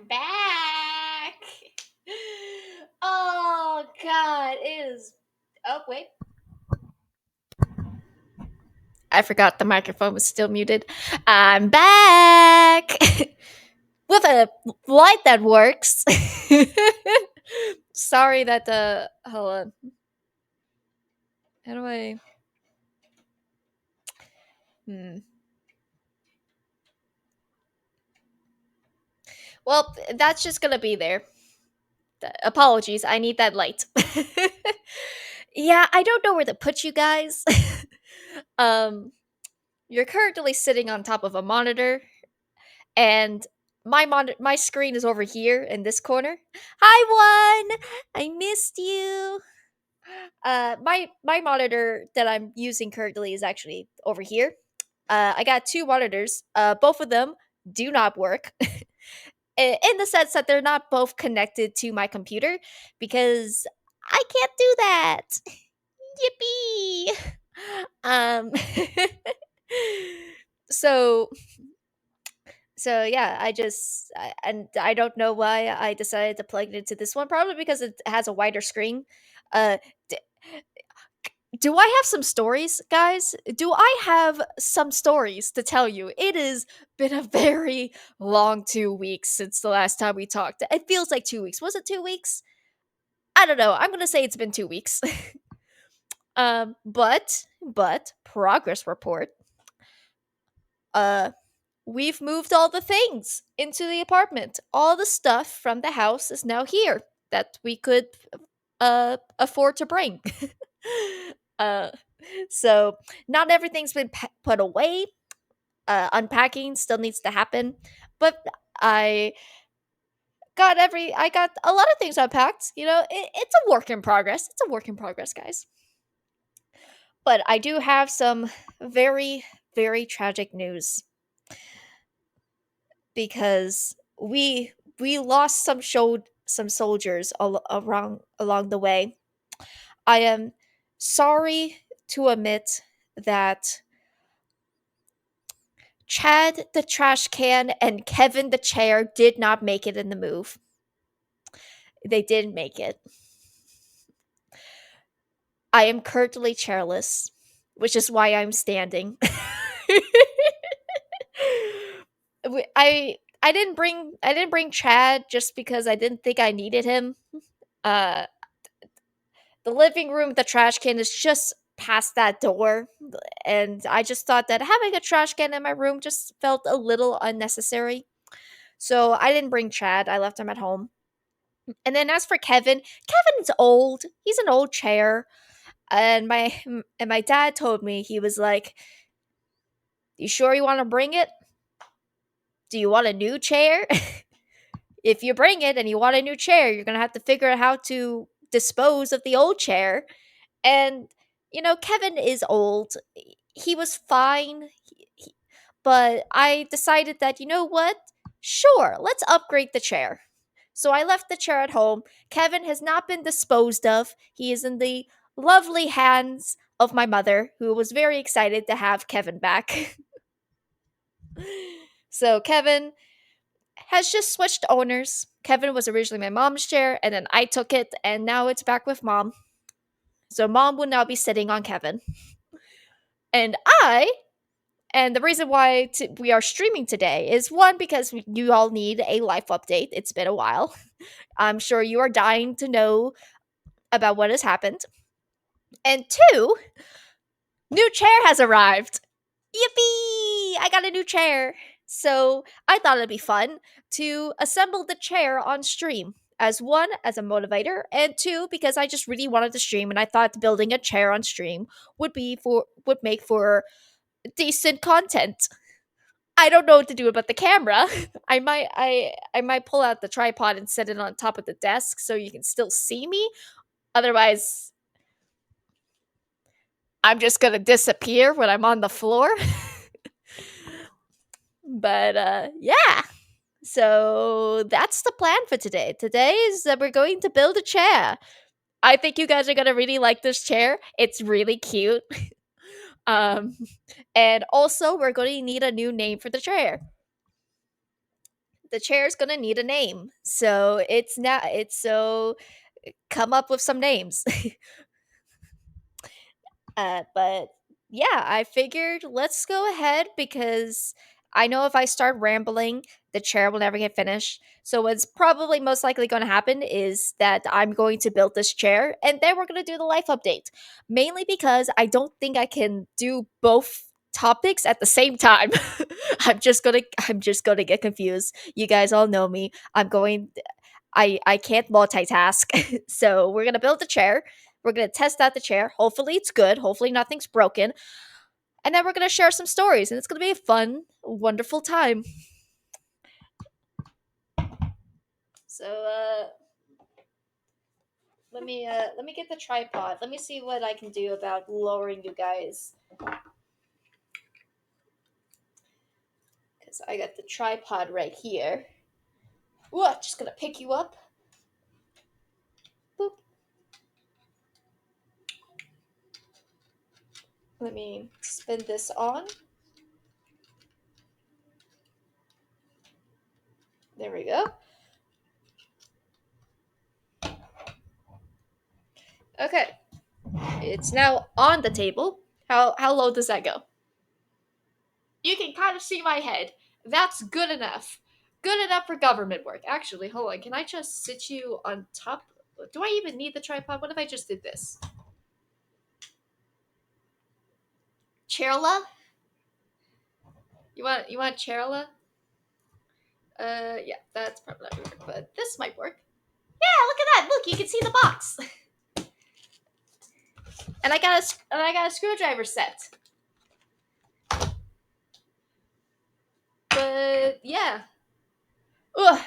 back. Oh God, it is. Oh wait, I forgot the microphone was still muted. I'm back with a light that works. Sorry that the hold on. How do I? Hmm. Well, that's just gonna be there. Apologies, I need that light. Yeah, I don't know where to put you guys. um, you're currently sitting on top of a monitor, and my screen is over here in this corner. Hi, one. I missed you. My monitor that I'm using currently is actually over here. I got two monitors. Both of them do not work. In the sense that they're not both connected to my computer because I can't do that. Yippee! Um, so yeah, and I don't know why I decided to plug it into this one. Probably because it has a wider screen. Uh, d- do I have some stories, guys? Do I have some stories to tell you? It has been a very long 2 weeks since the last time we talked. It feels like 2 weeks. Was it 2 weeks? I don't know. I'm gonna say it's been 2 weeks. But progress report. Uh, we've moved all the things into the apartment. All the stuff from the house is now here that we could afford to bring. uh so not everything's been put away. Unpacking still needs to happen, but I I got a lot of things unpacked. It's a work in progress. It's a work in progress, guys. But I do have some very, very tragic news because we lost some soldiers along the way. I am sorry to admit that Chad the trash can and Kevin the chair did not make it in the move. They didn't make it. I am currently chairless, which is why I'm standing. I didn't bring Chad just because I didn't think I needed him. Uh the living room, the trash can is just past that door, and I just thought that having a trash can in my room just felt a little unnecessary. So I didn't bring Chad. I left him at home. And then as for Kevin, Kevin's old. He's an old chair. And my dad told me, he was like, "You sure you want to bring it? Do you want a new chair?" If you bring it and you want a new chair, you're going to have to figure out how to dispose of the old chair. And, Kevin is old. He was fine. But I decided that, you know what? Sure, let's upgrade the chair. So I left the chair at home. Kevin has not been disposed of. He is in the lovely hands of my mother, who was very excited to have Kevin back. So Kevin has just switched owners. Kevin was originally my mom's chair, and then I took it, and now it's back with mom. So mom will now be sitting on Kevin. And the reason why we are streaming today is one, because you all need a life update. It's been a while. I'm sure you are dying to know about what has happened. And two, new chair has arrived. Yippee! I got a new chair. So I thought it'd be fun to assemble the chair on stream. As one, as a motivator, and two, because I just really wanted to stream, and I thought building a chair on stream would make for decent content. I don't know what to do about the camera. I might pull out the tripod and set it on top of the desk so you can still see me. Otherwise, I'm just gonna disappear when I'm on the floor. But yeah. So that's the plan for today. Today is that we're going to build a chair. I think you guys are gonna really like this chair. It's really cute. And also we're going to need a new name for the chair. the chair's gonna need a name. So it's now it's so come up with some names. But yeah, I figured let's go ahead because I know if I start rambling, the chair will never get finished. So what's probably most likely going to happen is that I'm going to build this chair and then we're going to do the life update. Mainly because I don't think I can do both topics at the same time. I'm just going to get confused. You guys all know me. I can't multitask. So we're gonna build the chair. We're gonna test out the chair. Hopefully it's good. Hopefully nothing's broken. And then we're gonna share some stories, and it's gonna be a fun, wonderful time. So let me get the tripod. Let me see what I can do about lowering you guys. Cause I got the tripod right here. Ooh, just gonna pick you up. Boop. Let me spin this on. There we go. Okay. It's now on the table. How low does that go? You can kind of see my head. That's good enough. Good enough for government work. Actually, hold on. Can I just sit you on top? Do I even need the tripod? What if I just did this? Cherla? You want Cherla? Yeah, that's probably not gonna work, but this might work. Yeah, look at that. Look, you can see the box. And I got a screwdriver set. But yeah. Ugh.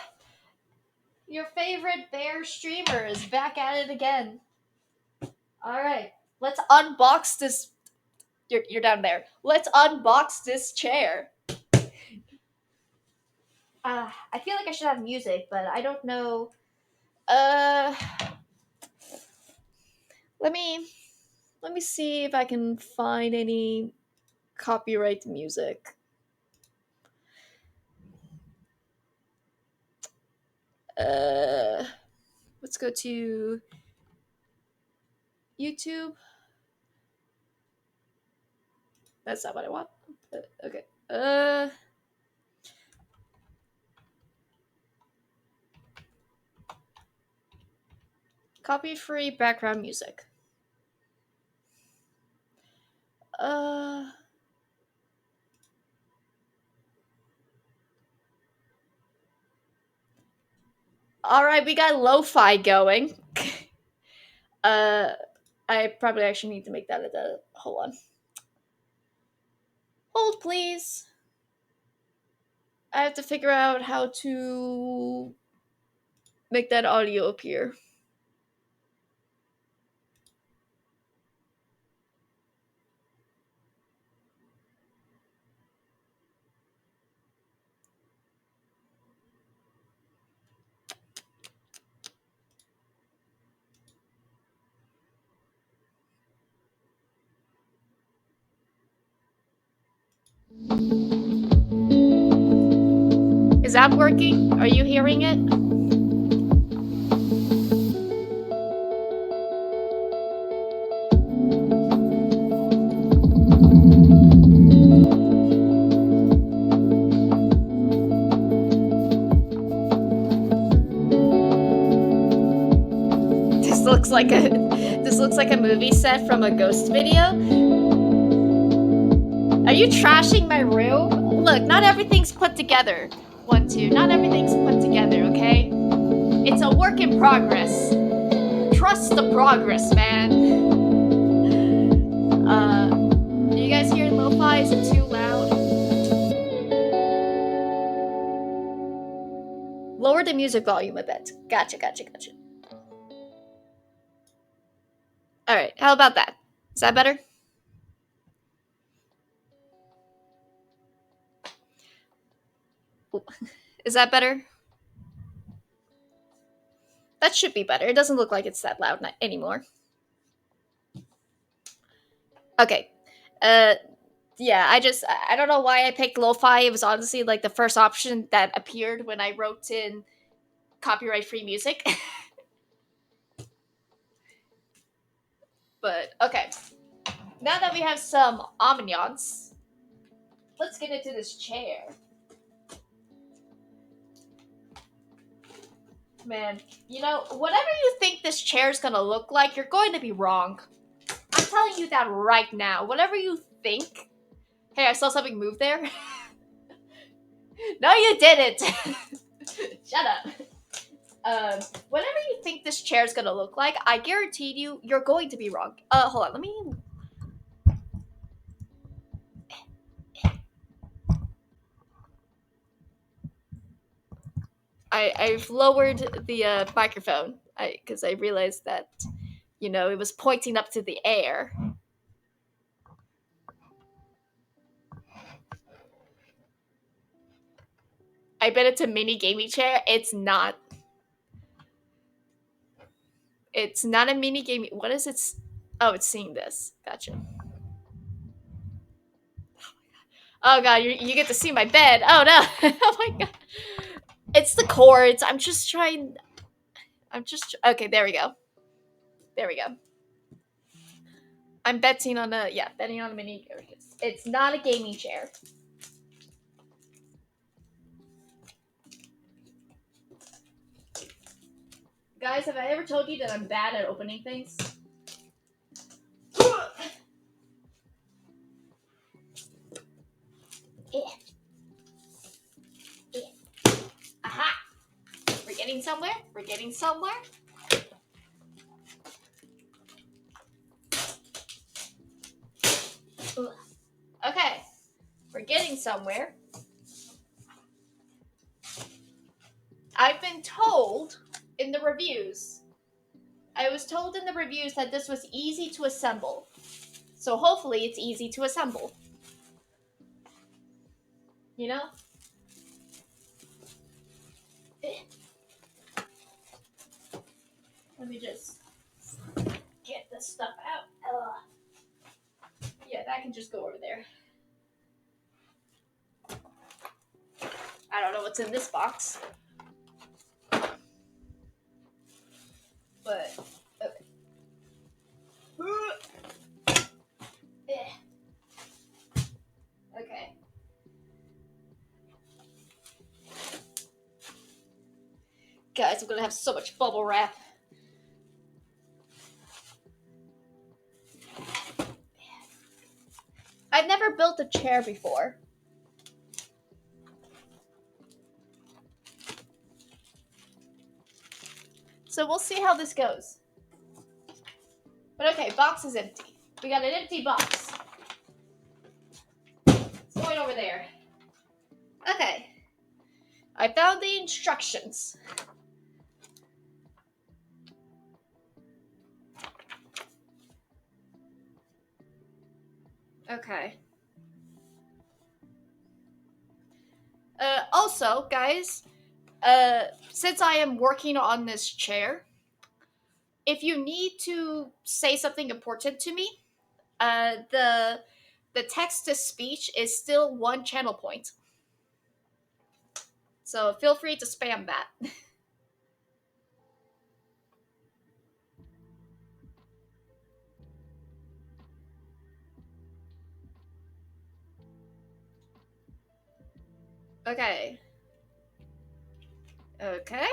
Your favorite bear streamer is back at it again. Alright. Let's unbox this. You're down there. Let's unbox this chair. I feel like I should have music, but I don't know. Uh, let me let me see if I can find any copyright music. Uh, let's go to YouTube. That's not what I want. Okay. Copy-free background music. Uh. All right, we got lo-fi going. uh, I probably actually need to make that a. Hold on. Hold, please. I have to figure out how to make that audio appear. Is that working? Are you hearing it? This looks like a movie set from a ghost video. Are you trashing my room? Look, not everything's put together. 1, 2. Not everything's put together, okay? It's a work in progress. Trust the progress, man. You guys hear lo-fi? Is it too loud? Lower the music volume a bit. Gotcha. Alright, how about that? Is that better? Is that better? That should be better. It doesn't look like it's that loud anymore. Okay. Uh, Yeah, I don't know why I picked lo-fi. It was honestly like the first option that appeared when I wrote in copyright free music. But okay, now that we have some ambiance, let's get into this chair. Man, you know, whatever you think this chair is gonna look like, you're going to be wrong. I'm telling you that right now. Whatever you think. Hey, I saw something move there. No, you didn't. Shut up. Whatever you think this chair is gonna look like, I guarantee you, you're going to be wrong. Hold on, let me. I've lowered the microphone because I realized that it was pointing up to the air. I bet it's a mini gaming chair. It's not. It's not a mini gaming. What is it? Oh, it's seeing this. Gotcha. Oh god, you get to see my bed. Oh no. Oh my god. It's the cords. I'm just trying. I'm just okay. There we go. There we go. I'm betting on a mini. It's not a gaming chair. Guys, have I ever told you that I'm bad at opening things? Aha! We're getting somewhere. We're getting somewhere. Okay, we're getting somewhere. I've been told in the reviews. I was told in the reviews that this was easy to assemble. So hopefully it's easy to assemble. You know? Let me just get this stuff out. Yeah, that can just go over there. I don't know what's in this box. But, okay. Okay. Guys, I'm gonna have so much bubble wrap. I've never built a chair before. So we'll see how this goes. But okay, box is empty. We got an empty box. It's going over there. Okay. I found the instructions. Okay. Also, guys, since I am working on this chair, if you need to say something important to me, the text to speech is still one channel point. So feel free to spam that. Okay. Okay.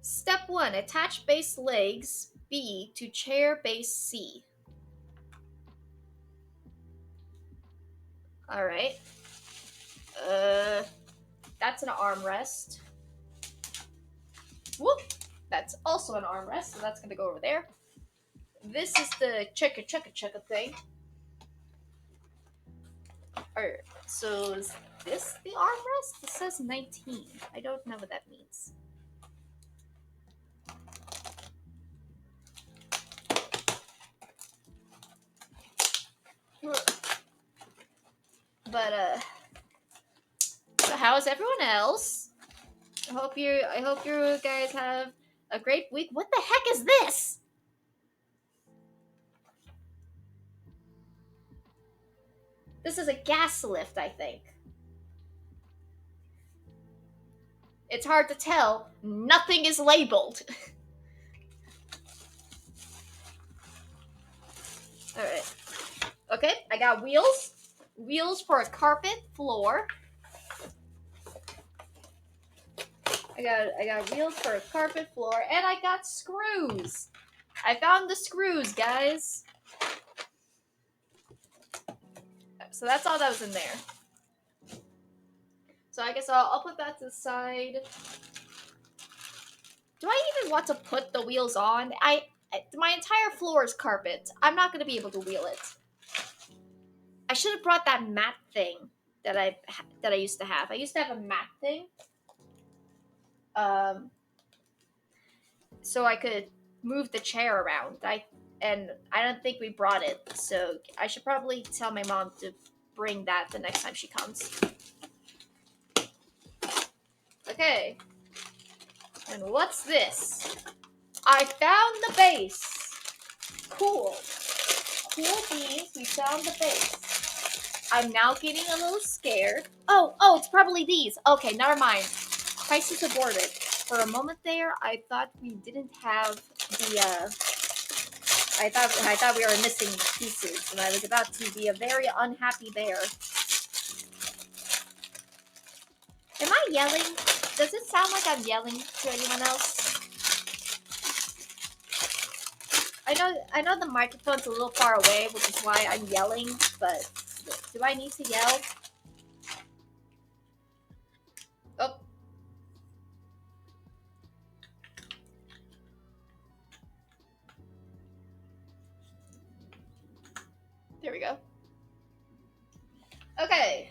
Step 1, attach base legs B to chair base C. Alright. That's an armrest. Whoop! That's also an armrest, so that's gonna go over there. This is the chugga thing. Alright, so is this the armrest? It says 19. I don't know what that means. But so how is everyone else? I hope you guys have a great week. What the heck is this? This is a gas lift, I think. It's hard to tell. Nothing is labeled. Alright. Okay, I got wheels. Wheels for a carpet floor. I got wheels for a carpet floor, and I got screws. I found the screws, guys. So that's all that was in there. So I guess I'll put that to the side. Do I even want to put the wheels on? My entire floor is carpet. I'm not gonna be able to wheel it. I should have brought that mat thing that I used to have. I used to have a mat thing. So I could move the chair around. I don't think we brought it, so I should probably tell my mom to bring that the next time she comes. Okay. And what's this? I found the base. Cool. Cool beans, we found the base. I'm now getting a little scared. Oh, it's probably these. Okay, never mind. Crisis aborted. For a moment there, I thought we didn't have the, I thought we were missing pieces, and I was about to be a very unhappy bear. Am I yelling? Does it sound like I'm yelling to anyone else? I know the microphone's a little far away, which is why I'm yelling, but do I need to yell? Oh. There we go. Okay.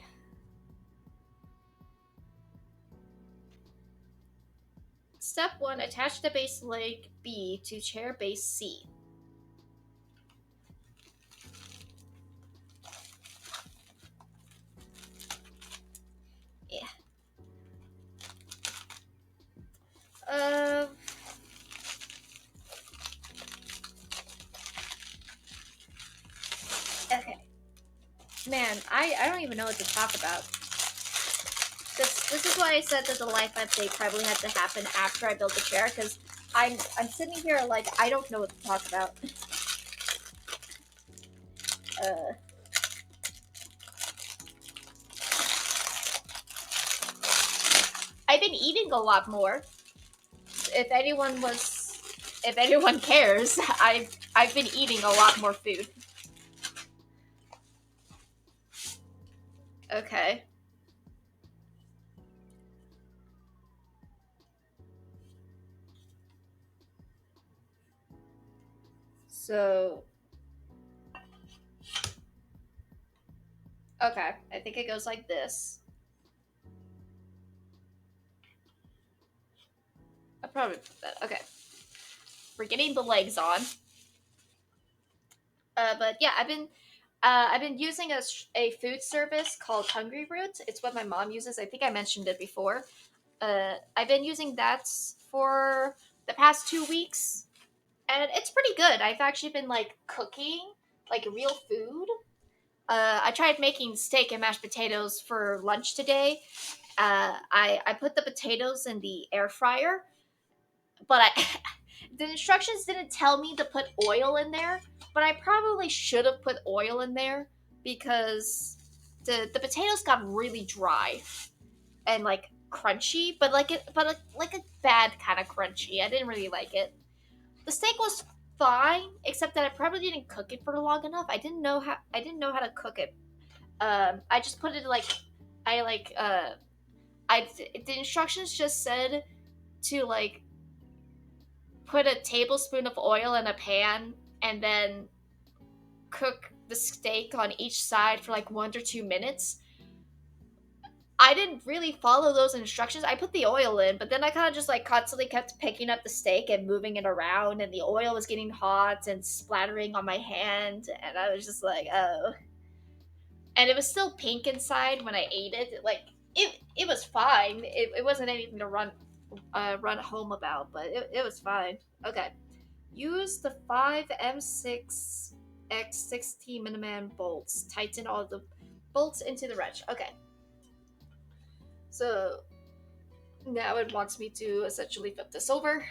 Step 1, attach the base leg B to chair base C. Yeah. Okay. Man, I don't even know what to talk about. This is why I said that the life update probably had to happen after I built the chair, because I'm sitting here like I don't know what to talk about. I've been eating a lot more. If anyone cares, I've been eating a lot more food. Okay. So okay, I think it goes like this. I probably put that. Okay. We're getting the legs on. But yeah, I've been using a food service called Hungry Root. It's what my mom uses. I think I mentioned it before. I've been using that for the past 2 weeks, and it's pretty good. I've actually been like cooking like real food. I tried making steak and mashed potatoes for lunch today. I put the potatoes in the air fryer, but the instructions didn't tell me to put oil in there, but I probably should have put oil in there because the potatoes got really dry and like crunchy, but like a bad kind of crunchy. I didn't really like it. The steak was fine, except that I probably didn't cook it for long enough. I didn't know how to cook it. I just put it like I like I the instructions just said to like put a tablespoon of oil in a pan and then cook the steak on each side for like 1 to 2 minutes. I didn't really follow those instructions. I put the oil in, but then I kind of just like constantly kept picking up the steak and moving it around, and the oil was getting hot and splattering on my hand, and I was just like, oh. And it was still pink inside when I ate it. Like it was fine. It wasn't anything to run home about, but it was fine. Okay. Use the 5M6X16 Miniman bolts. Tighten all the bolts into the wrench. Okay. So now it wants me to essentially flip this over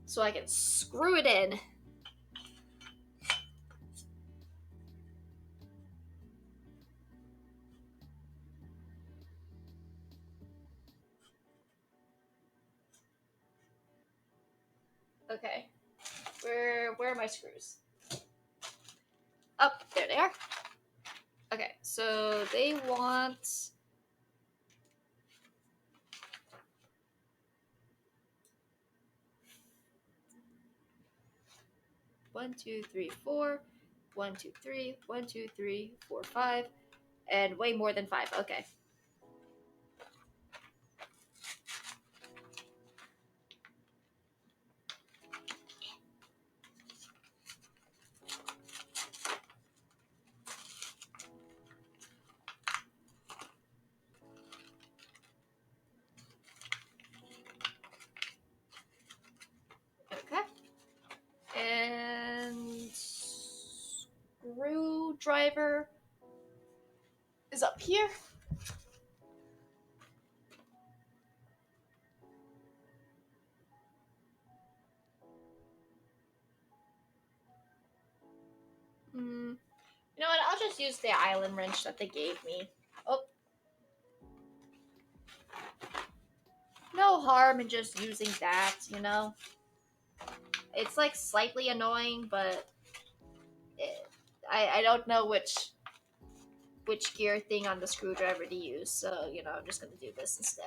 so I can screw it in. Okay. Where are my screws? Oh, there they are. Okay, so they want 1, 2, 3, 4, 1, 2, 3, 1, 2, 3, 4, 5, and way more than 5. Okay. Okay. And screwdriver is up here. You know what? I'll just use the Allen wrench that they gave me. Oh. No harm in just using that, you know? It's like slightly annoying, but I don't know which gear thing on the screwdriver to use, so you know I'm just gonna do this instead.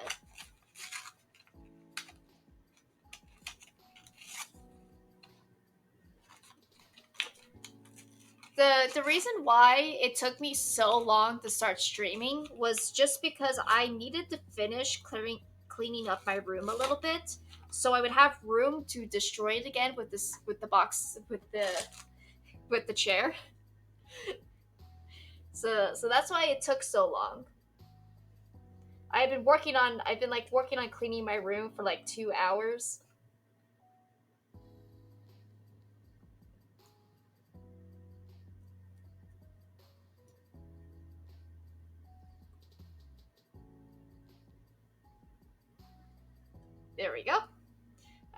The reason why it took me so long to start streaming was just because I needed to finish cleaning up my room a little bit, so I would have room to destroy it again with the box with the chair. So that's why it took so long. I've been like working on cleaning my room for like 2 hours. There we go.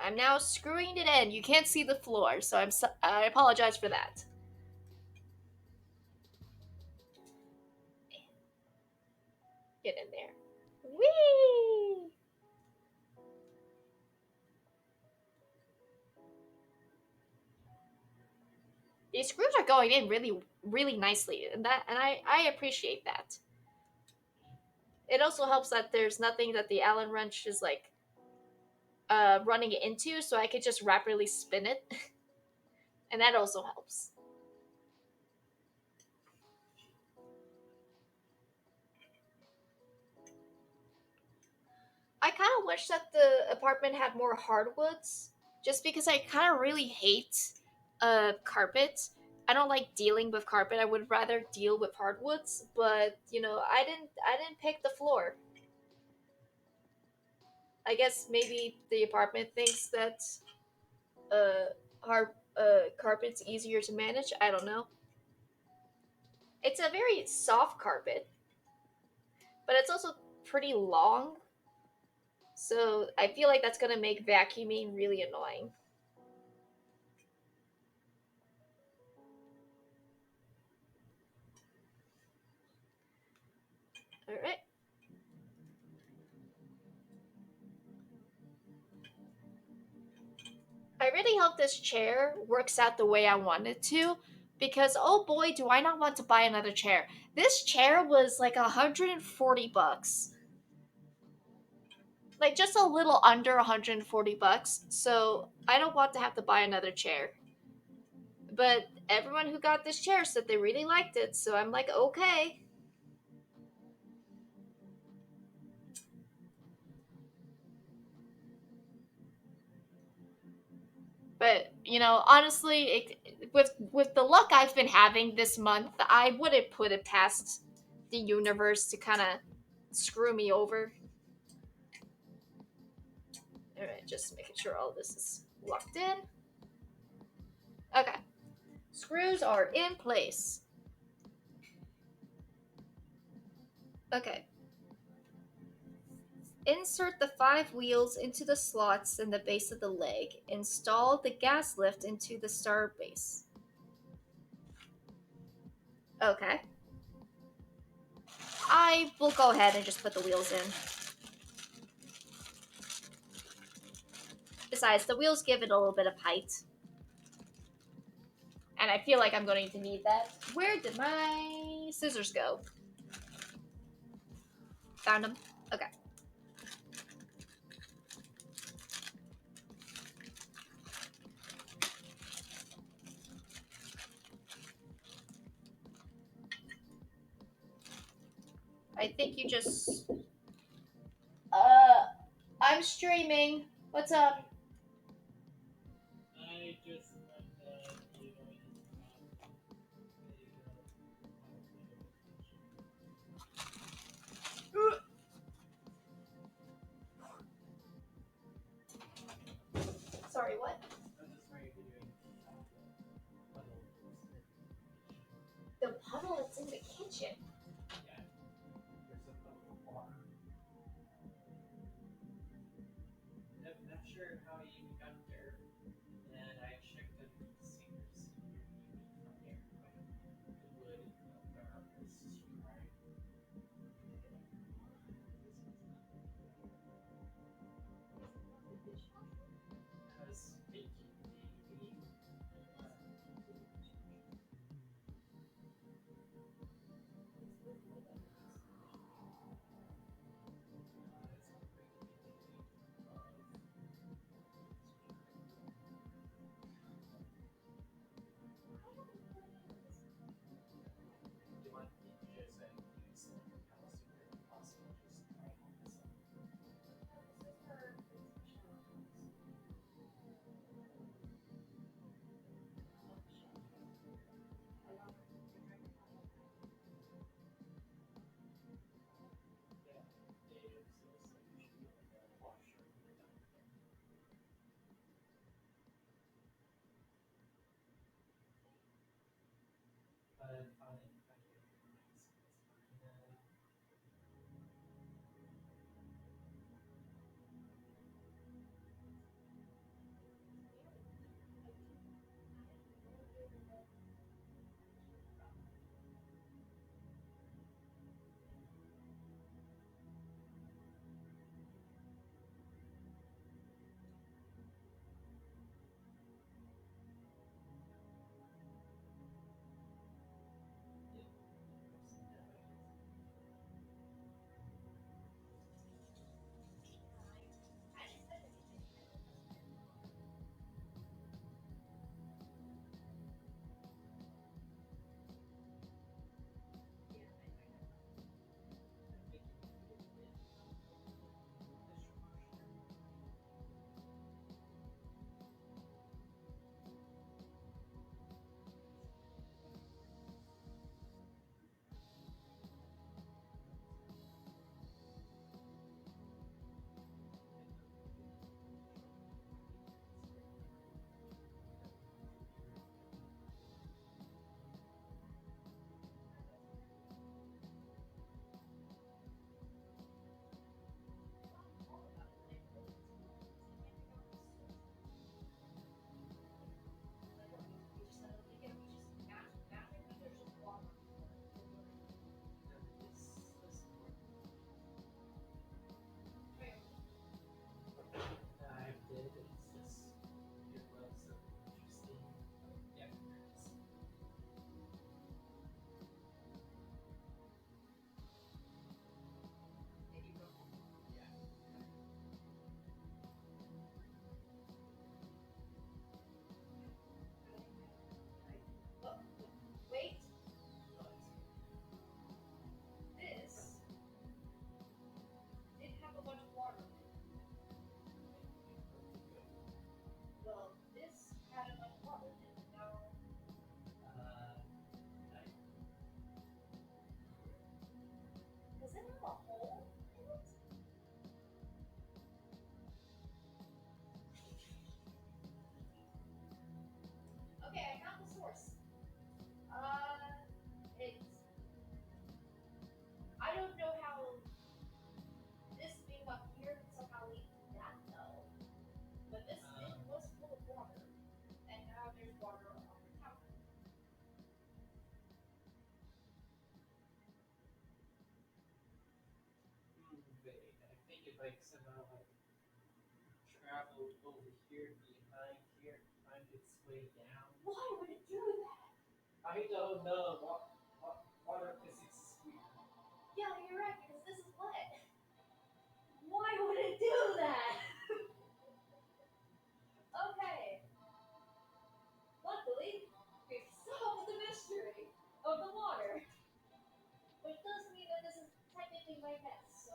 I'm now screwing it in. You can't see the floor, so I apologize for that. Get in there. Whee! These screws are going in really nicely, and I appreciate that. It also helps that there's nothing that the Allen wrench is like running it into, so I could just rapidly spin it, and that also helps. I kind of wish that the apartment had more hardwoods, just because I kind of really hate carpet. I don't like dealing with carpet. I would rather deal with hardwoods, but you know, I didn't pick the floor. I guess maybe the apartment thinks that hard carpet's easier to manage. I don't know. It's a very soft carpet, but it's also pretty long. So I feel like that's gonna make vacuuming really annoying. All right. I really hope this chair works out the way I want it to, because oh boy, do I not want to buy another chair. This chair was like $140. Like just a little under $140. So I don't want to have to buy another chair. But everyone who got this chair said they really liked it, so I'm like, okay. But you know, honestly, with the luck I've been having this month, I wouldn't put it past the universe to kind of screw me over. All right, just making sure all this is locked in. Okay, screws are in place. Okay. Insert the 5 wheels into the slots in the base of the leg. Install the gas lift into the star base. Okay. I will go ahead and just put the wheels in. Besides, the wheels give it a little bit of height. And I feel like I'm going to need that. Where did my scissors go? Found them. Okay. I think you just. Uh, I'm streaming. What's up? Sorry, what? The puddle that's in the kitchen. Why would it do that? Yeah, you're right, because this is wet. Why would it do that? Okay. Luckily, we've solved the mystery of the water. Which does mean that this is technically my mess, so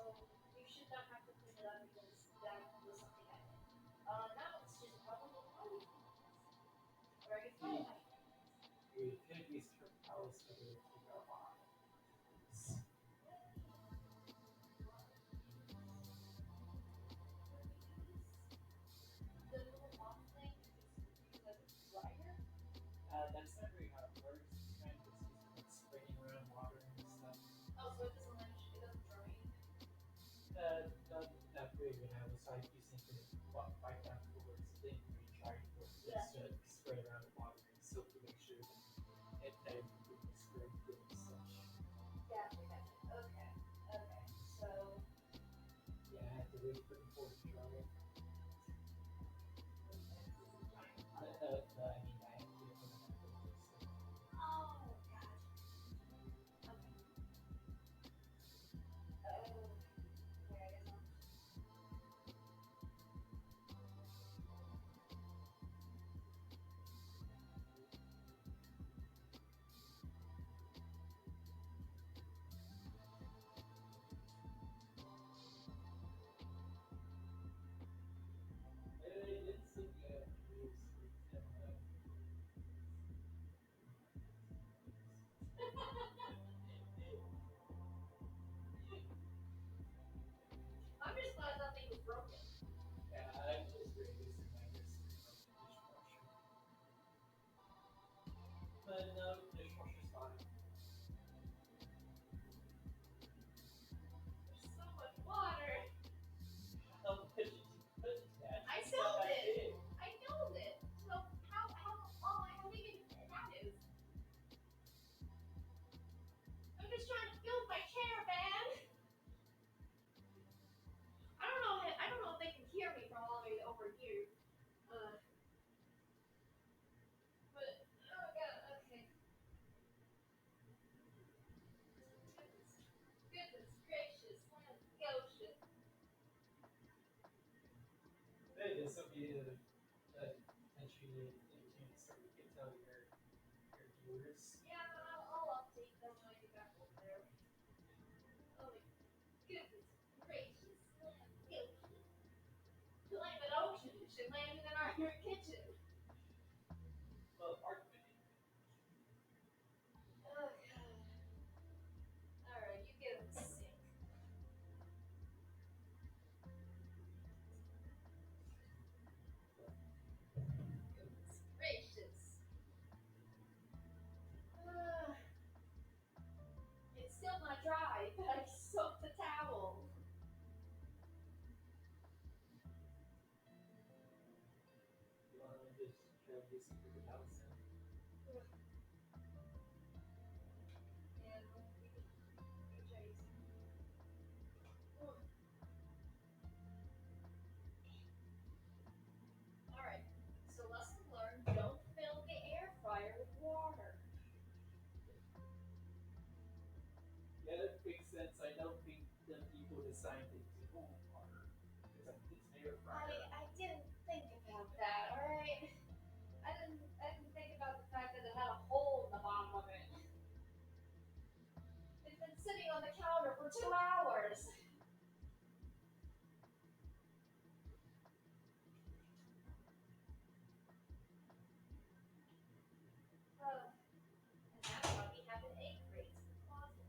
you should not have to clean it up because that was something I did. Now it's just probably party. Or I can find my the little mop thing and just use a dryer. Oh, so it doesn't like it doesn't dry anything. Gotcha, gotcha. Okay, okay. So oh, gotcha. Okay. Oh, okay. I guess I'm just glad nothing was broken. There's so much water. I spilled it. I filled it. So how big that is? I'm just trying to fill my chair, man. I don't know if they can hear me from all the way over here. Uh, but oh god, okay. Goodness gracious, land of the ocean. Yeah, I'll update them when I get back over there. Oh my goodness gracious, land of the ocean. Land of the ocean should land in our kitchen. Oh god. Alright, you get him sick. Goodness gracious. Uh, it's still not dry, but I soaked the towel. And we can try using. Alright, so lesson learned, don't fill the air fryer with water. I didn't think about that, alright? I didn't think about the fact that it had a hole in the bottom of it. It's been sitting on the counter for 2 hours. And that's why we have an egg crate in the closet.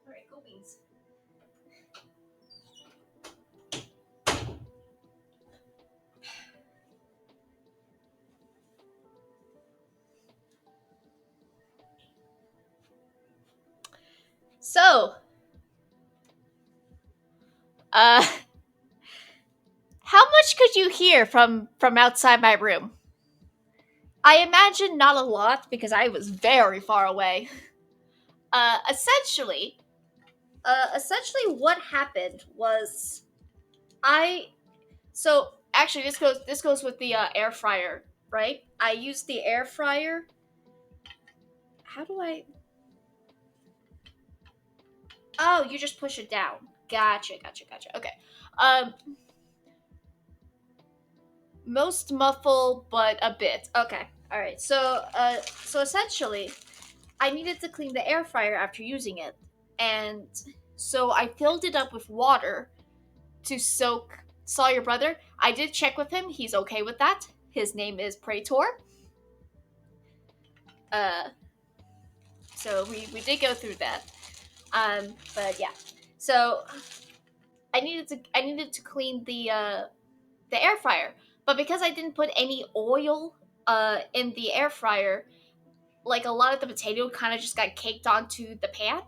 All right, go beans. So, uh, how much could you hear from outside my room? I imagine not a lot because I was very far away. Uh, essentially, essentially, what happened was I. So actually, this goes with the air fryer, right? I used the air fryer. How do I? Oh, you just push it down. Gotcha. Okay. Um, most muffle, but a bit. Okay. All right. So essentially, I needed to clean the air fryer after using it, and so I filled it up with water to soak. Saw your brother. I did check with him. He's okay with that. His name is Praetor. Uh, so we did go through that. But yeah. So I needed to clean the air fryer, but because I didn't put any oil in the air fryer, like a lot of the potato kind of just got caked onto the pan.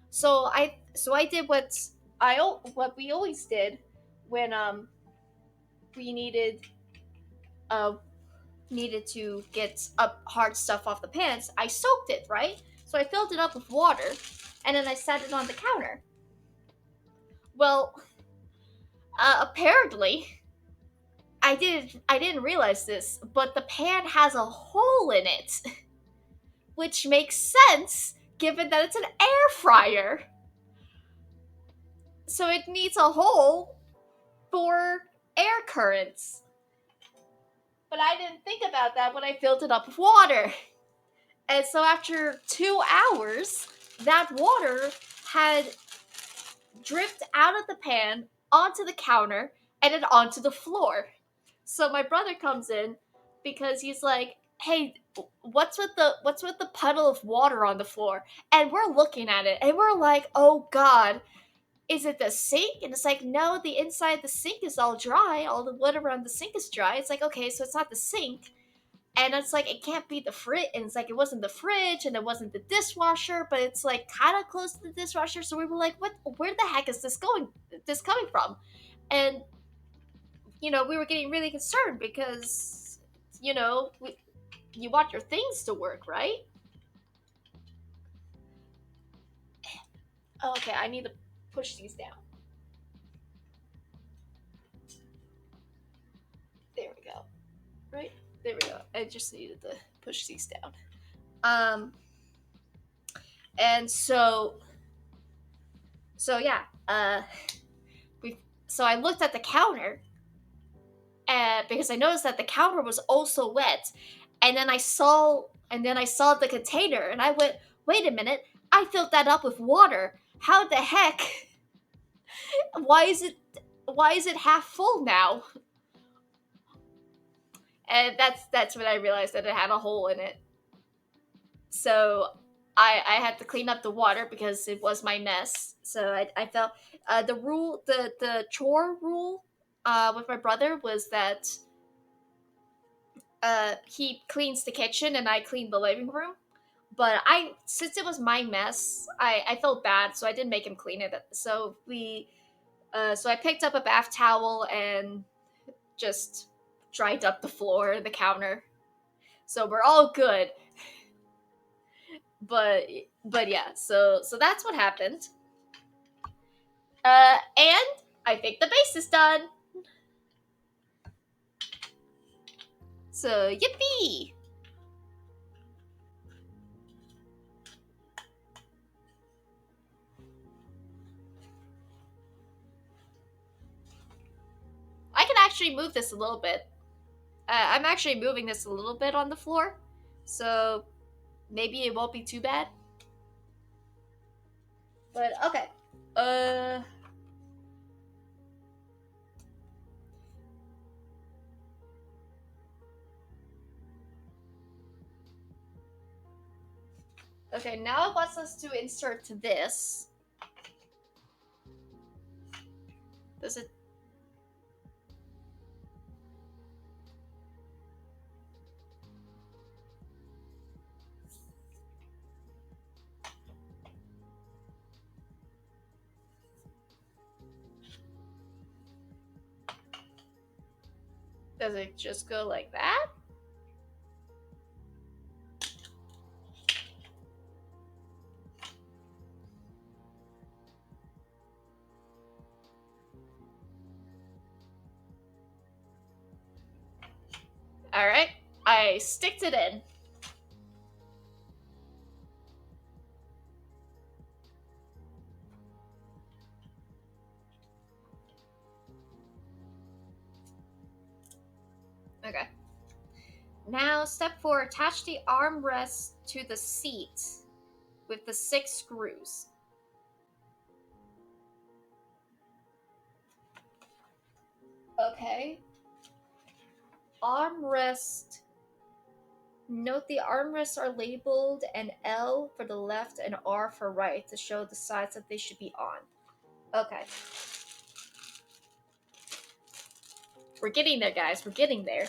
So I did what we always did when we uh needed to get up hard stuff off the pans. I soaked it, right? So I filled it up with water, and then I set it on the counter. Well, apparently I didn't realize this, but the pan has a hole in it, which makes sense given that it's an air fryer. So it needs a hole for air currents. But I didn't think about that when I filled it up with water. And so after 2 hours, that water had dripped out of the pan onto the counter and then onto the floor. So my brother comes in because he's like, "Hey, what's with the puddle of water on the floor?" And we're looking at it and we're like, "Oh god, is it the sink? And it's like, no, the inside of the sink is all dry. All the wood around the sink is dry. It's like, okay, so it's not the sink. And it's like, it can't be the fridge. And it's like, it wasn't the fridge and it wasn't the dishwasher, but it's like kind of close to the dishwasher. So we were like, what, where the heck is this coming from? And, we were getting really concerned because, you want your things to work, right? Oh, okay, I need to push these down. There we go. Right? There we go. I just needed to push these down. And so yeah, we so I looked at the counter, because I noticed that the counter was also wet, and then I saw the container, and I went, wait a minute, I filled that up with water. How the heck? Why is it half full now? And that's when I realized that it had a hole in it. So I had to clean up the water because it was my mess. So I felt the chore rule with my brother was that he cleans the kitchen and I clean the living room. But since it was my mess, I felt bad, so I didn't make him clean it. So I picked up a bath towel and just dried up the floor, the counter. So we're all good. But yeah, so that's what happened. And I think the base is done. So yippee! I can actually move this a little bit. I'm actually moving this a little bit on the floor, so maybe it won't be too bad. But okay. Okay, now it wants us to insert this. Does it? Does it just go like that? Alright, I sticked it in. Okay. Now, step 4, attach the armrest to the seat with the 6 screws. Okay. Armrest. Note the armrests are labeled an L for the left and R for right to show the sides that they should be on. Okay. We're getting there, guys. We're getting there.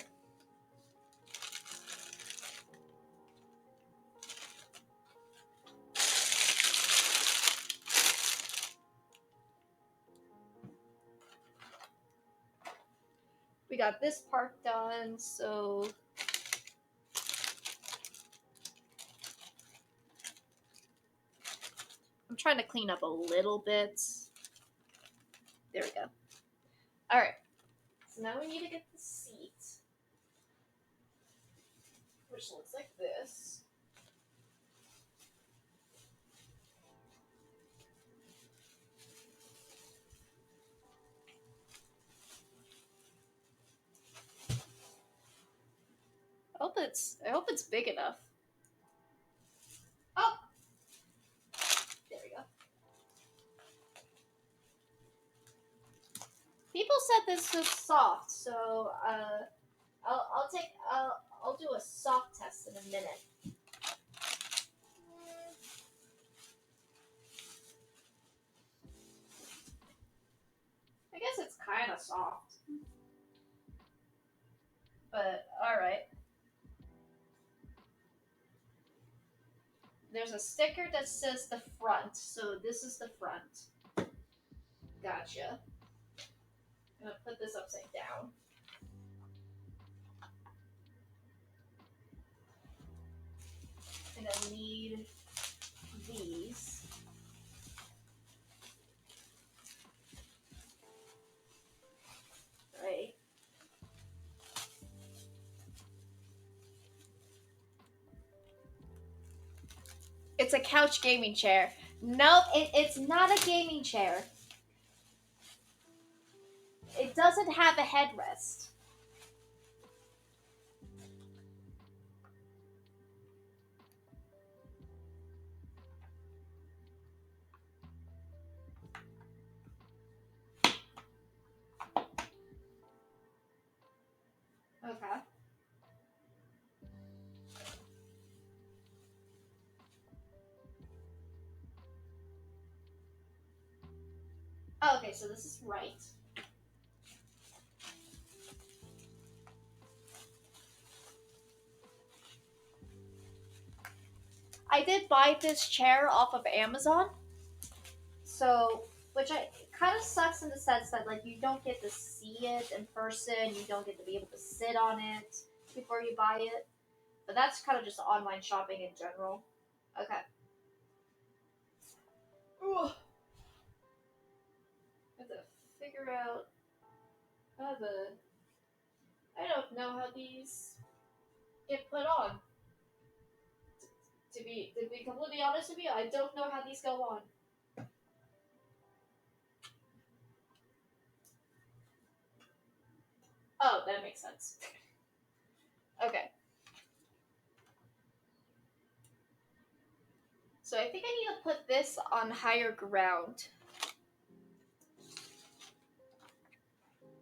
We got this part done, so I'm trying to clean up a little bit. There we go. Alright. So now we need to get the seat, which looks like this. I hope it's big enough. Oh! There we go. People said this was soft, so I'll do a soft test in a minute. of soft. But alright. There's a sticker that says the front, so this is the front. Gotcha. I'm gonna put this upside down. And I need these. Right. It's a couch gaming chair. Nope, it's not a gaming chair. It doesn't have a headrest. Okay. Oh, okay, so this is right. I did buy this chair off of Amazon. So, which I kind of sucks in the sense that like you don't get to see it in person, you don't get to be able to sit on it before you buy it. But that's kind of just online shopping in general. Okay. Ugh. I have to figure out how the. I don't know how these get put on. To be completely honest with you, I don't know how these go on. Oh, that makes sense. Okay. So I think I need to put this on higher ground.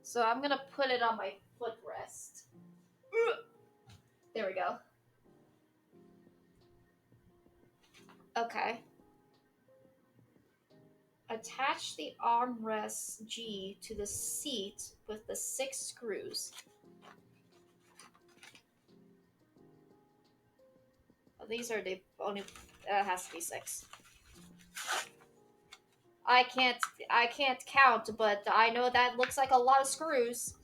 So I'm gonna put it on my footrest. There we go. Okay. Attach the armrest G to the seat with the 6 screws. Oh, these are the only. Has to be 6. I can't count, but I know that looks like a lot of screws.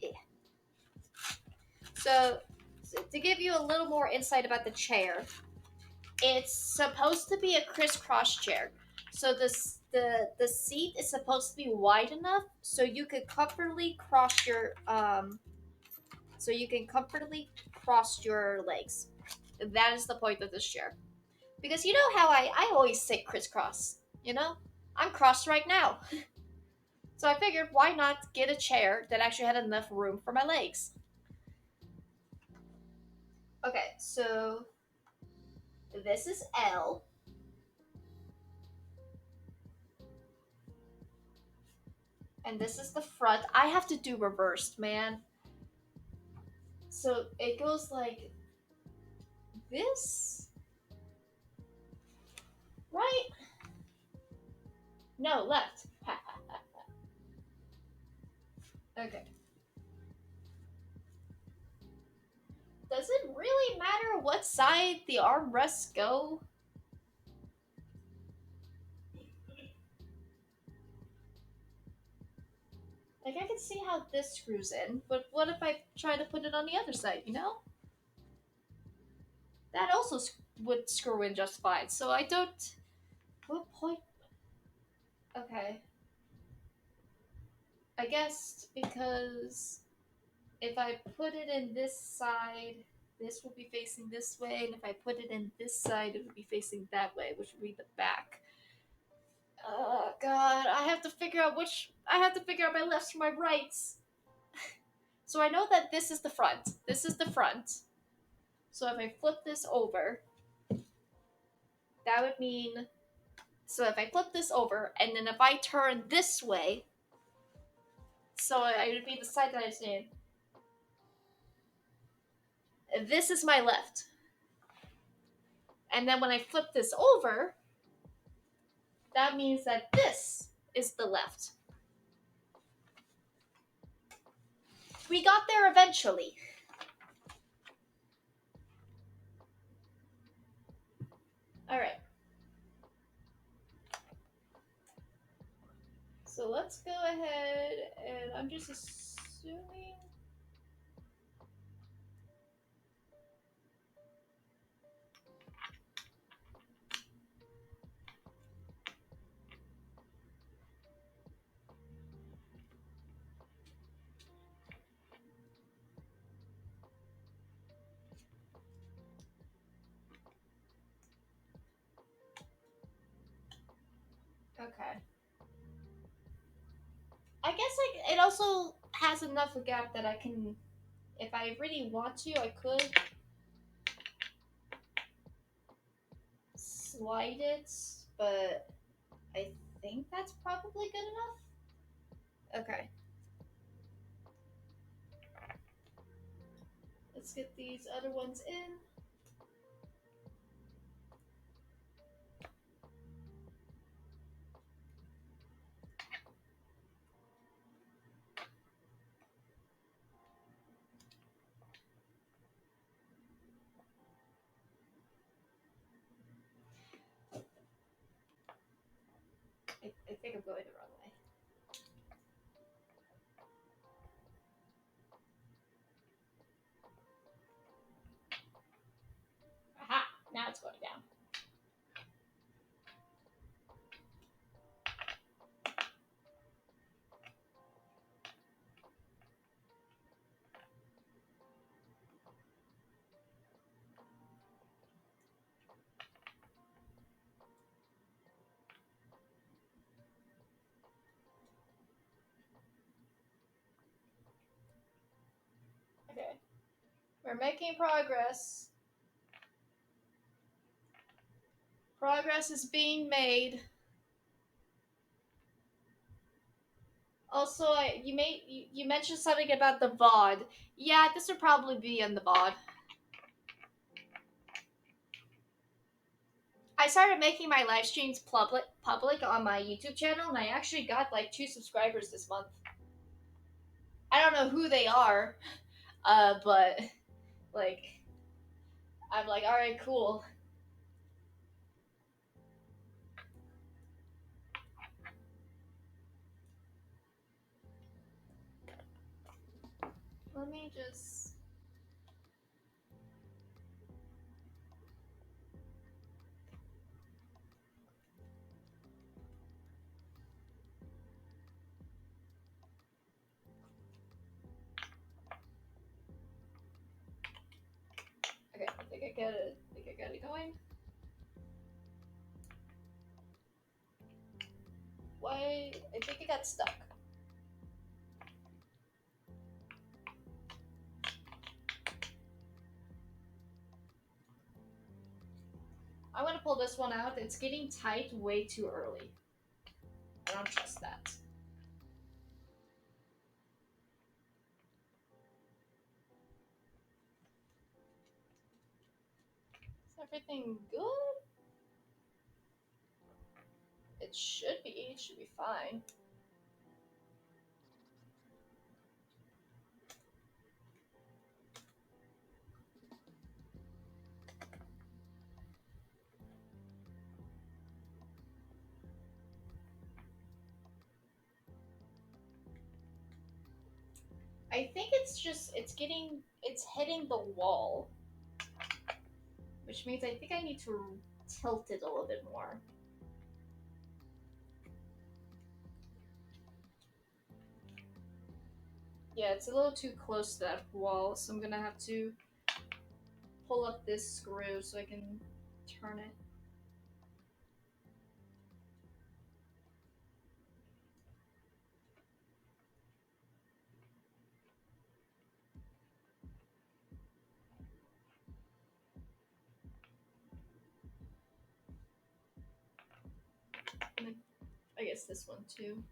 Yeah. So to give you a little more insight about the chair, it's supposed to be a crisscross chair. So the seat is supposed to be wide enough so you could comfortably cross your legs. That is the point of this chair. Because you know how I always say crisscross, you know? I'm crossed right now. So I figured why not get a chair that actually had enough room for my legs. Okay, so this is L. And this is the front. I have to do reversed, man. So it goes like this? Right? No, left. Okay. Does it really matter what side the armrests go? Like, I can see how this screws in, but what if I try to put it on the other side, you know? That also would screw in just fine, so I don't. What point? Okay. I guess because if I put it in this side, this will be facing this way, and if I put it in this side, it would be facing that way, which would be the back. Oh god, I have to figure out my lefts from my rights. So I know that this is the front. This is the front. So if I flip this over, that would mean. So if I flip this over, and then if I turn this way, so it would be the side that I stand. This is my left. And then when I flip this over, That means that this is the left. We got there eventually. Alright. So let's go ahead and I'm just assuming. Okay. I guess like it also has enough gap that I can, if I really want to, I could slide it, but I think that's probably good enough. Okay. Let's get these other ones in. I think I'm going the wrong way. Aha! Now it's going down. Okay. We're making progress. Progress is being made. Also, you mentioned something about the VOD. Yeah, this would probably be in the VOD. I started making my live streams public on my YouTube channel, and I actually got like 2 subscribers this month. I don't know who they are, but like, I'm like, all right, cool. Let me just. Okay, I think I got it. I think I got it going. Why? I think it got stuck. I'm gonna pull this one out. It's getting tight way too early. I don't trust that. Is everything good? It should be. It should be fine. I think it's hitting the wall. Which means I think I need to tilt it a little bit more. Yeah, it's a little too close to that wall, so I'm gonna have to pull up this screw so I can turn it. And I guess this one too.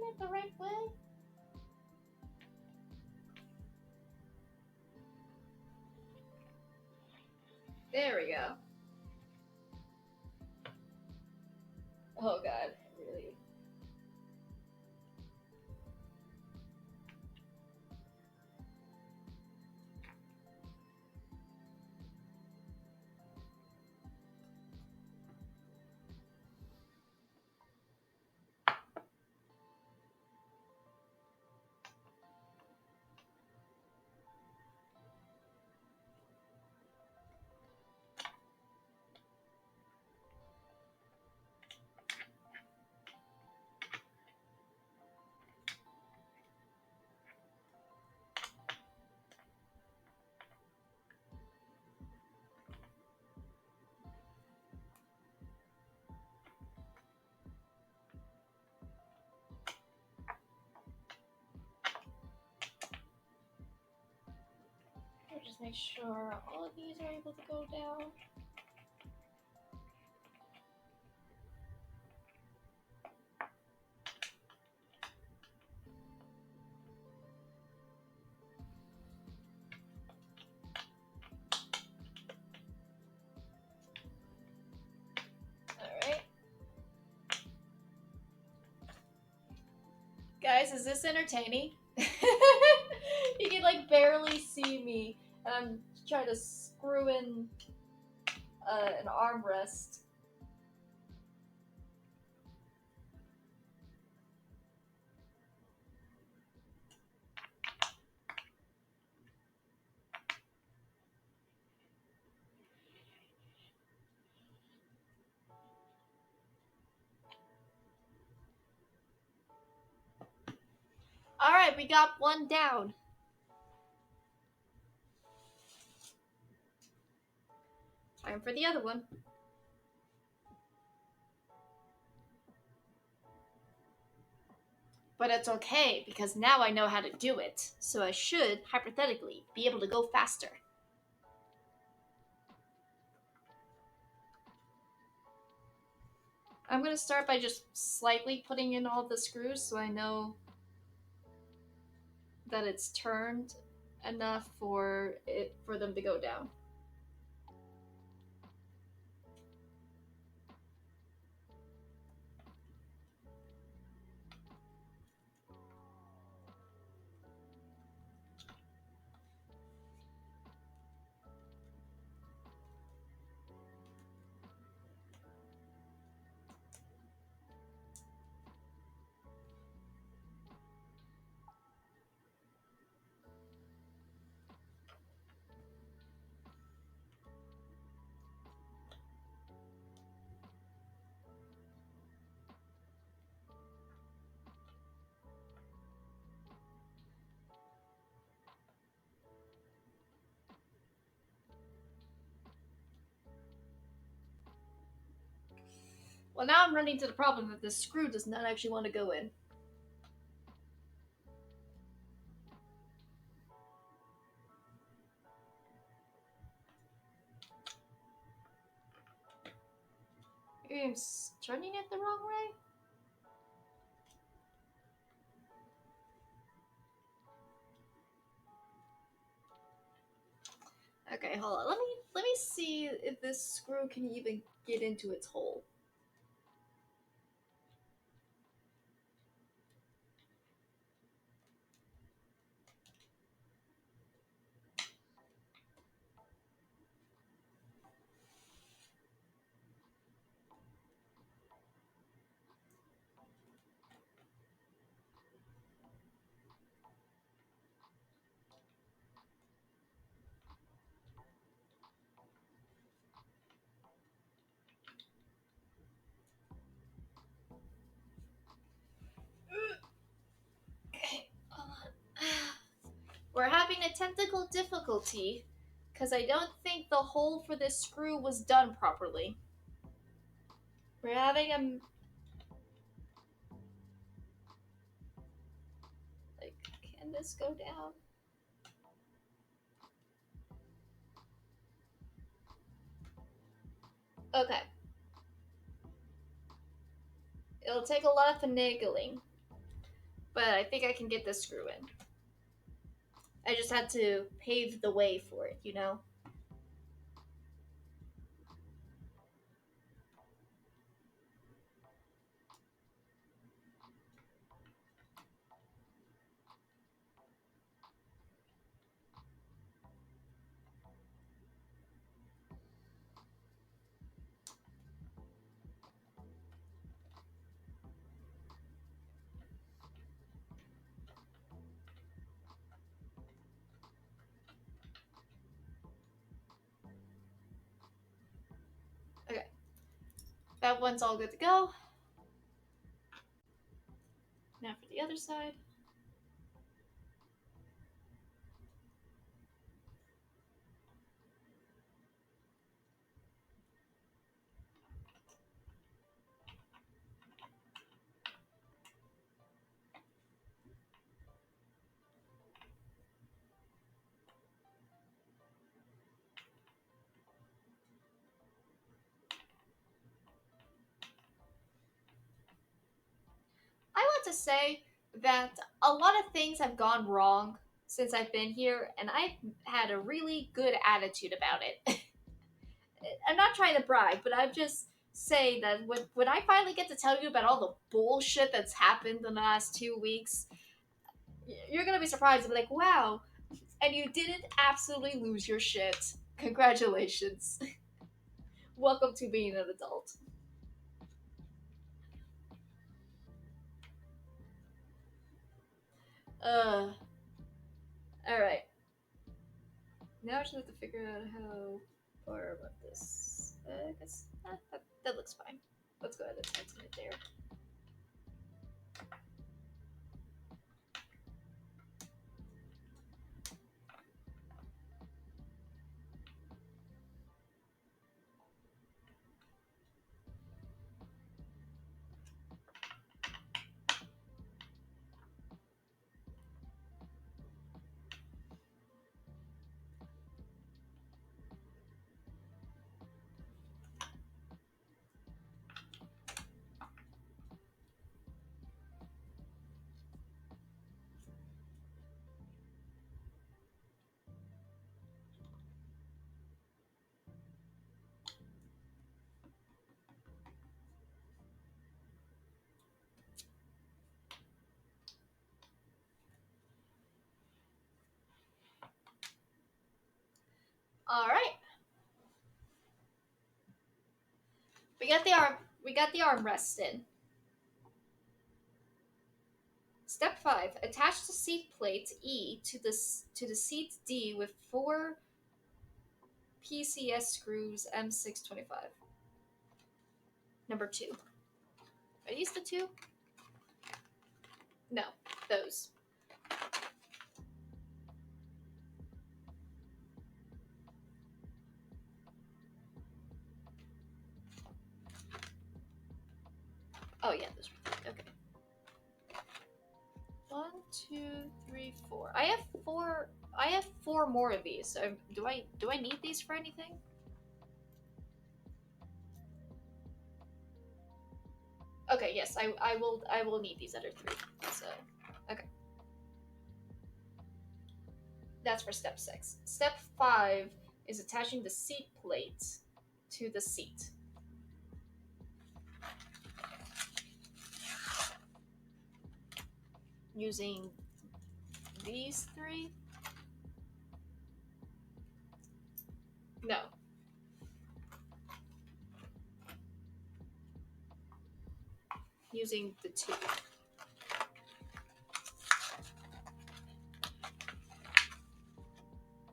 it the right way? There we go. Oh god, really. I'll just make sure all of these are able to go down. Alright. Guys, is this entertaining? You can like barely see me, and I'm trying to screw in an armrest. Alright, we got one down. Time for the other one. But it's okay, because now I know how to do it, so I should, hypothetically, be able to go faster. I'm gonna start by just slightly putting in all the screws so I know that it's turned enough for them to go down. Well, now I'm running into the problem that this screw does not actually want to go in. Maybe I'm turning it the wrong way? Okay, hold on. Let me see if this screw can even get into its hole. Okay, hold on. We're having a technical difficulty because I don't think the hole for this screw was done properly. We're having a like, can this go down? Okay. It'll take a lot of finagling. but I think I can get this screw in. I just had to pave the way for it, you know? Okay. That one's all good to go. Now for the other side. I want to say that a lot of things have gone wrong since I've been here, and I've had a really good attitude about it. I'm not trying to brag, but I'm just saying that when I finally get to tell you about all the bullshit that's happened in the last 2 weeks, you're gonna be surprised and be like, wow, and you didn't absolutely lose your shit. Congratulations. Welcome to being an adult. Alright. Now I just have to figure out how far about this. I guess that looks fine. Let's go ahead and tighten it there. All right, we got the arm. We got the armrest in. Step 5: attach the seat plate E to the seat D with 4 PCS screws M625. Number 2. Are these the two? No, those. Oh yeah, those were okay. 1, 2, 3, 4. I have four. I have 4 more of these. So do I need these for anything? Okay, yes, I will need these other 3. So okay, that's for step 6. Step 5 is attaching the seat plate to the seat. Using these 3. No. Using the 2.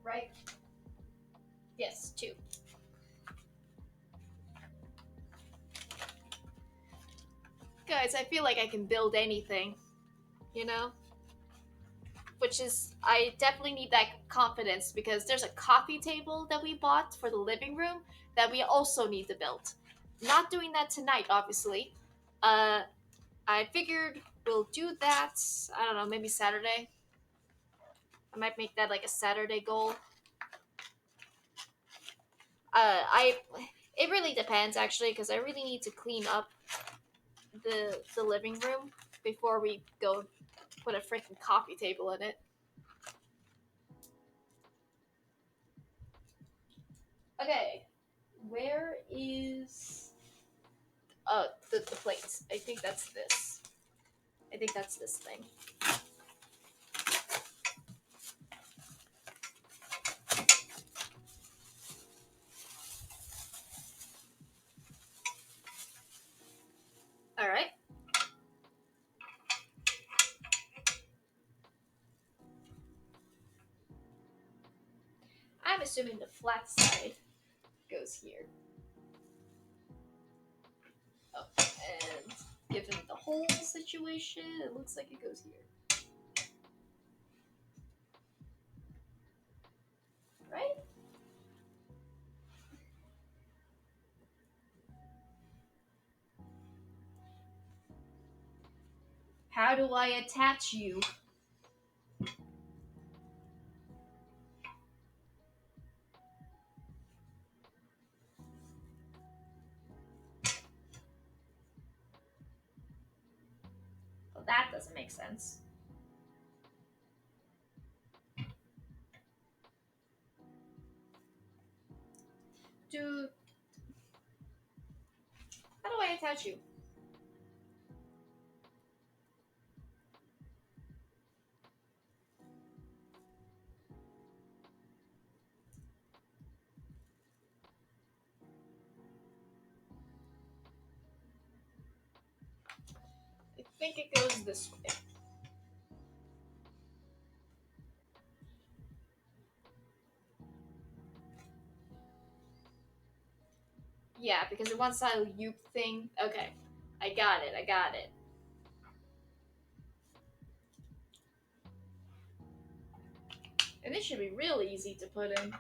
Right? Yes, 2. Guys, I feel like I can build anything, you know? Which is, I definitely need that confidence because there's a coffee table that we bought for the living room that we also need to build. Not doing that tonight, obviously. I figured we'll do that, I don't know, maybe Saturday. I might make that like a Saturday goal. I it really depends actually because I really need to clean up the living room before we go put a freaking coffee table in it. Okay, where is the plates? I think that's this. I think that's this thing. All right. I'm assuming the flat side goes here. Oh, and given the whole situation, it looks like it goes here. Right? How do I attach you? Well, that doesn't make sense. Do How do I attach you? I think it goes this way. Yeah, because it wants that loop thing. Okay. I got it. I got it. And this should be real easy to put in.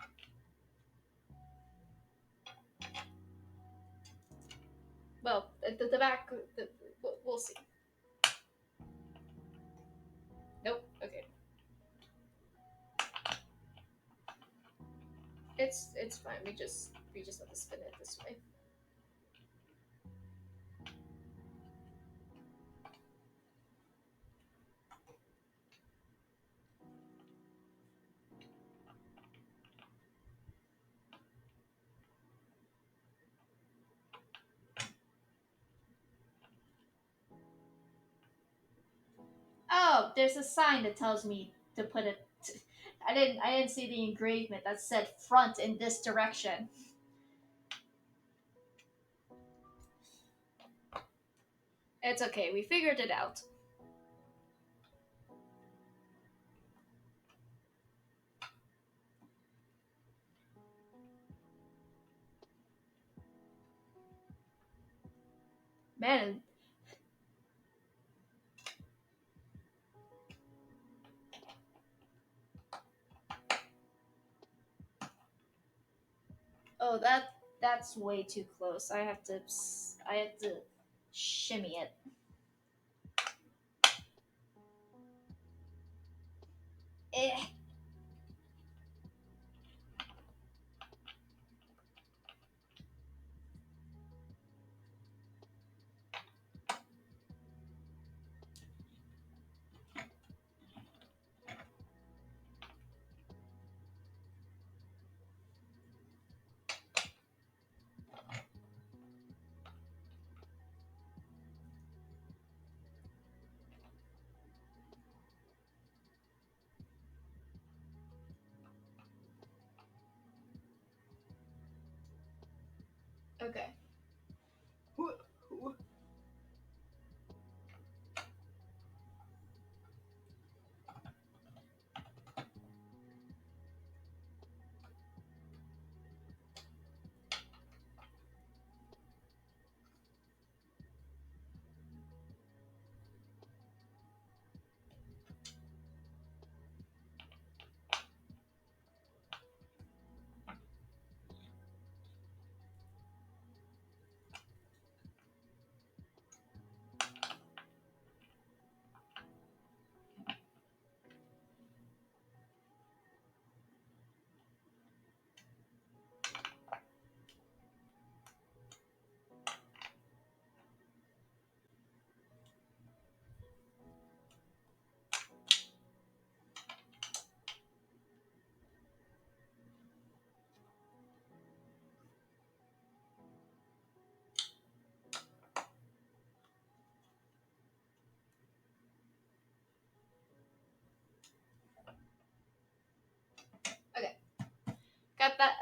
Well, the back, we'll see. Nope. Okay. It's fine. We just have to spin it this way. Oh, there's a sign that tells me to put it. I didn't see the engravement that said front in this direction. It's okay. We figured it out. Man, oh that's way too close. I have to shimmy it. Eh. Okay.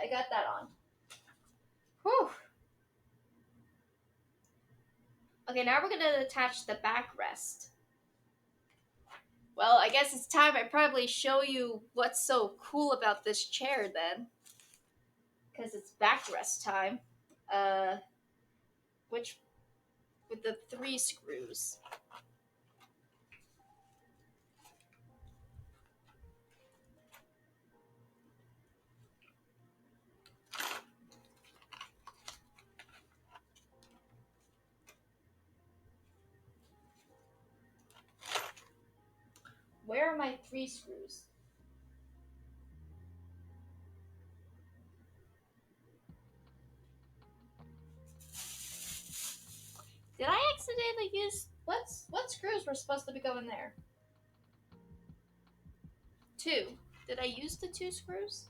I got that on. Whew. Okay, now we're gonna attach the backrest. Well, I guess it's time I probably show you what's so cool about this chair then. Because it's backrest time. Uh, which, with the 3 screws. Where are my 3 screws? Did I accidentally use what screws were supposed to be going there? 2. Did I use the 2 screws?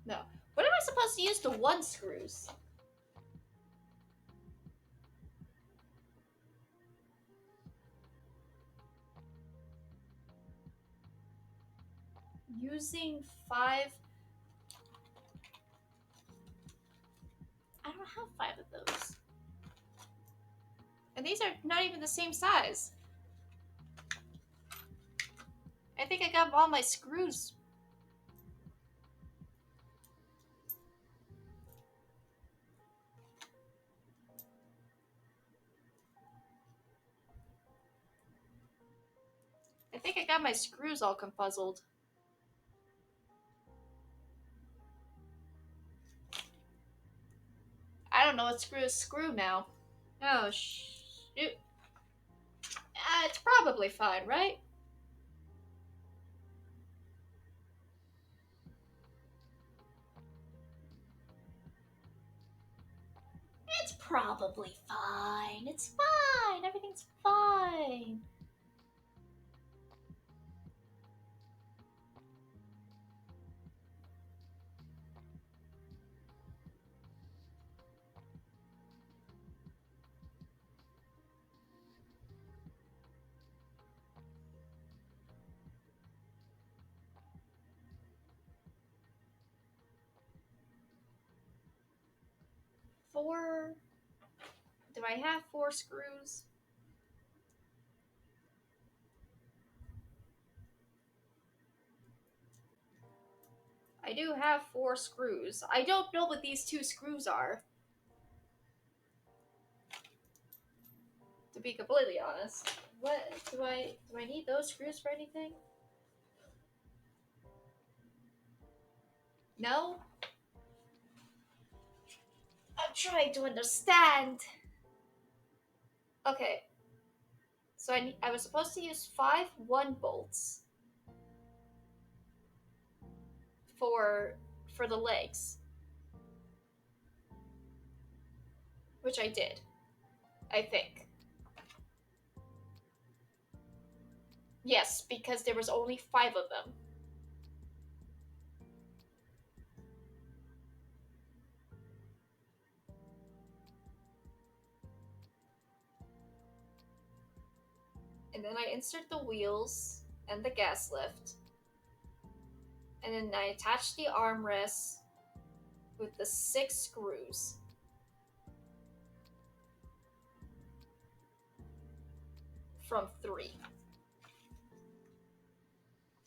No. What am I supposed to use the 1 screws? Using 5. I don't have 5 of those. And these are not even the same size. I think I got all my screws. I think I got my screws all confuzzled. I don't know what screw is screw now. Oh, shoot. It's probably fine, right? It's probably fine. It's fine. Everything's fine. Four. Do I have 4 screws? I do have 4 screws. I don't know what these 2 screws are. To be completely honest. What do I need those screws for anything? No? I'm trying to understand. Okay. So I was supposed to use 5 1 bolts for the legs, which I did. I think. Yes, because there was only 5 of them. And then I insert the wheels and the gas lift. And then I attach the armrests with the 6 screws. From 3.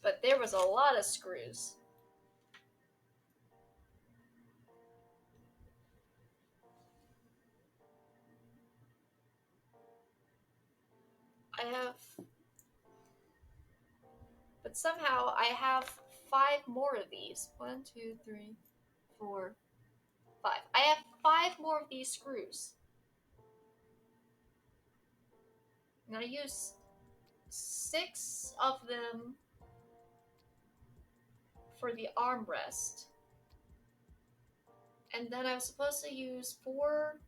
But there was a lot of screws. I have... But somehow I have 5 more of these. 1, 2, 3, 4, 5. I have 5 more of these screws. And I use 6 of them for the armrest. And then I was supposed to use 4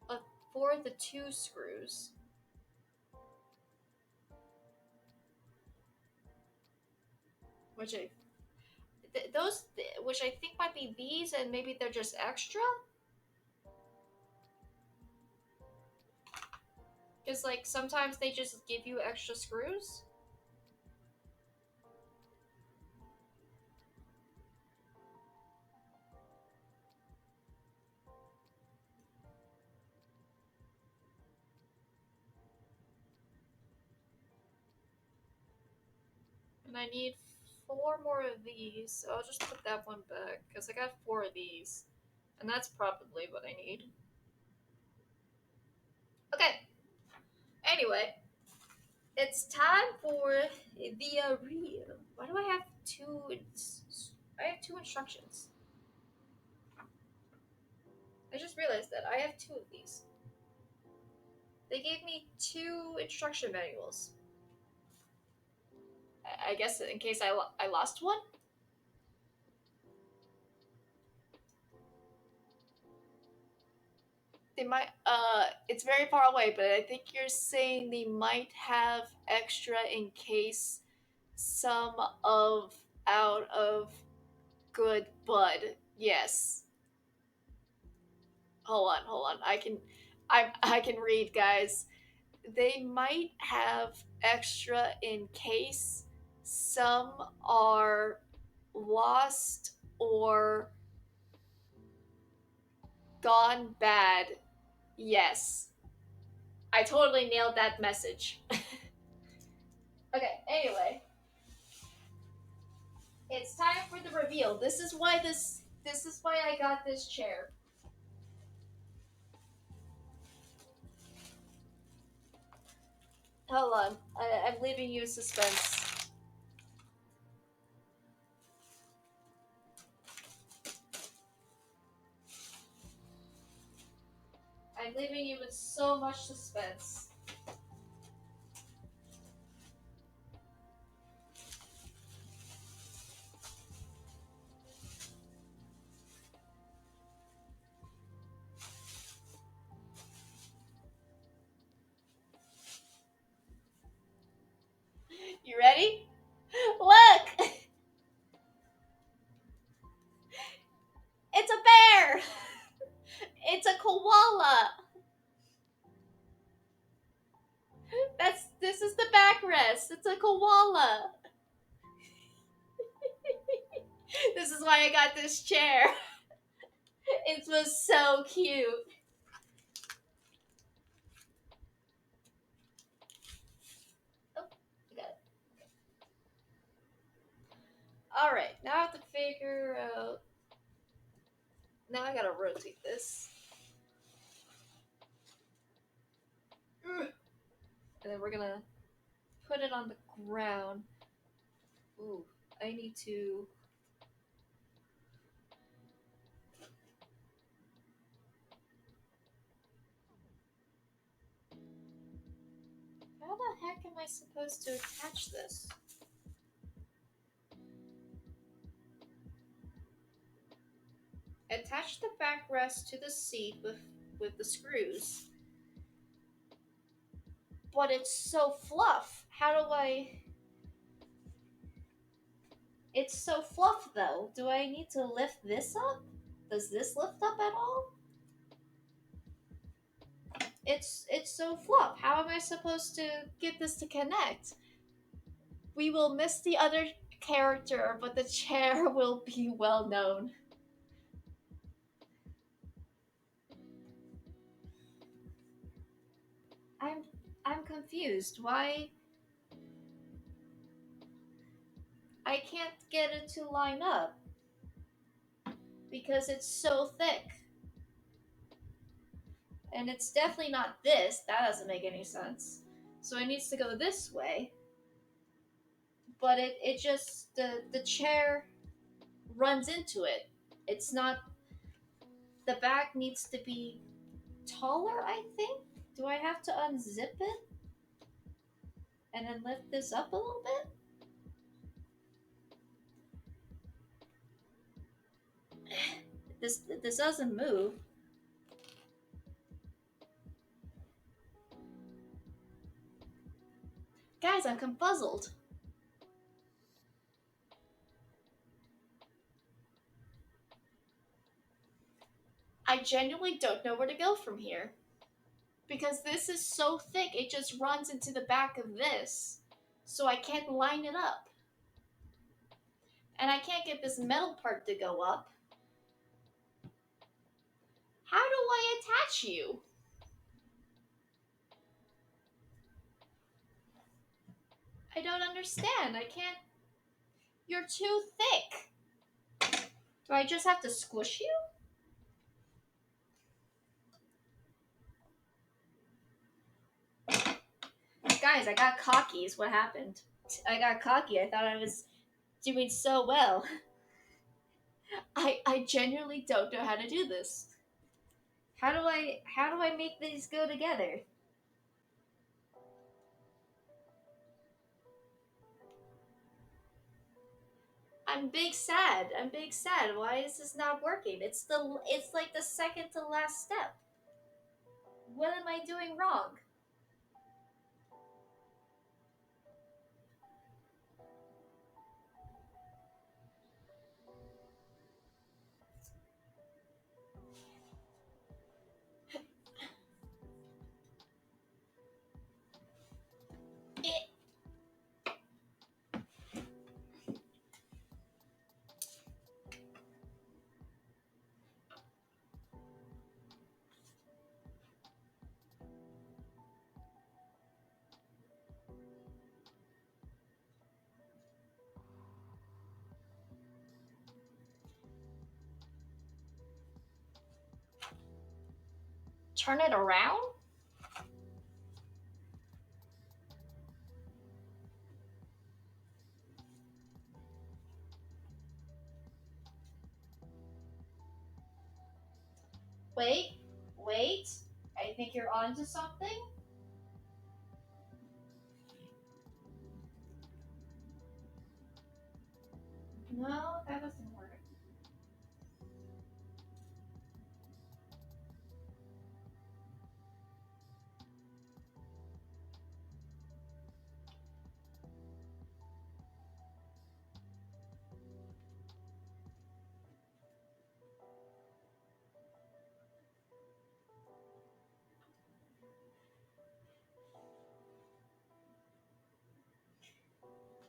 of the 2 screws. Which which I think might be these, and maybe they're just extra. Because like sometimes they just give you extra screws. And I need four more of these, so I'll just put that one back, because I got four of these. And that's probably what I need. Okay. Anyway, it's time for the real. Why do I have two? I have two instructions. I just realized that I have two of these. They gave me two instruction manuals. I guess in case I lost one. They might. It's very far away, but I think you're saying they might have extra in case some of out of good bud. Yes. Hold on. I can read, guys. They might have extra in case some are lost or gone bad. Yes. I totally nailed that message. Okay, anyway. It's time for the reveal. This is why I got this chair. Hold on. I'm leaving you in suspense. I'm leaving you with so much suspense. You ready? Look! It's a bear! It's a koala! This is the backrest. It's a koala. This is why I got this chair. It was so cute. Oh, I got it. Alright, now I have to figure out. Now I gotta rotate this. And then we're gonna put it on the ground. Ooh, I need to. How the heck am I supposed to attach this? Attach the backrest to the seat with the screws. But it's so fluff. How do I? It's so fluff though. Do I need to lift this up? Does this lift up at all? It's so fluff. How am I supposed to get this to connect? We will miss the other character, but the chair will be well known. I'm I'm confused. Why I can't get it to line up? Because it's so thick. And it's definitely not this. That doesn't make any sense. So it needs to go this way. But it just the chair runs into it. It's not the back needs to be taller, I think. Do I have to unzip it? And then lift this up a little bit? This doesn't move. Guys, I'm confuzzled. I genuinely don't know where to go from here. Because this is so thick, it just runs into the back of this. So I can't line it up. And I can't get this metal part to go up. How do I attach you? I don't understand. I can't. You're too thick. Do I just have to squish you? Guys, I got cocky is what happened. I got cocky. I thought I was doing so well. I genuinely don't know how to do this. How do I make these go together? I'm big sad. I'm big sad. Why is this not working? It's like the second to last step. What am I doing wrong? It, turn it around? Wait, wait. I think you're onto something. No, that doesn't work.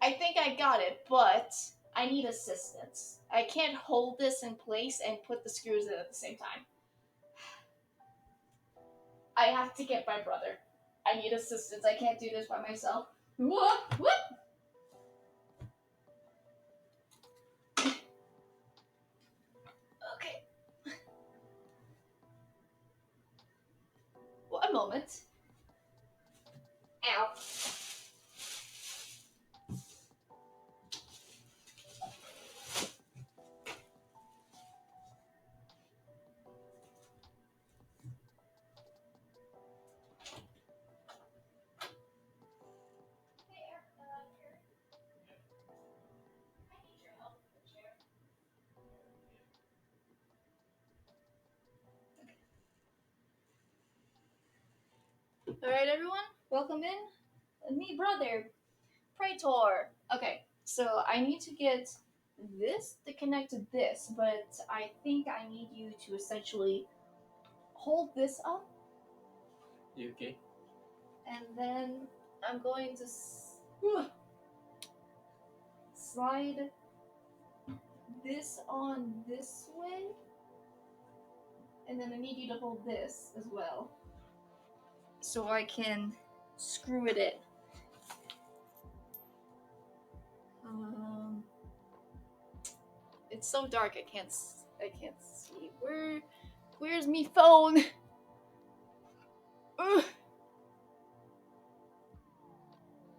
I think I got it, but I need assistance. I can't hold this in place and put the screws in at the same time. I have to get my brother. I need assistance. I can't do this by myself. What? What? Okay. One moment. Ow. Alright, everyone, welcome in. Me, brother, Praetor. Okay, so I need to get this to connect to this, but I think I need you to essentially hold this up. You okay? And then I'm going to slide this on this way. And then I need you to hold this as well. So I can screw it in. It's so dark I can't see. Where's me phone? Ugh.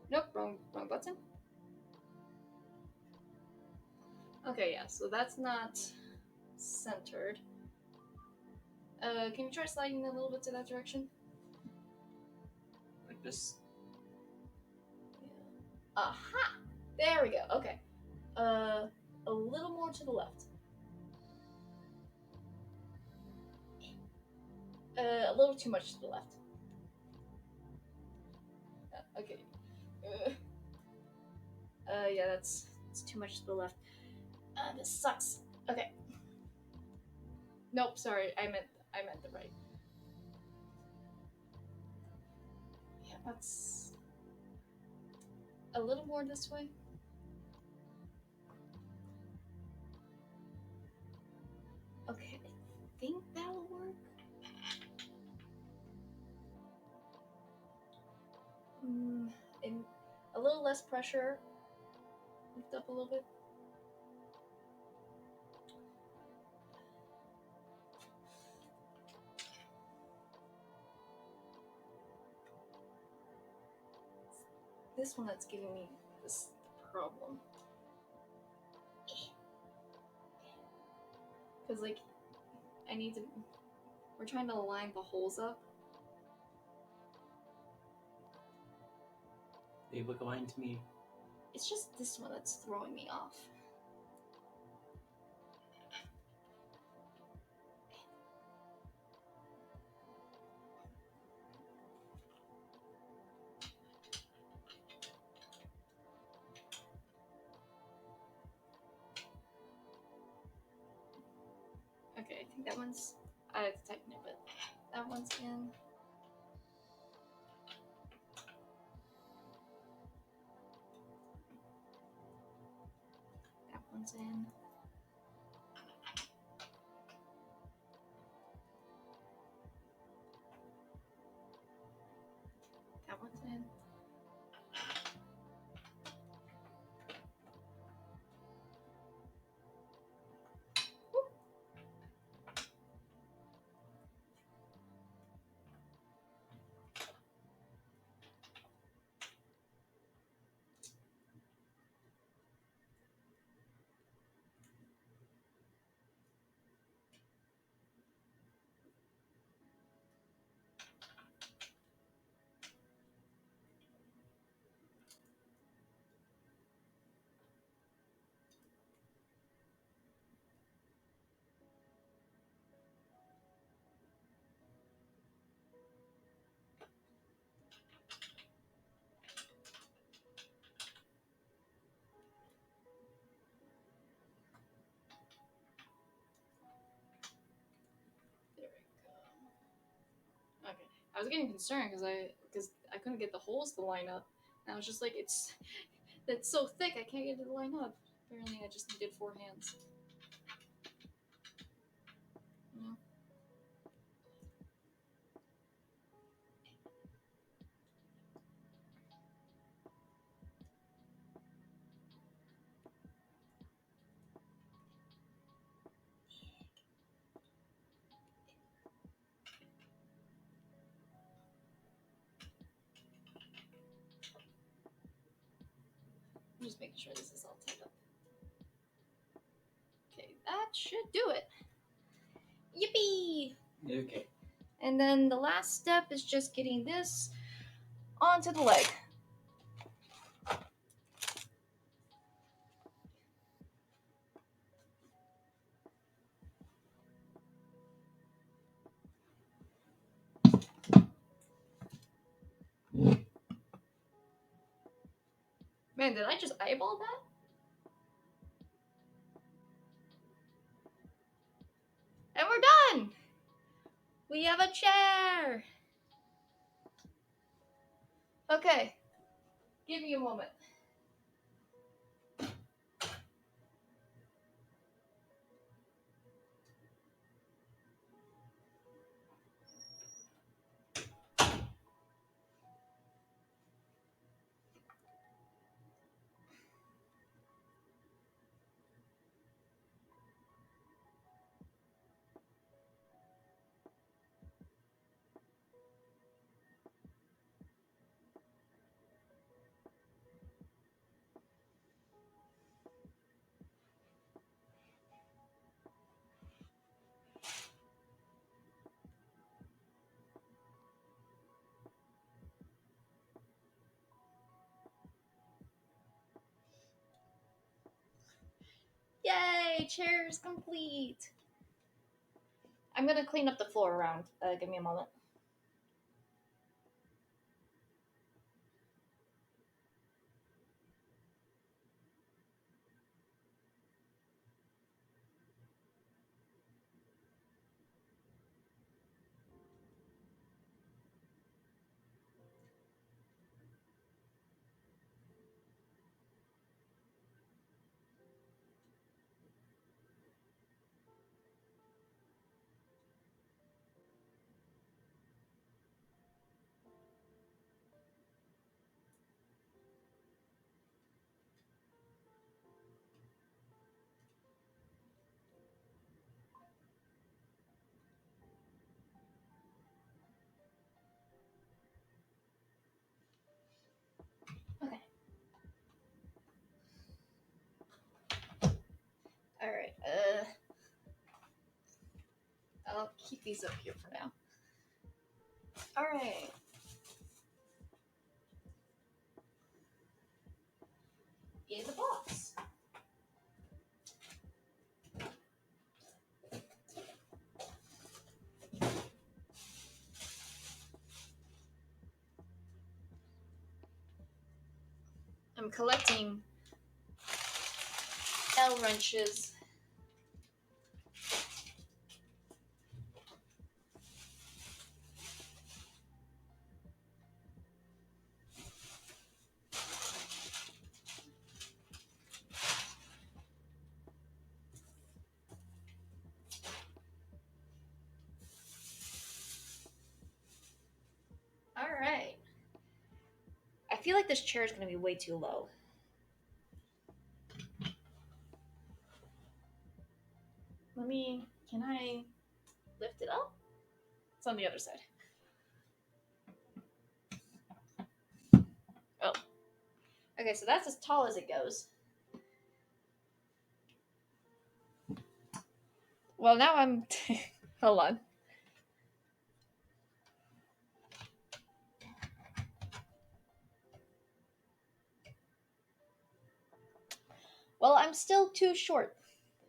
Nope, wrong button. Okay, yeah, so that's not centered. Can you try sliding a little bit to that direction? Like this? Yeah. Aha! There we go. Okay. A little more to the left. A little too much to the left. Okay. Yeah, that's too much to the left. This sucks. Okay. Nope, sorry. I meant the right. Yeah, that's a little more this way. Okay, I think that'll work. And a little less pressure. Lift up a little bit. this one that's giving me this problem. Because, like, I need to. We're trying to line the holes up. They look aligned to me. It's just this one that's throwing me off. Okay, I think that one's. I have to tighten it, but that one's in. That one's in. That one's in. There we go. Okay, I was getting concerned because I couldn't get the holes to line up, and I was just like, it's so thick I can't get it to line up. Apparently, I just needed 4 hands. You know? I'm just making sure this is all tied up. Okay, that should do it. Yippee! Okay. And then the last step is just getting this onto the leg. Man, did I just eyeball that? And we're done! We have a chair! Okay, give me a moment. Yay, chair is complete. I'm gonna clean up the floor around. Give me a moment. keep these up here for now. Alright. In the box. I'm collecting L wrenches. Alright. I feel like this chair is going to be way too low. Can I lift it up? It's on the other side. Oh. Okay, so that's as tall as it goes. Well, now I'm... Hold on. Well, I'm still too short.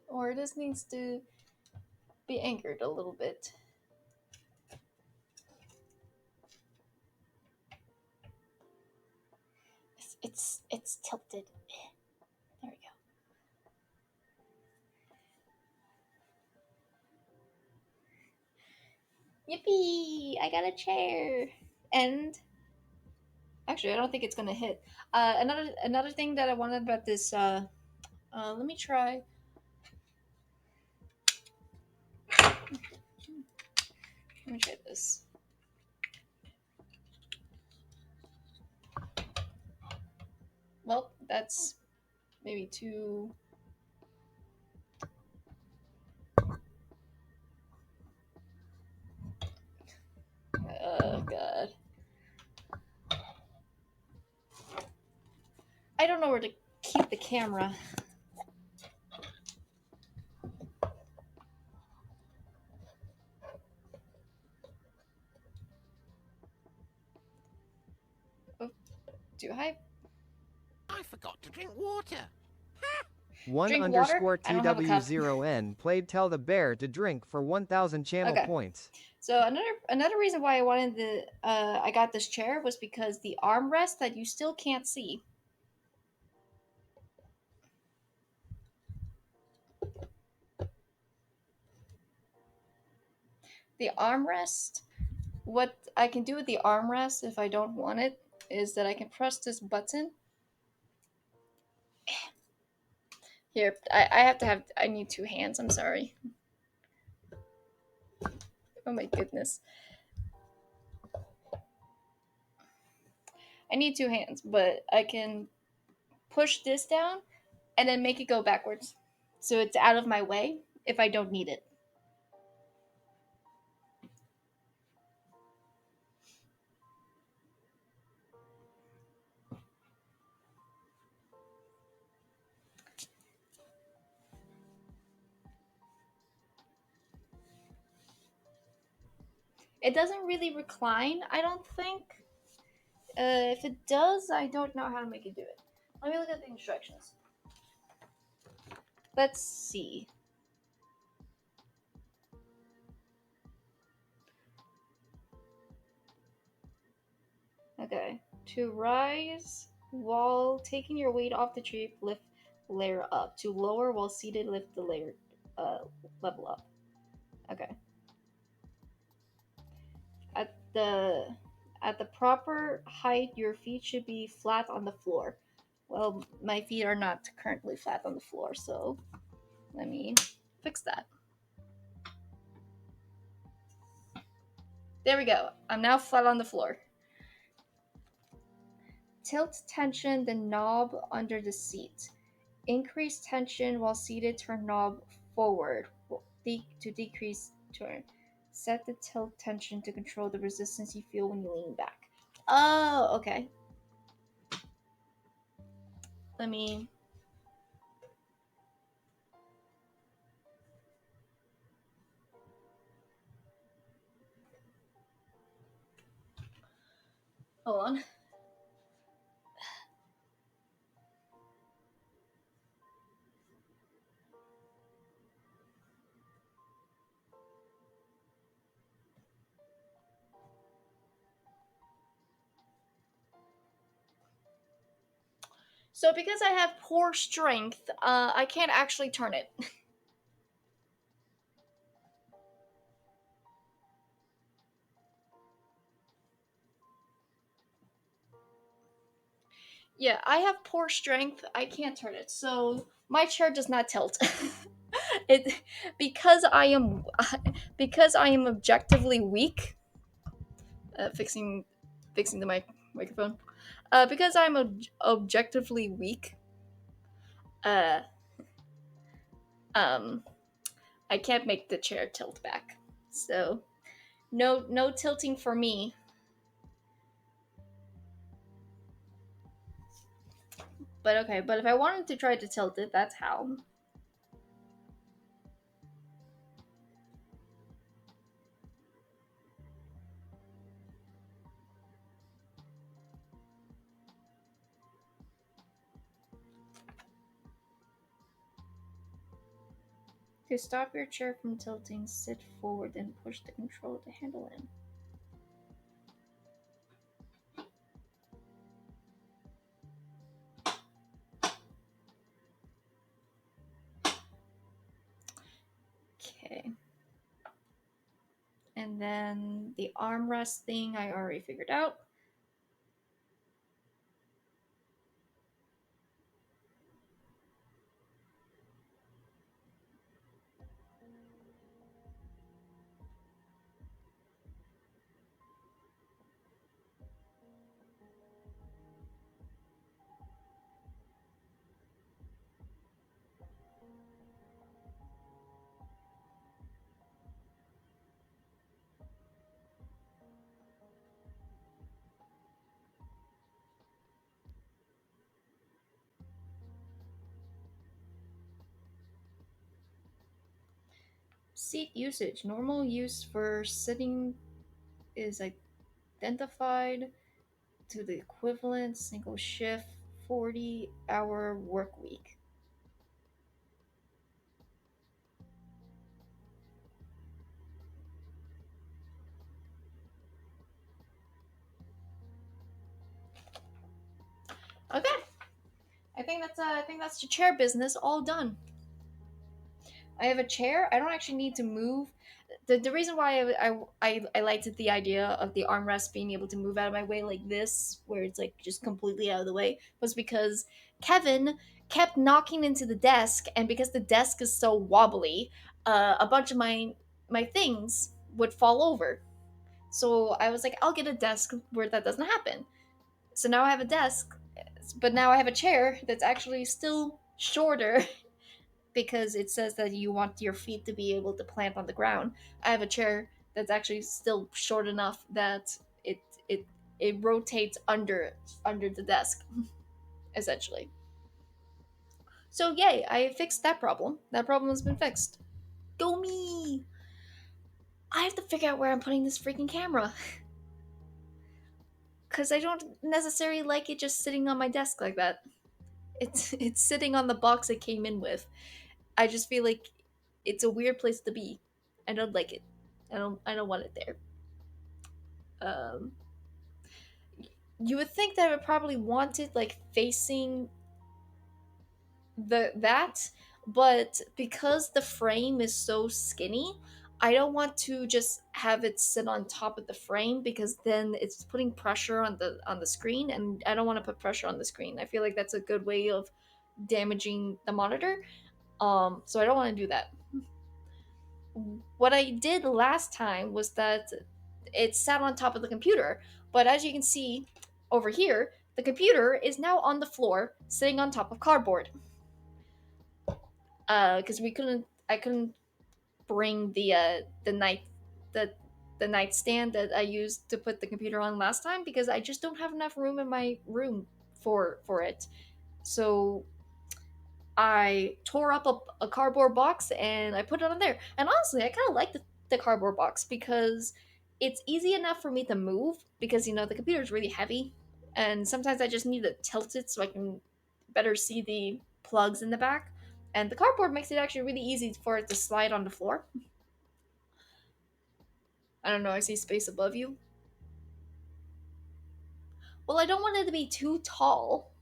Or this needs to be anchored a little bit. It's tilted. There we go. Yippee! I got a chair. And actually, I don't think it's gonna hit. Another thing that I wanted about this. Let me try. Let me try this. Well, that's maybe too. Oh god. I don't know where to keep the camera. Oh, do I? I forgot to drink water. One Drink underscore water? I don't have a cup. TW0N played Tell the Bear to drink for 1,000 channel Okay. points. So another reason why I wanted I got this chair was because the armrest that you still can't see. The armrest, what I can do with the armrest if I don't want it is that I can press this button. Here, I need two hands, I'm sorry. Oh my goodness. I need two hands, but I can push this down and then make it go backwards. So it's out of my way if I don't need it. It doesn't really recline, I don't think. If it does, I don't know how to make it do it. Let me look at the instructions. Let's see. Okay. To rise while taking your weight off the tree, lift layer up. To lower while seated, lift the layer level up. Okay. At the proper height, your feet should be flat on the floor. Well, my feet are not currently flat on the floor, so let me fix that. There we go. I'm now flat on the floor. Tilt tension the knob under the seat. Increase tension while seated, turn knob forward to decrease turn. Set the tilt tension to control the resistance you feel when you lean back. Oh, okay. Let me... Hold on. So because I have poor strength, I can't actually turn it. Yeah, I have poor strength. I can't turn it. So my chair does not tilt. it because I am because I am objectively weak. Fixing the microphone. Because I'm objectively weak. Uh, um, I can't make the chair tilt back. So no tilting for me. But okay, but if I wanted to try to tilt it, that's how. To stop your chair from tilting, sit forward and push the control to handle in. Okay. And then the armrest thing I already figured out. Seat usage. Normal use for sitting is identified to the equivalent single shift 40-hour work week. Okay. I think that's the chair business all done. I have a chair. I don't actually need to move. The reason why I liked the idea of the armrest being able to move out of my way like this, where it's like just completely out of the way, was because Kevin kept knocking into the desk, and because the desk is so wobbly, a bunch of my things would fall over. So I was like, I'll get a desk where that doesn't happen. So now I have a desk, but now I have a chair that's actually still shorter because it says that you want your feet to be able to plant on the ground. I have a chair that's actually still short enough that it it rotates under the desk, essentially. So yay, I fixed that problem. That problem has been fixed. Go me! I have to figure out where I'm putting this freaking camera. Cause I don't necessarily like it just sitting on my desk like that. It's sitting on the box it came in with. I just feel like it's a weird place to be. I don't like it. I don't want it there. Um, you would think that I would probably want it like facing that, but because the frame is so skinny, I don't want to just have it sit on top of the frame because then it's putting pressure on the screen, and I don't want to put pressure on the screen. I feel like that's a good way of damaging the monitor. So I don't want to do that. What I did last time was that it sat on top of the computer, but as you can see over here, the computer is now on the floor, sitting on top of cardboard. Because I couldn't bring the the nightstand that I used to put the computer on last time because I just don't have enough room in my room for it. So I tore up a cardboard box and I put it on there. And honestly, I kind of like the cardboard box because it's easy enough for me to move, because the computer is really heavy, and sometimes I just need to tilt it so I can better see the plugs in the back. And the cardboard makes it actually really easy for it to slide on the floor. I don't know, I see space above you. Well, I don't want it to be too tall.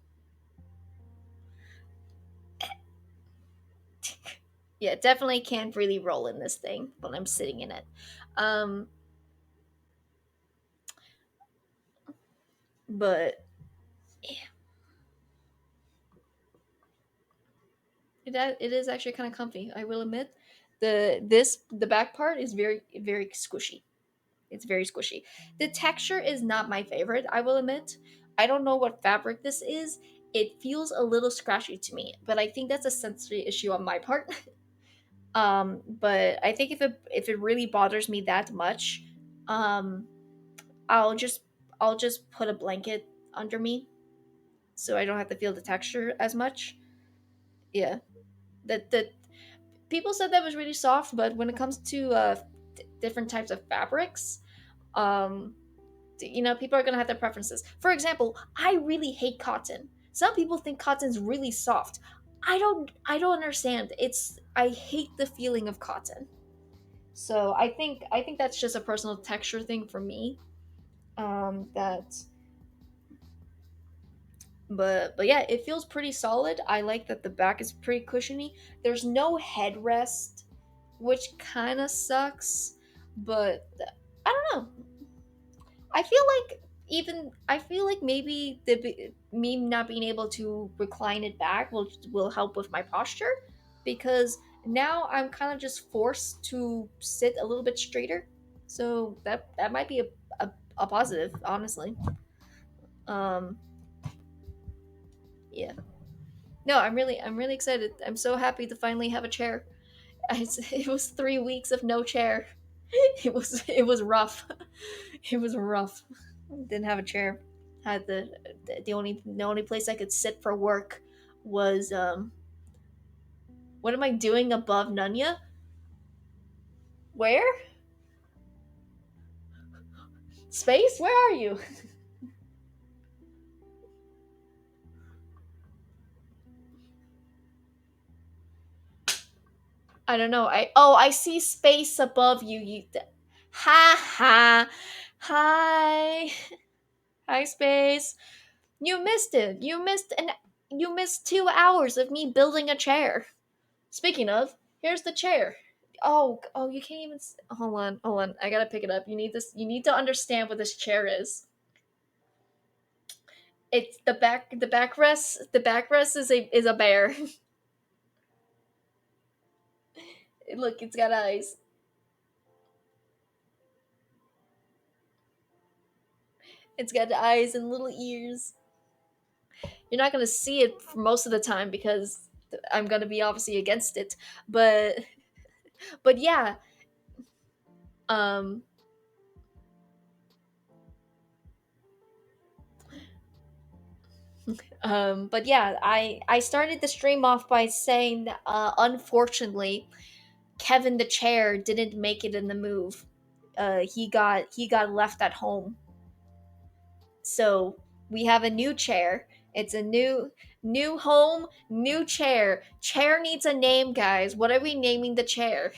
Yeah, definitely can't really roll in this thing when I'm sitting in it. But yeah, it is actually kind of comfy. I will admit, the back part is very very squishy. It's very squishy. The texture is not my favorite. I will admit. I don't know what fabric this is. It feels a little scratchy to me, but I think that's a sensory issue on my part. But I think if it really bothers me that much, um, I'll just I'll just put a blanket under me so I don't have to feel the texture as much. Yeah, that people said that was really soft, but when it comes to different types of fabrics, um, people are gonna have their preferences. For example, I really hate cotton. Some people think cotton's really soft. I don't understand. I hate the feeling of cotton. So I think that's just a personal texture thing for me. That but yeah, it feels pretty solid. I like that the back is pretty cushiony. There's no headrest, which kind of sucks, but I don't know. I feel like I feel like maybe me not being able to recline it back will help with my posture, because now I'm kind of just forced to sit a little bit straighter. So that might be a positive, honestly. Um, yeah. No, I'm really excited. I'm so happy to finally have a chair. It was 3 weeks of no chair. It was rough. It was rough. Didn't have a chair. Had the only place I could sit for work was what am I doing above Nunya? Where? Space? Where are you? I don't know. I see space above you. Ha ha. Hi. Hi space. You missed it. You missed 2 hours of me building a chair. Speaking of, here's the chair. Oh, you can't even. Hold on. I gotta pick it up. You need this. You need to understand what this chair is. It's the back. The backrest. The backrest is a bear. Look, it's got eyes. It's got eyes and little ears. You're not gonna see it for most of the time because I'm gonna be obviously against it. But yeah. Um. But yeah, I started the stream off by saying, unfortunately, Kevin the chair didn't make it in the move. He got left at home. So we have a new chair. It's a new home, new chair. Chair needs a name, guys. What are we naming the chair?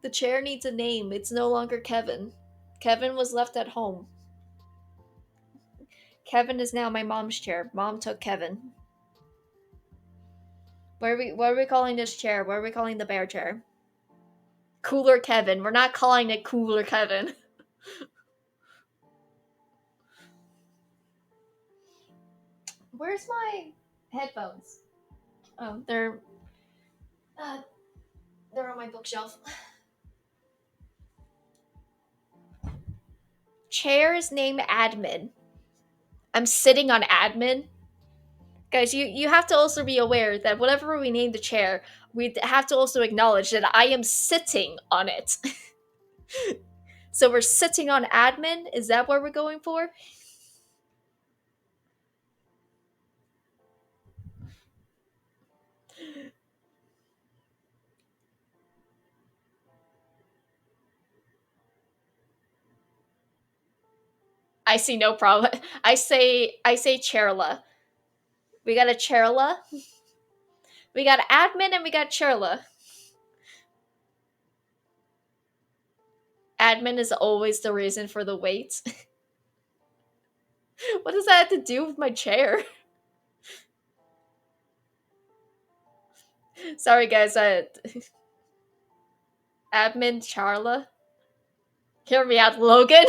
The chair needs a name. It's no longer Kevin. Kevin was left at home. Kevin is now my mom's chair. Mom took Kevin. What are we calling this chair? What are we calling the bear chair? Cooler Kevin. We're not calling it Cooler Kevin. Where's my headphones? Oh, uh, they're on my bookshelf. Chair is named Admin. I'm sitting on Admin. Guys, you have to also be aware that whatever we name the chair, we have to also acknowledge that I am sitting on it. So we're sitting on Admin. Is that what we're going for? I see no problem. I say Cherla. We got a Cherla. We got admin and we got Cherla. Admin is always the reason for the wait. What does that have to do with my chair? Sorry guys, admin Charla. Hear me out, Logan.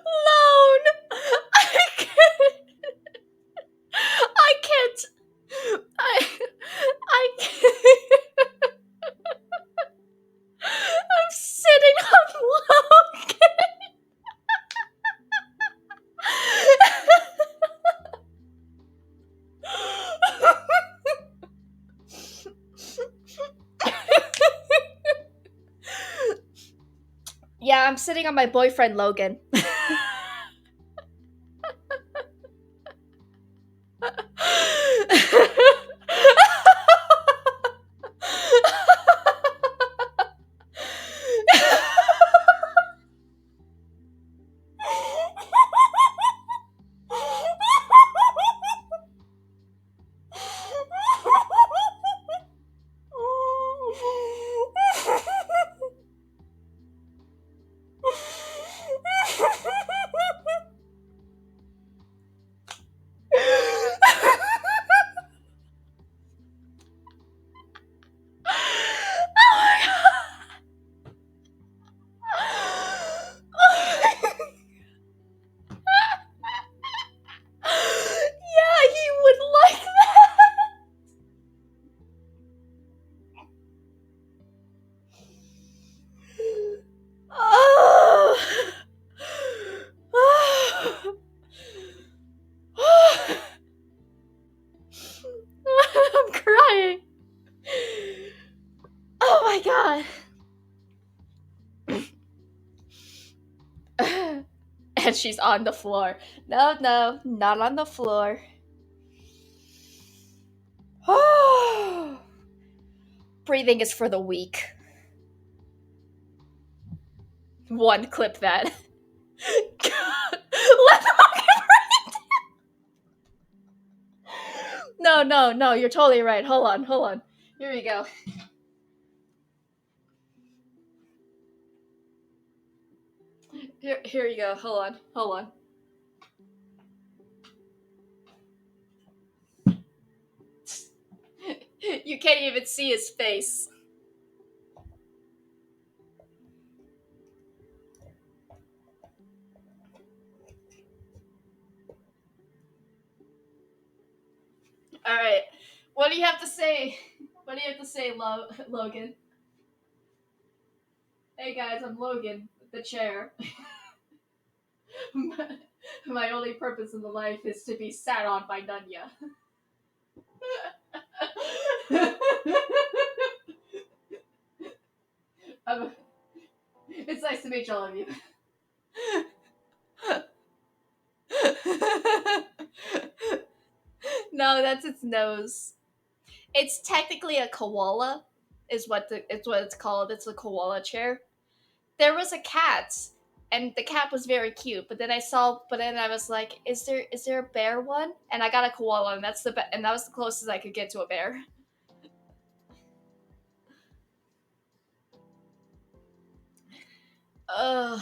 Lone! I can't. I can't. I can't. I'm sitting on Logan. Yeah, I'm sitting on my boyfriend Logan. Yeah, he would like that. Oh. I'm crying. Oh my god. And she's on the floor. No, no, not on the floor. Breathing is for the weak. One, clip that. Let the monkey breathe. No, no, no, you're totally right. Hold on, hold on. Here we go. Here you go. Hold on, hold on. You can't even see his face. All right. What do you have to say? What do you have to say, Logan? Hey guys, I'm Logan, the chair. My only purpose in the life is to be sat on by Nunya. It's nice to meet all of you. No, that's its nose. It's technically a koala, is what it's called. It's a koala chair. There was a cat, and the cat was very cute. But then I was like, is there a bear one? And I got a koala, and and that was the closest I could get to a bear. Ugh.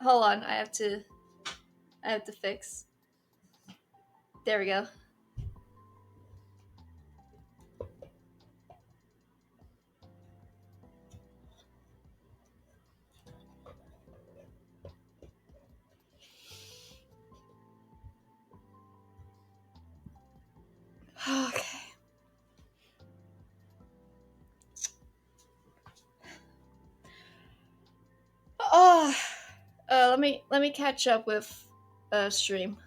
Hold on, I have to. I have to fix. There we go. Okay. Oh, let me catch up with stream.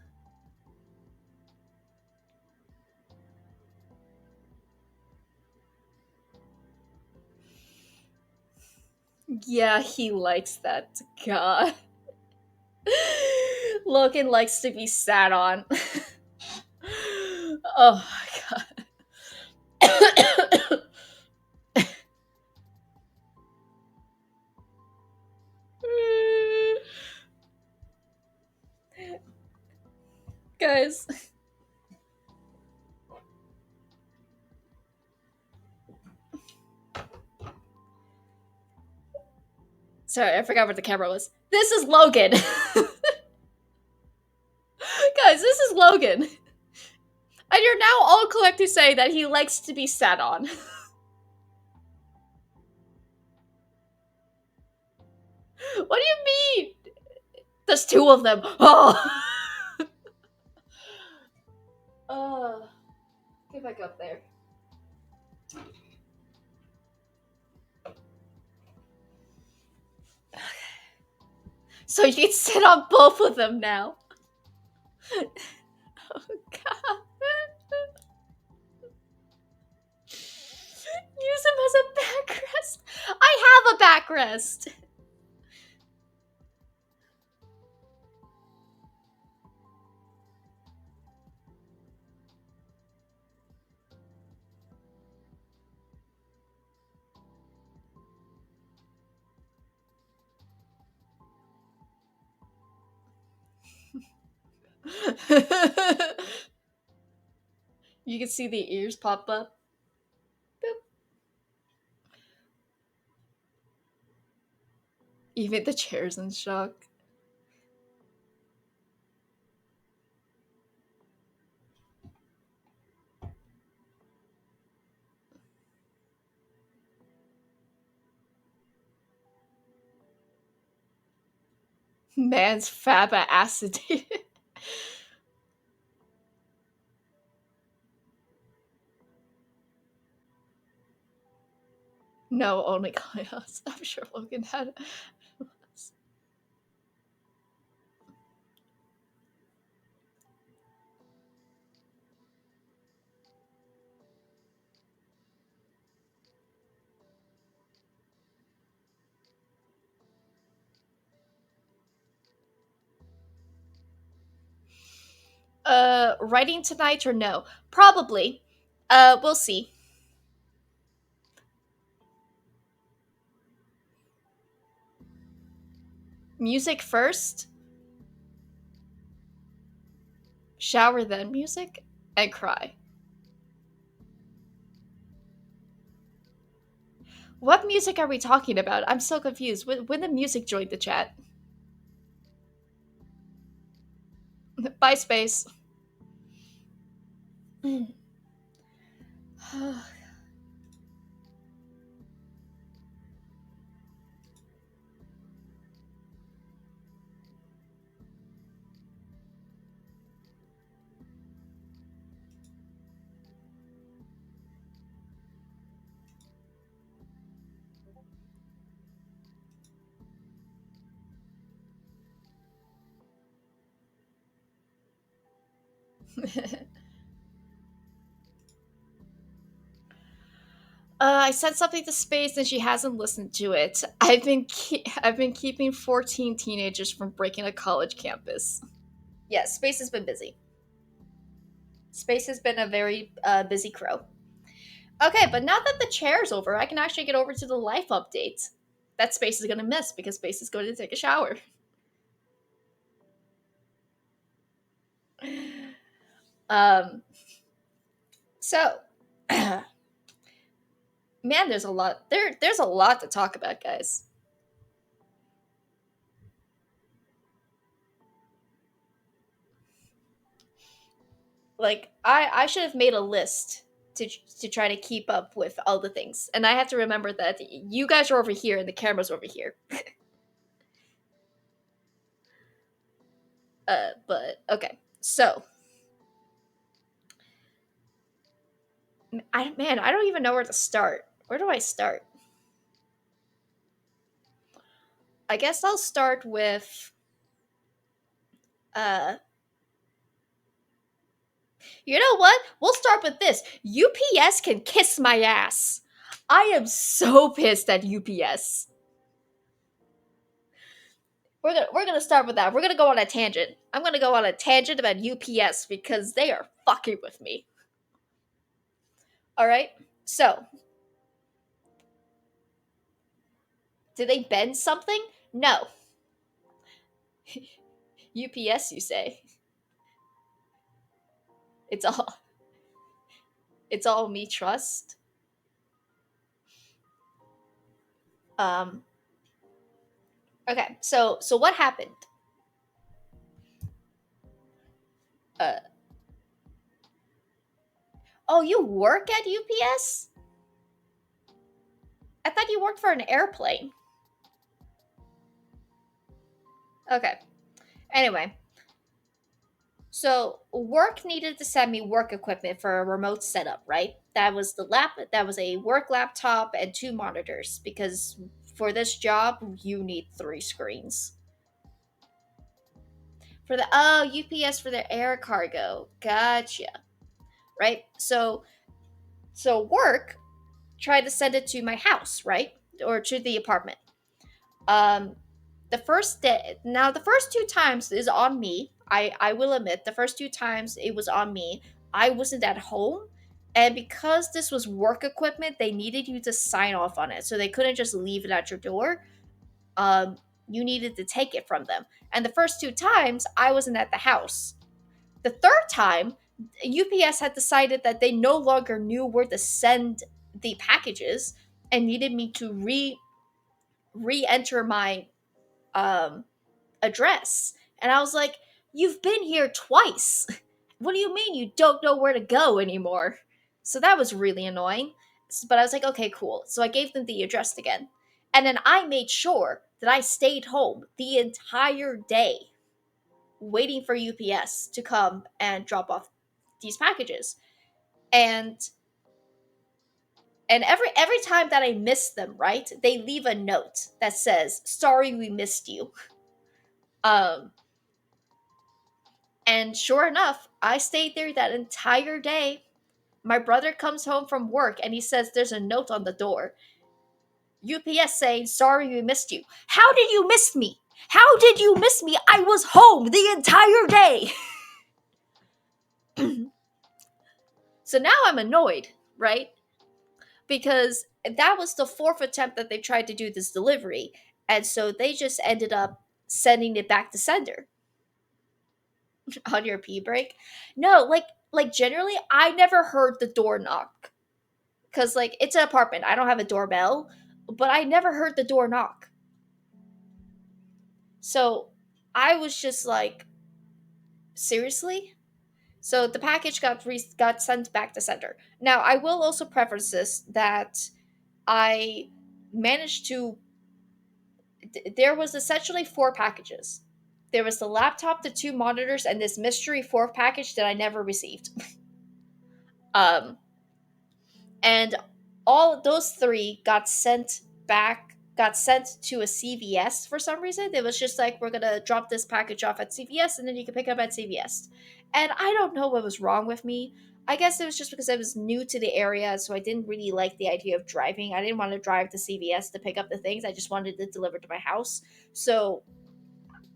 Yeah, he likes that. God. Logan likes to be sat on. Oh my god. Guys. Sorry, I forgot where the camera was. This is Logan. Guys, this is Logan. And you're now all correct to say that he likes to be sat on. What do you mean? There's two of them. Oh. Get back up there. So you can sit on both of them now. Oh god. Use him as a backrest. I have a backrest. You can see the ears pop up. Boop. Even the chair's in shock. Man's faba acid. No, only chaos. I'm sure Logan had. Writing tonight or no? Probably. We'll see. Music first. Shower then music, and cry. What music are we talking about? I'm so confused. When the music joined the chat. Bye, space. I said something to Space and she hasn't listened to it. I've been keeping 14 teenagers from breaking a college campus. Yes, Space has been busy. Space has been a very busy crow. Okay, but now that the chair's over, I can actually get over to the life update. That Space is gonna miss because Space is going to take a shower. So man, there's a lot there's a lot to talk about, guys. Like I should have made a list to try to keep up with all the things, and I have to remember that you guys are over here and the camera's over here. But okay, so I don't even know where to start. Where do I start? I guess I'll start with uh you know what? We'll start with this. UPS can kiss my ass. I am so pissed at UPS. We're gonna start with that. We're gonna go on a tangent. I'm gonna go on a tangent about UPS because they are fucking with me. All right. So, did they bend something? No. UPS, you say? It's all. It's all me trust. Um. Okay. So what happened? Uh. Oh, you work at UPS? I thought you worked for an airplane. Okay. Anyway, so work needed to send me work equipment for a remote setup, right? That was a work laptop and 2 monitors because for this job you need 3 screens. For the UPS for the air cargo. Gotcha. Right? So work tried to send it to my house, right? Or to the apartment. Um the first day, now the first 2 times is on me. I will admit the first 2 times it was on me. I wasn't at home, and because this was work equipment they needed you to sign off on it, so they couldn't just leave it at your door. um you needed to take it from them, and the first 2 times I wasn't at the house. The third time UPS had decided that they no longer knew where to send the packages and needed me to re-enter my um address. And I was like, you've been here twice. What do you mean you don't know where to go anymore? So that was really annoying. But I was like, okay, cool. So I gave them the address again. And then I made sure that I stayed home the entire day waiting for UPS to come and drop off these packages. And every time that I miss them, right? They leave a note that says, "Sorry we missed you." Um And sure enough, I stayed there that entire day. My brother comes home from work and he says there's a note on the door. UPS saying, "Sorry we missed you." How did you miss me? How did you miss me? I was home the entire day. So now I'm annoyed, right? Because that was the 4th attempt that they tried to do this delivery. And so they just ended up sending it back to sender. On your pee break? No, like generally I never heard the door knock. Cause like it's an apartment. I don't have a doorbell, but I never heard the door knock. So I was just like, seriously? So the package got sent back to sender. Now I will also preface this that I managed to. There was essentially 4 packages. There was the laptop, the 2 monitors, and this mystery 4th package that I never received. um, and all those 3 got sent to a CVS for some reason. It was just like, we're gonna drop this package off at CVS and then you can pick it up at CVS. And I don't know what was wrong with me. I guess it was just because I was new to the area, so I didn't really like the idea of driving. I didn't want to drive to CVS to pick up the things. I just wanted it delivered to my house. So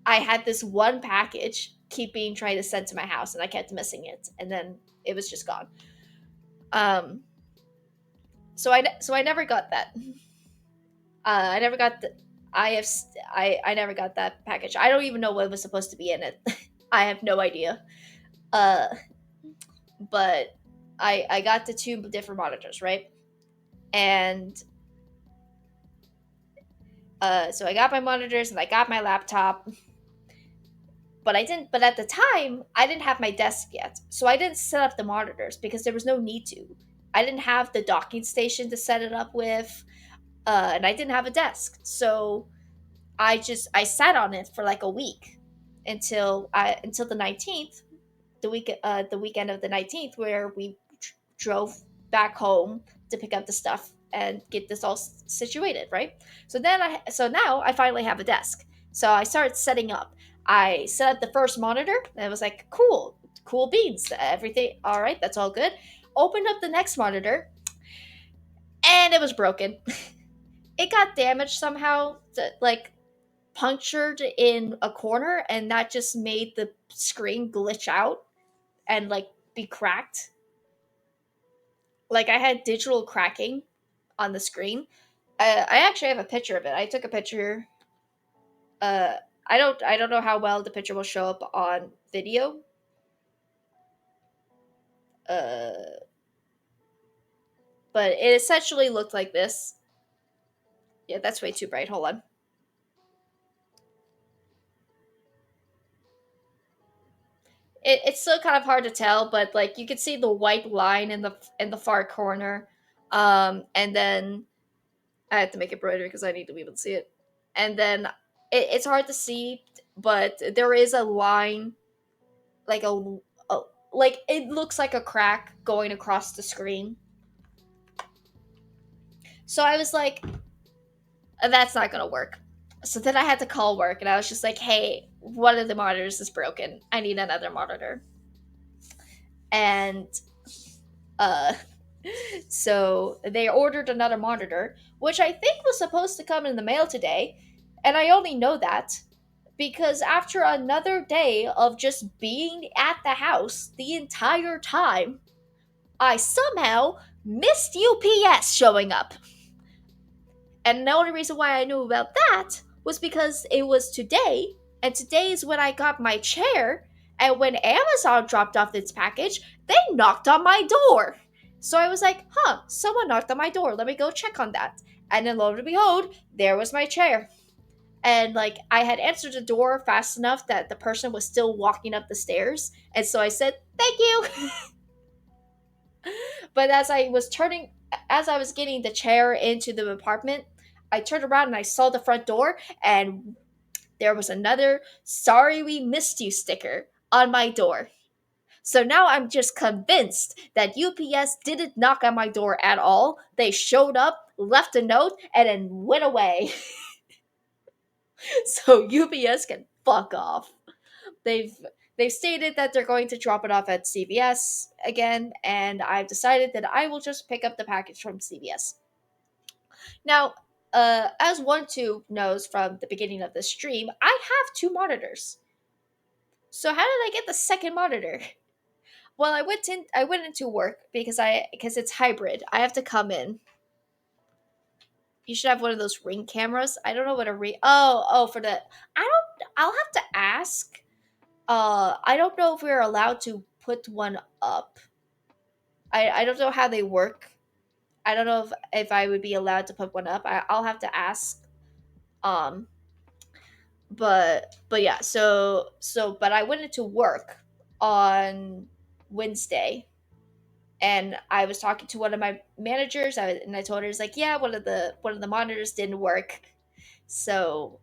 I had this one package keep being tried to send to my house, and I kept missing it, and then it was just gone. So I never got that. I never got the. I never got that package. I don't even know what was supposed to be in it. I have no idea. Uh, but I got the 2 different monitors, right? And so I got my monitors and I got my laptop. but I didn't. But at the time, I didn't have my desk yet, so I didn't set up the monitors because there was no need to. I didn't have the docking station to set it up with, and I didn't have a desk, so I sat on it for like a week until the 19th, the weekend of the 19th, where we drove back home to pick up the stuff and get this all situated, right? So now I finally have a desk. So I started setting up. I set up the first monitor and it was like, cool beans, everything all right, that's all good. Opened up the next monitor and it was broken. It got damaged somehow, like punctured in a corner, and that just made the screen glitch out and like be cracked. Like I had digital cracking on the screen. I actually have a picture of it. I took a picture. Uh, I don't know how well the picture will show up on video. Uh, but it essentially looked like this. Yeah, that's way too bright. Hold on. It's still kind of hard to tell, but like you can see the white line in the far corner, and then I have to make it brighter because I need to be able to see it. And then it's hard to see, but there is a line, like a like it looks like a crack going across the screen. So I was like, that's not gonna work. So then I had to call work, and I was just like, hey, one of the monitors is broken. I need another monitor. And uh so they ordered another monitor, which I think was supposed to come in the mail today. And I only know that because after another day of just being at the house the entire time, I somehow missed UPS showing up. And the only reason why I knew about that was because it was today, and today is when I got my chair. And when Amazon dropped off its package, they knocked on my door. So I was like, someone knocked on my door. Let me go check on that. And then lo and behold, there was my chair. And like I had answered the door fast enough that the person was still walking up the stairs. And so I said, thank you. But as I was getting the chair into the apartment, I turned around and I saw the front door, and there was another "Sorry we missed you" sticker on my door. So now I'm just convinced that UPS didn't knock on my door at all. They showed up, left a note, and then went away. So UPS can fuck off. They've they've stated that they're going to drop it off at CVS again, and I've decided that I will just pick up the package from CVS. Now, as one two knows from the beginning of the stream, I have two monitors. So how did I get the second monitor? Well, I went into work because it's hybrid. I have to come in. You should have one of those Ring cameras. I don't know what a Ring. Oh, for the. I'll have to ask. I don't know if we're allowed to put one up. I don't know how they work. I don't know if I would be allowed to put one up. I'll have to ask. Um, but yeah. But I went into work on Wednesday, and I was talking to one of my managers. And I told her, it's like, yeah, one of the monitors didn't work. So,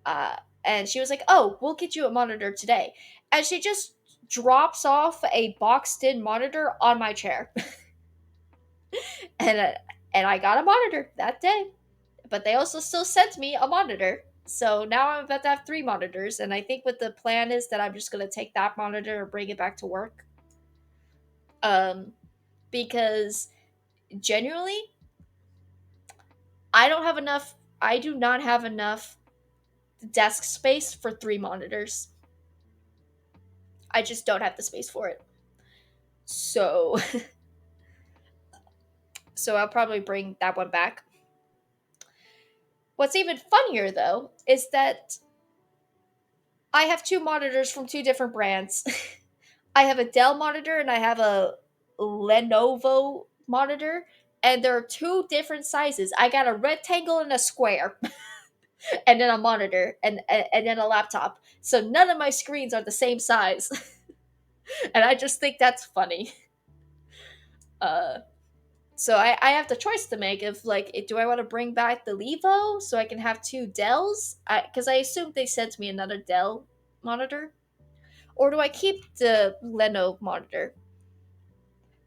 and she was like, oh, we'll get you a monitor today. And she just drops off a boxed in monitor on my chair. and and I got a monitor that day. But they also still sent me a monitor. So now I'm about to have three monitors, and I think what the plan is that I'm just gonna take that monitor and bring it back to work. Because genuinely, I do not have enough desk space for three monitors. I just don't have the space for it. So so I'll probably bring that one back. What's even funnier though is that I have two monitors from two different brands. I have a Dell monitor and I have a Lenovo monitor, and there are two different sizes. I got a rectangle and a square. and then a monitor, and then a laptop. So none of my screens are the same size, and I just think that's funny. Uh, so I have the choice to make of like, do I want to bring back the Levo so I can have two Dells? Because I assume they sent me another Dell monitor, or do I keep the Leno monitor?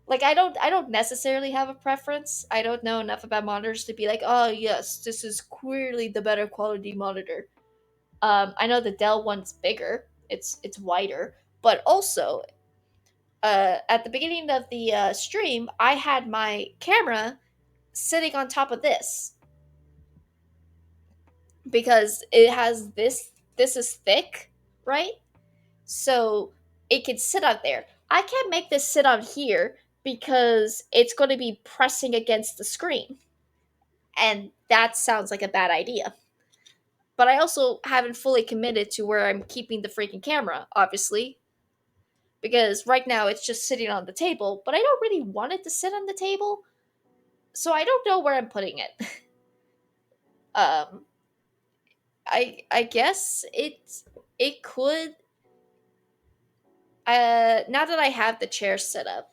Like I don't necessarily have a preference. I don't know enough about monitors to be like, oh yes, this is clearly the better quality monitor. I know the Dell one's bigger. It's wider, but also at the beginning of the stream, I had my camera sitting on top of this because it has this. This is thick, right? So it can sit on there. I can't make this sit on here because it's going to be pressing against the screen, and that sounds like a bad idea. But I also haven't fully committed to where I'm keeping the freaking camera, obviously, because right now it's just sitting on the table, but I don't really want it to sit on the table, so I don't know where I'm putting it. um, I guess it could. Now that I have the chair set up,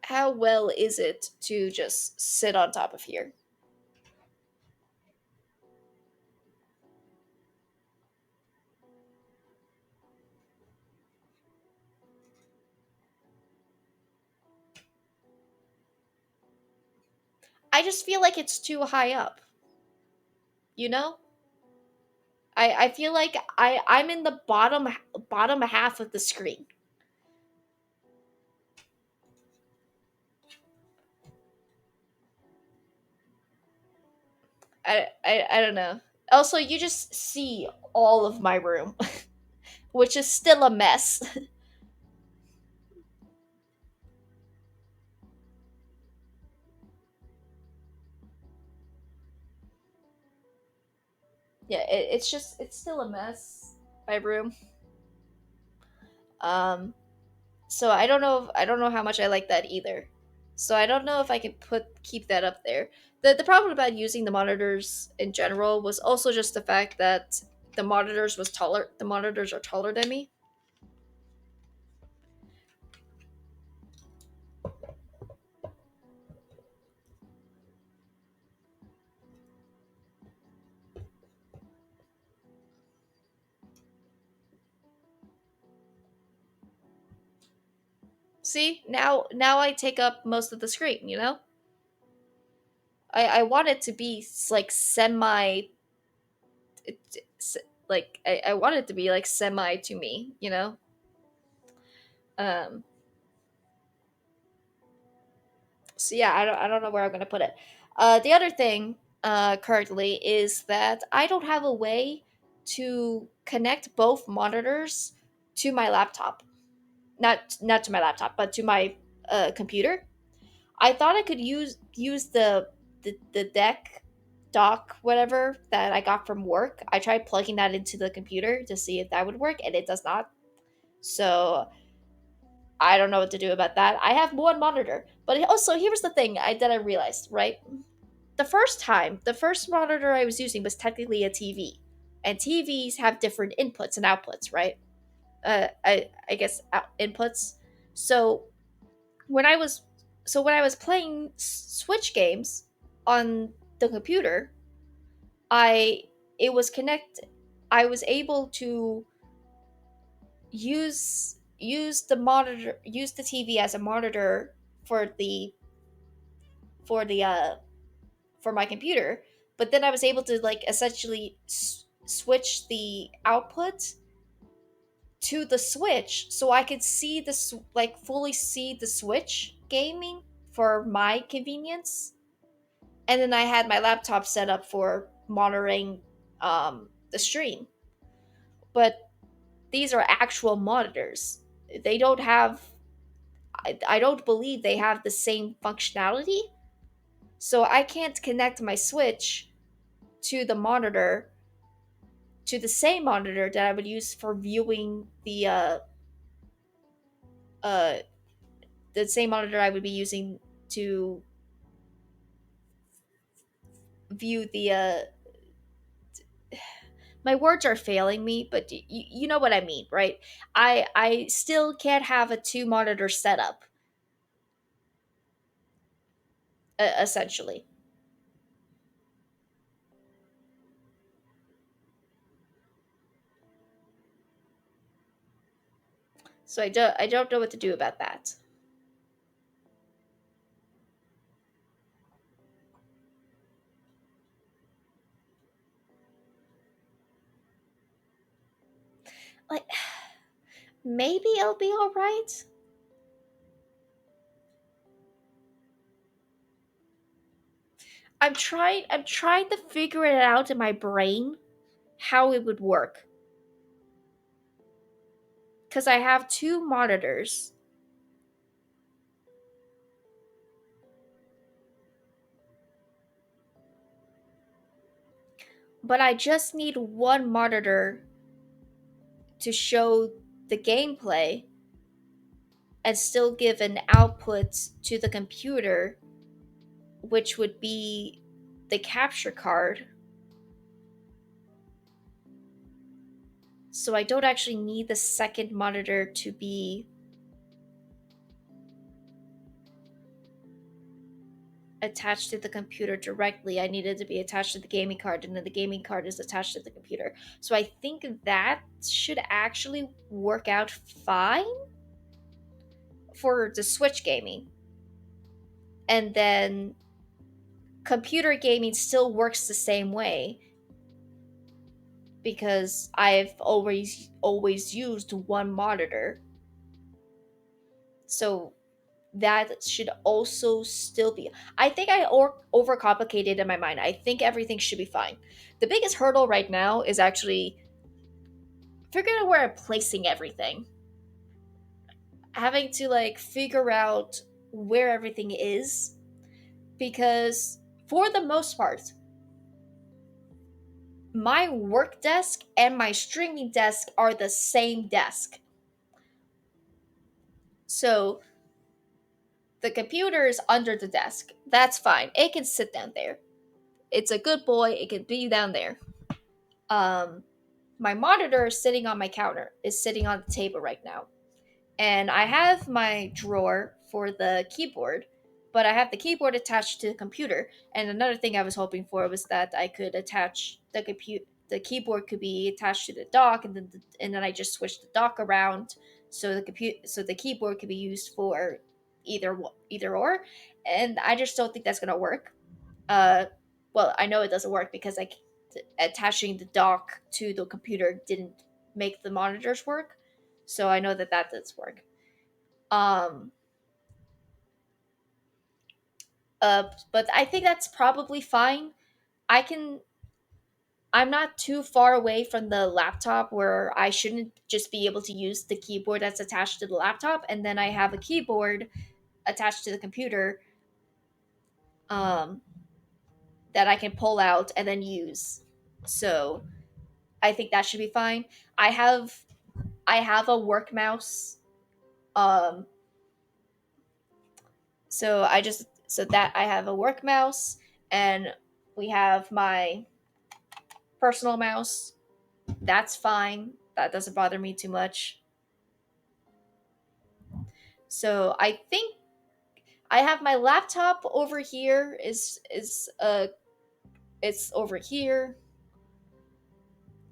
how well is it to just sit on top of here? I just feel like it's too high up. You know? I feel like I'm in the bottom half of the screen. I don't know. Also, you just see all of my room, which is still a mess. Yeah, it's still a mess. My room. Um, so I don't know how much I like that either. So I don't know if I can keep that up there. The problem about using the monitors in general was also just the fact that the monitors are taller than me. See, now I take up most of the screen, you know? I want it to be like semi like I want it to be like semi to me, you know? Um so yeah, I don't know where I'm gonna put it. The other thing currently is that I don't have a way to connect both monitors to my laptop. Not to my laptop, but to my computer. I thought I could use the deck dock whatever that I got from work. I tried plugging that into the computer to see if that would work, and it does not. So I don't know what to do about that. I have one monitor, but also here's the thing that I realized. Right, the first monitor I was using was technically a TV, and TVs have different inputs and outputs, right? I guess inputs. So when I was when I was playing Switch games on the computer, I it was connect I was able to use the TV as a monitor for the for the for my computer, but then I was able to like essentially switch the output to the Switch so I could see like fully see the Switch gaming for my convenience. And then I had my laptop set up for monitoring the stream. But these are actual monitors. They don't have. I don't believe they have the same functionality. So I can't connect my Switch to the monitor, to the same monitor that I would use for viewing uh the same monitor I would be using to view the my words are failing me, but you know what I mean, right? I still can't have a two monitor setup, essentially. So I don't know what to do about that. Like, maybe it'll be all right. I'm trying to figure it out in my brain how it would work, cuz I have two monitors. But I just need one monitor to show the gameplay and still give an output to the computer, which would be the capture card. So I don't actually need the second monitor to be attached to the computer directly. I need it to be attached to the gaming card, and then the gaming card is attached to the computer. So I think that should actually work out fine for the Switch gaming. And then computer gaming still works the same way because I've always used one monitor. So that should also still be. I think I overcomplicated in my mind. I think everything should be fine. The biggest hurdle right now is actually figuring out where I'm placing everything. Having to like figure out where everything is, because for the most part my work desk and my streaming desk are the same desk. So the computer is under the desk. That's fine. It can sit down there. It's a good boy. It can be down there. Um, my monitor is sitting on my counter. Is sitting on the table right now, and I have my drawer for the keyboard, but I have the keyboard attached to the computer. And another thing I was hoping for was that I could attach the compute. The keyboard could be attached to the dock, and then I just switch the dock around so the keyboard could be used for either or. And I just don't think that's gonna work. Uh, well, I know it doesn't work because attaching the dock to the computer didn't make the monitors work. So I know that that does work. Um, but I think that's probably fine. I can. I'm not too far away from the laptop where I shouldn't just be able to use the keyboard that's attached to the laptop, and then I have a keyboard attached to the computer, um, that I can pull out and then use. So I think that should be fine. I have I have a work mouse. Um, so that I have a work mouse, and we have my personal mouse. That's fine. That doesn't bother me too much. So I think I have my laptop over here. Is it's over here.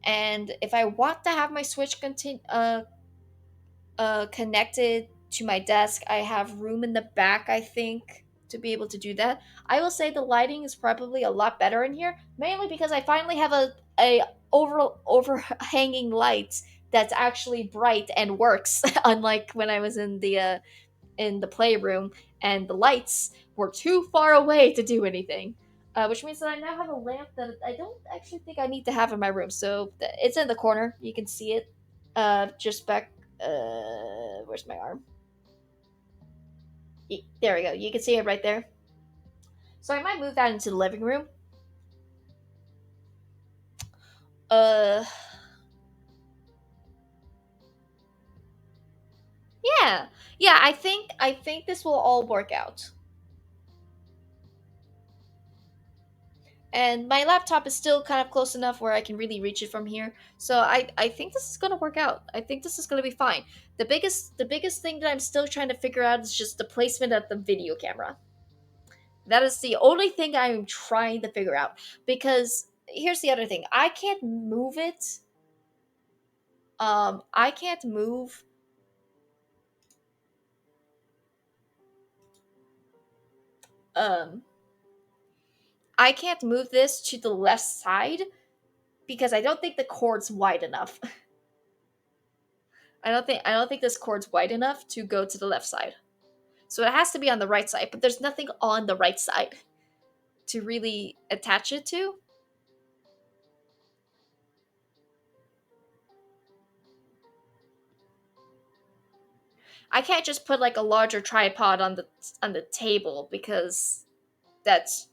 And if I want to have my Switch connected to my desk, I have room in the back, I think, to be able to do that. I will say the lighting is probably a lot better in here, mainly because I finally have a overhanging light that's actually bright and works, unlike when I was in the playroom and the lights were too far away to do anything. Which means that I now have a lamp that I don't actually think I need to have in my room. So it's in the corner. You can see it. Just back. Where's my arm? There we go. You can see it right there. So I might move that into the living room. Uh, yeah, yeah. I think this will all work out. And my laptop is still kind of close enough where I can really reach it from here. So I think this is gonna work out. I think this is gonna be fine. The biggest thing that I'm still trying to figure out is just the placement of the video camera. That is the only thing I'm trying to figure out. Because here's the other thing. I can't move it. I can't move um I can't move this to the left side because I don't think the cord's wide enough. I don't think this cord's wide enough to go to the left side. So it has to be on the right side, but there's nothing on the right side to really attach it to. I can't just put like a larger tripod on the table because that's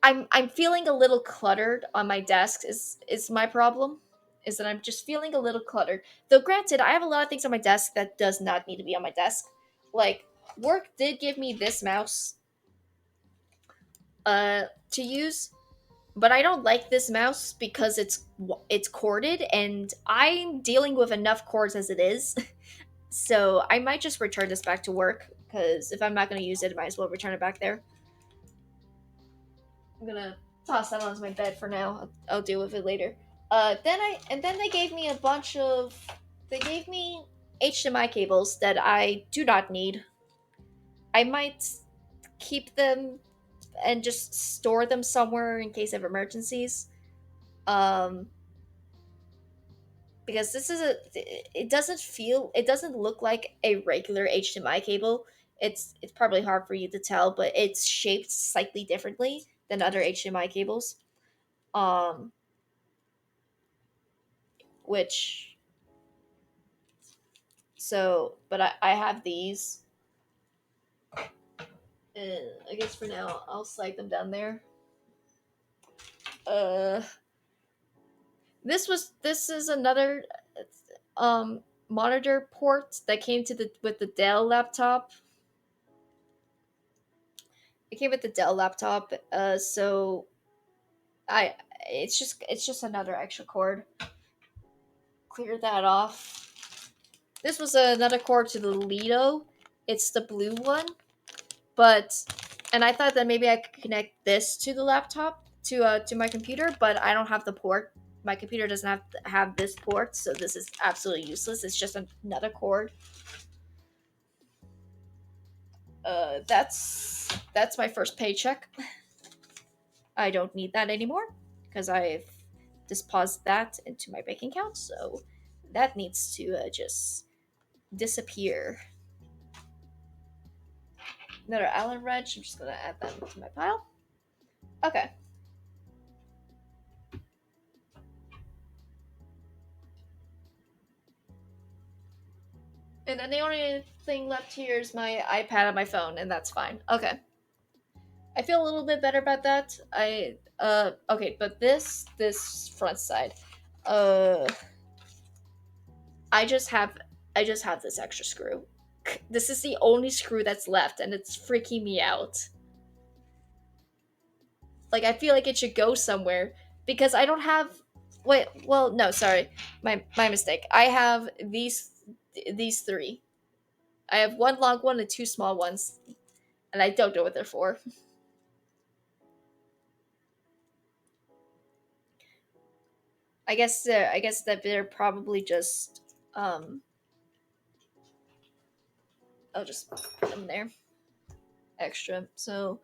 I'm feeling a little cluttered on my desk is my problem. Is that I'm just feeling a little cluttered. Though granted, I have a lot of things on my desk that does not need to be on my desk. Like work did give me this mouse to use, but I don't like this mouse because it's corded and I'm dealing with enough cords as it is. So I might just return this back to work because if I'm not going to use it, I might as well return it back there. I'm gonna toss that onto my bed for now. I'll deal with it later. Then they gave me a bunch of they gave me HDMI cables that I do not need. I might keep them and just store them somewhere in case of emergencies. Um, because this is it doesn't look like a regular HDMI cable. It's probably hard for you to tell, but it's shaped slightly differently than other HDMI cables. Um, which but I have these. And I guess for now I'll slide them down there. Uh, this is another um monitor port that came to the with the Dell laptop. It came with the Dell laptop. So I it's just another extra cord. Clear that off. This was another cord to the Lido. It's the blue one, but and I thought that maybe I could connect this to the laptop to my computer, but I don't have the port. My computer doesn't have this port, so this is absolutely useless. It's just another cord. That's my first paycheck. I don't need that anymore because I've deposited that into my bank account, so that needs to just disappear. Another Allen wrench. I'm just gonna add that to my pile. Okay. And then the only thing left here is my iPad and my phone, and that's fine. Okay. I feel a little bit better about that. Okay, but this front side. Uh I just have this extra screw. This is the only screw that's left and it's freaking me out. Like I feel like it should go somewhere because I don't have wait, well no, sorry. My mistake. I have these three. I have one long one and two small ones, and I don't know what they're for. I guess that they're probably just I'll just put them there. Extra. So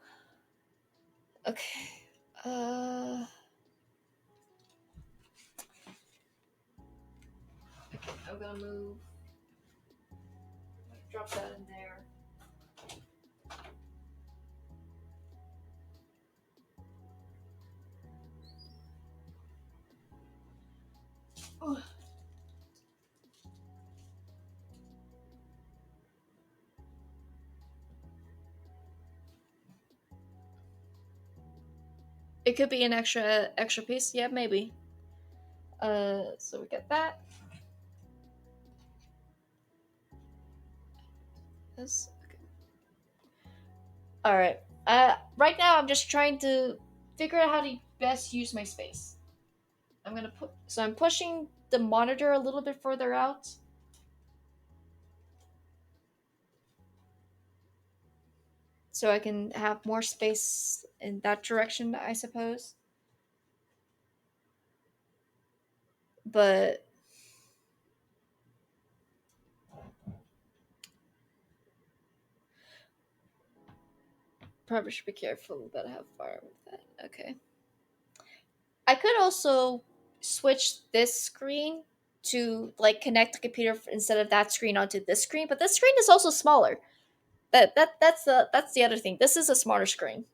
okay. Okay, I'm gonna move drop that in there. Oh. It could be an extra piece. Yeah, maybe. So we get that. This. Okay. All right. Right now I'm just trying to figure out how to best use my space. I'm pushing the monitor a little bit further out. So I can have more space in that direction, I suppose. But probably should be careful about how far with that. Okay. I could also switch this screen to like connect the computer instead of that screen onto this screen, but this screen is also smaller. That's the other thing. This is a smaller screen.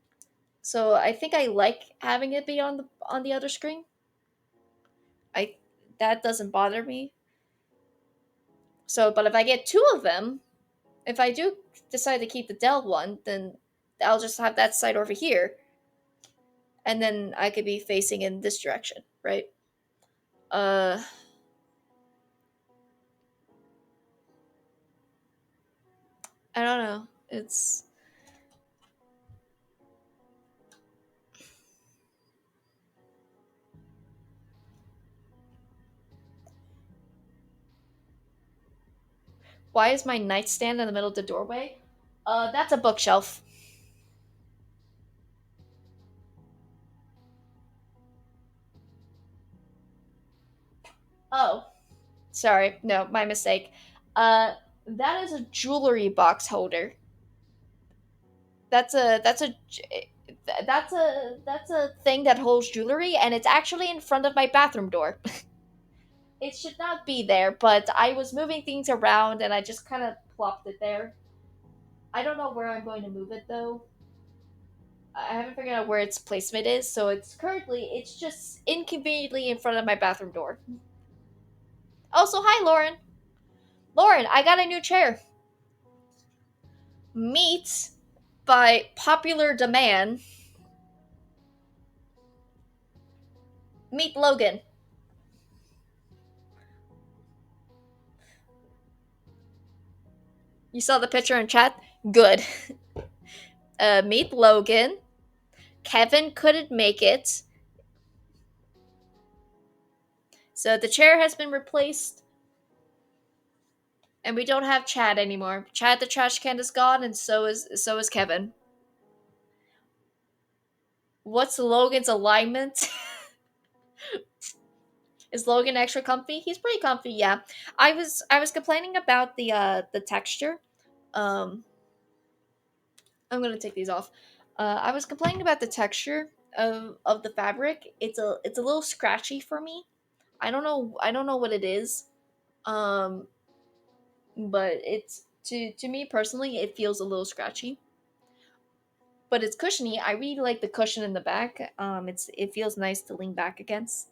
So I think I like having it be on the other screen. I That doesn't bother me. So, but if I get two of them, if I do decide to keep the Dell one, then I'll just have that side over here, and then I could be facing in this direction, right? Uh, I don't know. It's Why is my nightstand in the middle of the doorway? That's a bookshelf. Oh, sorry. No, my mistake. Uh, that is a jewelry box holder. That's a thing that holds jewelry, and it's actually in front of my bathroom door. It should not be there, but I was moving things around, and I just kind of plopped it there. I don't know where I'm going to move it though. I haven't figured out where its placement is, so it's just inconveniently in front of my bathroom door. Also, hi Lauren. Lauren, I got a new chair. Meet by popular demand. Meet Logan. You saw the picture in chat? Good. Meet Logan. Kevin couldn't make it. So the chair has been replaced. And we don't have Chad anymore. Chad the trash can is gone, and so is Kevin. What's Logan's alignment? Is Logan extra comfy? He's pretty comfy, yeah. I was complaining about the texture. Um I'm gonna take these off. I was complaining about the texture of the fabric. It's a little scratchy for me. I don't know what it is. Um but it's to me personally it feels a little scratchy. But it's cushiony. I really like the cushion in the back. It feels nice to lean back against.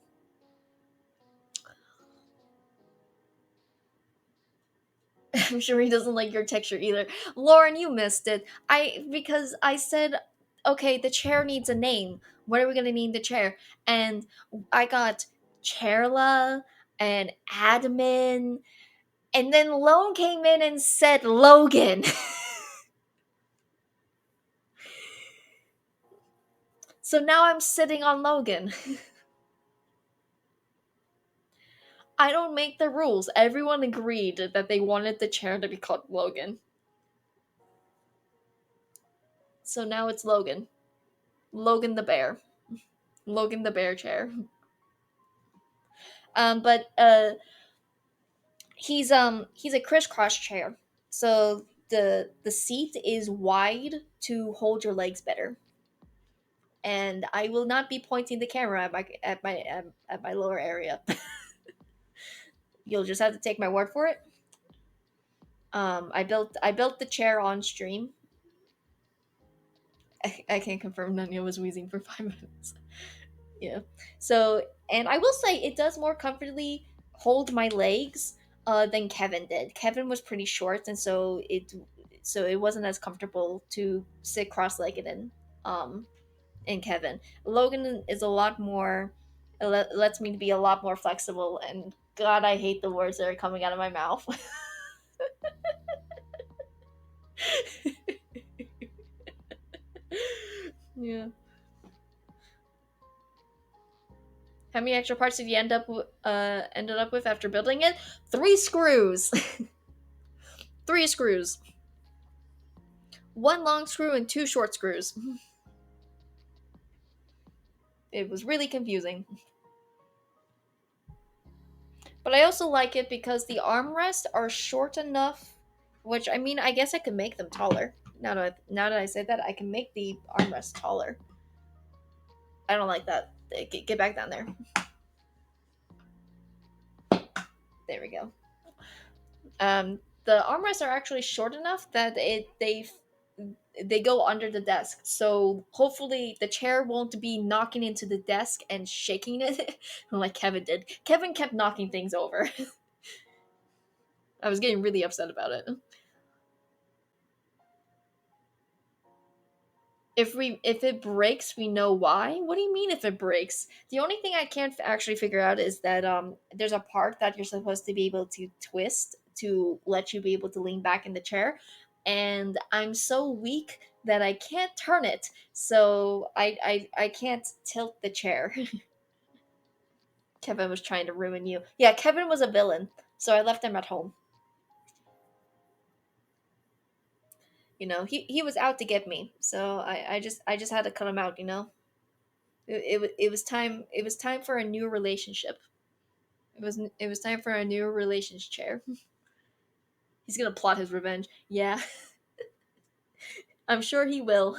I'm sure he doesn't like your texture either. Lauren, you missed it. Because I said, okay, the chair needs a name. What are we gonna name the chair? And I got Chairla and Admin, and then Lone came in and said Logan. So now I'm sitting on Logan. I don't make the rules. Everyone agreed that they wanted the chair to be called Logan. So now it's Logan. Logan the bear. Logan the bear chair. But he's a crisscross chair. So the seat is wide to hold your legs better. And I will not be pointing the camera at my lower area. You'll just have to take my word for it. I built the chair on stream. I can confirm Nanya was wheezing for 5 minutes. Yeah. So, and I will say it does more comfortably hold my legs than Kevin did. Kevin was pretty short, and so it wasn't as comfortable to sit cross-legged in Kevin. Logan is a lot more. Lets me be a lot more flexible, and God, I hate the words that are coming out of my mouth. Yeah. How many extra parts did you ended up with after building it? 3 screws. 3 screws. 1 long screw and 2 short screws. It was really confusing. But I also like it because the armrests are short enough, which I mean, I guess I could make them taller. Now that I say that, I can make the armrest taller. I don't like that. Get back down there. There we go. The armrests are actually short enough that they go under the desk. So hopefully the chair won't be knocking into the desk and shaking it like Kevin did. Kevin kept knocking things over. I was getting really upset about it. If it breaks, we know why. What do you mean if it breaks? The only thing I can't actually figure out is that there's a part that you're supposed to be able to twist to let you be able to lean back in the chair, and I'm so weak that I can't turn it. So I can't tilt the chair. Kevin was trying to ruin you. Yeah, Kevin was a villain, so I left him at home. You know, he was out to get me, so I just had to cut him out. You know. It was time for a new relationship. It was time for a new relationship chair. He's gonna plot his revenge. Yeah, I'm sure he will.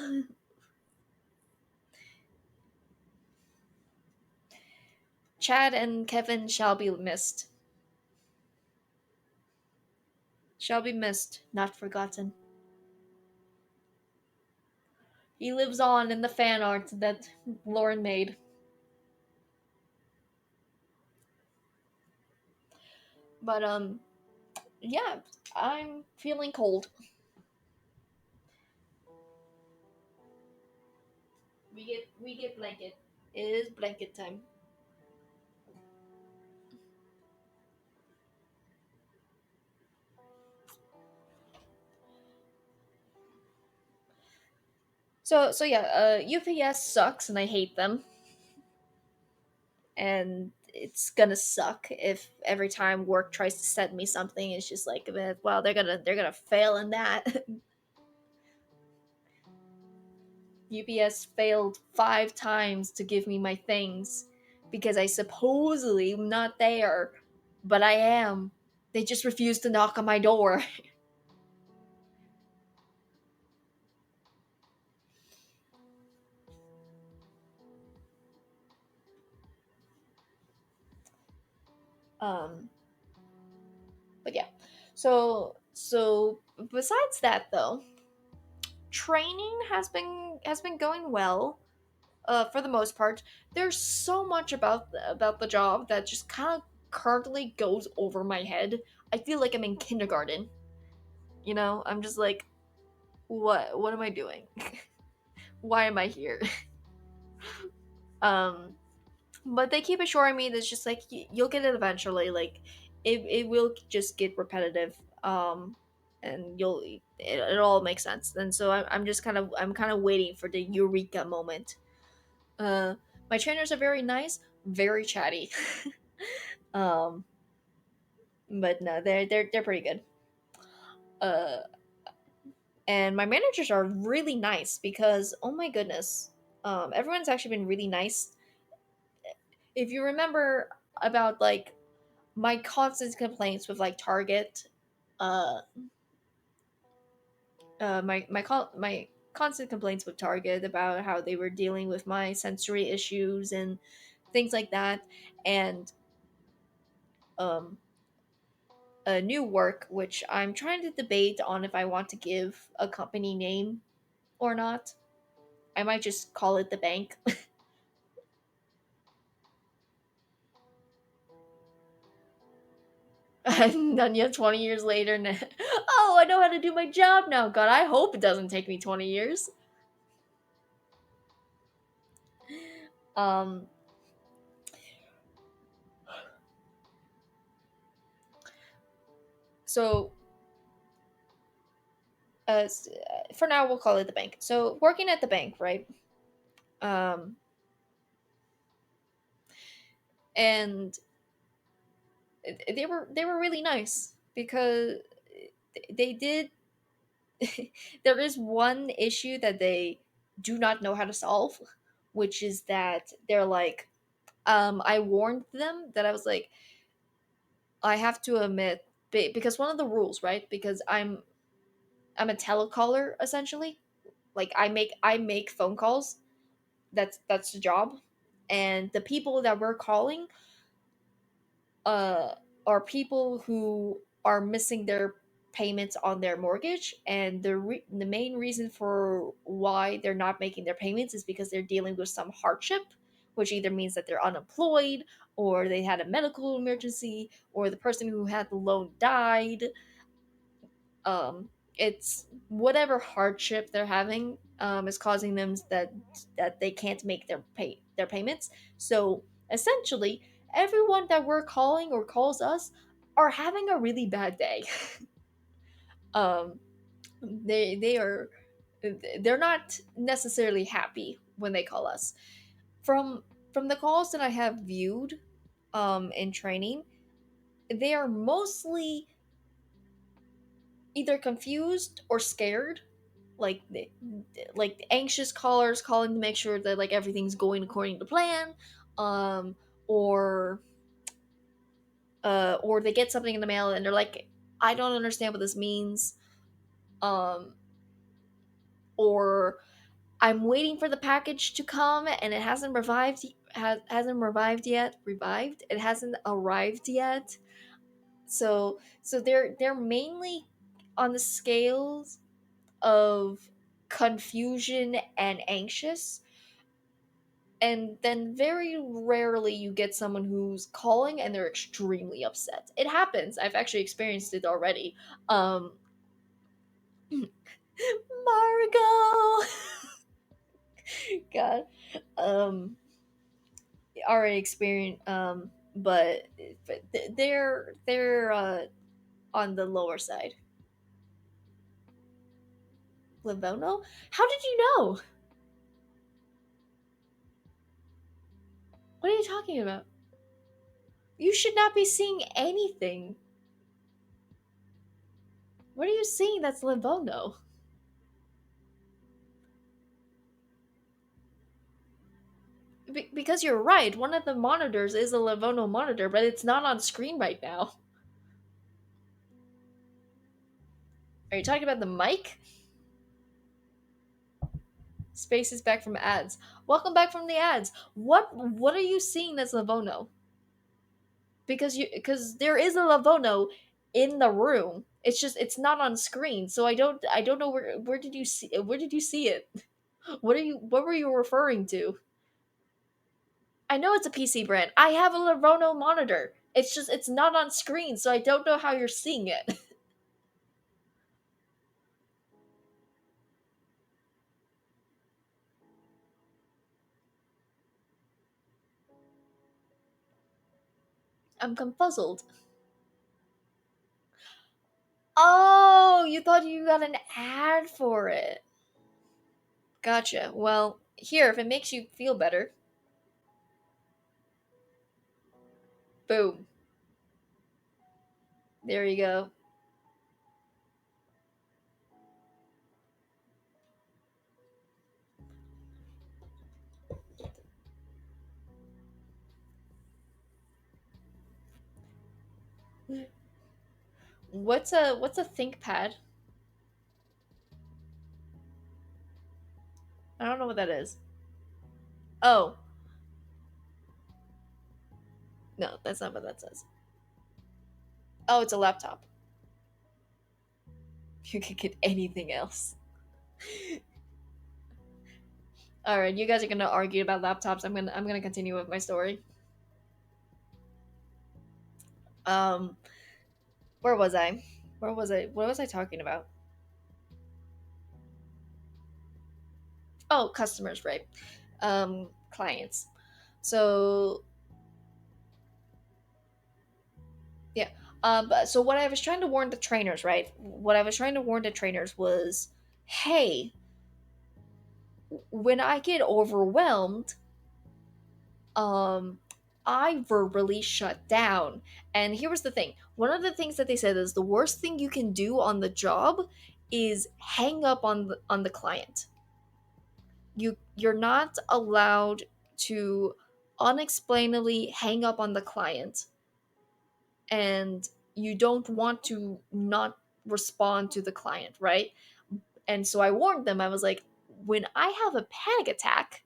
Chad and Kevin shall be missed. Shall be missed, not forgotten. He lives on in the fan art that Lauren made. But yeah, I'm feeling cold. We get blanket. It is blanket time. So yeah, UPS sucks and I hate them. And it's gonna suck if every time work tries to send me something, it's just like, well, they're gonna fail in that. UPS failed 5 times to give me my things because I supposedly am not there, but I am. They just refuse to knock on my door. um, but yeah, so besides that though, training has been going well. For the most part, there's so much about the job that just kind of currently goes over my head. I feel like I'm in kindergarten. You know, I'm just like, what am I doing? Why am I here? um, but they keep assuring me that it's just like you'll get it eventually. Like, it will just get repetitive. And it all makes sense. And so I'm kind of waiting for the eureka moment. Uh, my trainers are very nice, very chatty. um, but no, they're pretty good. Uh, and my managers are really nice because oh my goodness, everyone's actually been really nice. If you remember about like my constant complaints with like Target, uh, my constant complaints with Target about how they were dealing with my sensory issues and things like that, and um a new work, which I'm trying to debate on if I want to give a company name or not. I might just call it the bank. Done yet 20 years later. Oh, I know how to do my job now. God, I hope it doesn't take me 20 years. Um, so, for now, we'll call it the bank. So, working at the bank, right? Um, and they were really nice because they did. There is one issue that they do not know how to solve, which is that they're like, I warned them that I was like, I have to admit, because one of the rules, right? Because I'm a telecaller essentially. Like I make phone calls. That's the job, and the people that we're calling uh are people who are missing their payments on their mortgage, and the main reason for why they're not making their payments is because they're dealing with some hardship, which either means that they're unemployed, or they had a medical emergency, or the person who had the loan died. um it's whatever hardship they're having is causing them that they can't make their payments. So essentially, everyone that we're calling or calls us are having a really bad day. um they are, they're not necessarily happy when they call us. From the calls that I have viewed in training, they are mostly either confused or scared, like like anxious callers calling to make sure that like everything's going according to plan, um or or they get something in the mail and they're like, I don't understand what this means, um or I'm waiting for the package to come and it hasn't revived, it hasn't arrived yet. So they're mainly on the scales of confusion and anxious. And then very rarely you get someone who's calling and they're extremely upset. It happens. I've actually experienced it already. um Margot. God. um Already experienced, but they're on the lower side. Livono? How did you know? What are you talking about? You should not be seeing anything. What are you seeing that's Livono? Because you're right, one of the monitors is a Livono monitor, but it's not on screen right now. Are you talking about the mic? Space is back from ads. Welcome back from the ads. What are you seeing that's Livono? Because there is a Livono in the room. It's just it's not on screen. So I don't know where did you see it? What were you referring to? I know it's a PC brand. I have a Livono monitor. It's just it's not on screen, so I don't know how you're seeing it. I'm confuzzled. Oh, you thought you got an ad for it. Gotcha. Well, here, if it makes you feel better. Boom. There you go. What's a ThinkPad? I don't know what that is. Oh, no, that's not what that says. Oh, it's a laptop. You could get anything else. All right, you guys are gonna argue about laptops. I'm gonna continue with my story. Um, where was I? Where was I? What was I talking about? Oh, customers, right? Clients. So yeah. So what I was trying to warn the trainers, right? What I was trying to warn the trainers was, hey, when I get overwhelmed, um, I verbally shut down. And here was the thing. One of the things that they said is the worst thing you can do on the job is hang up on the client. You're not allowed to unexplainably hang up on the client, and you don't want to not respond to the client, right? And so I warned them. I was like, when I have a panic attack,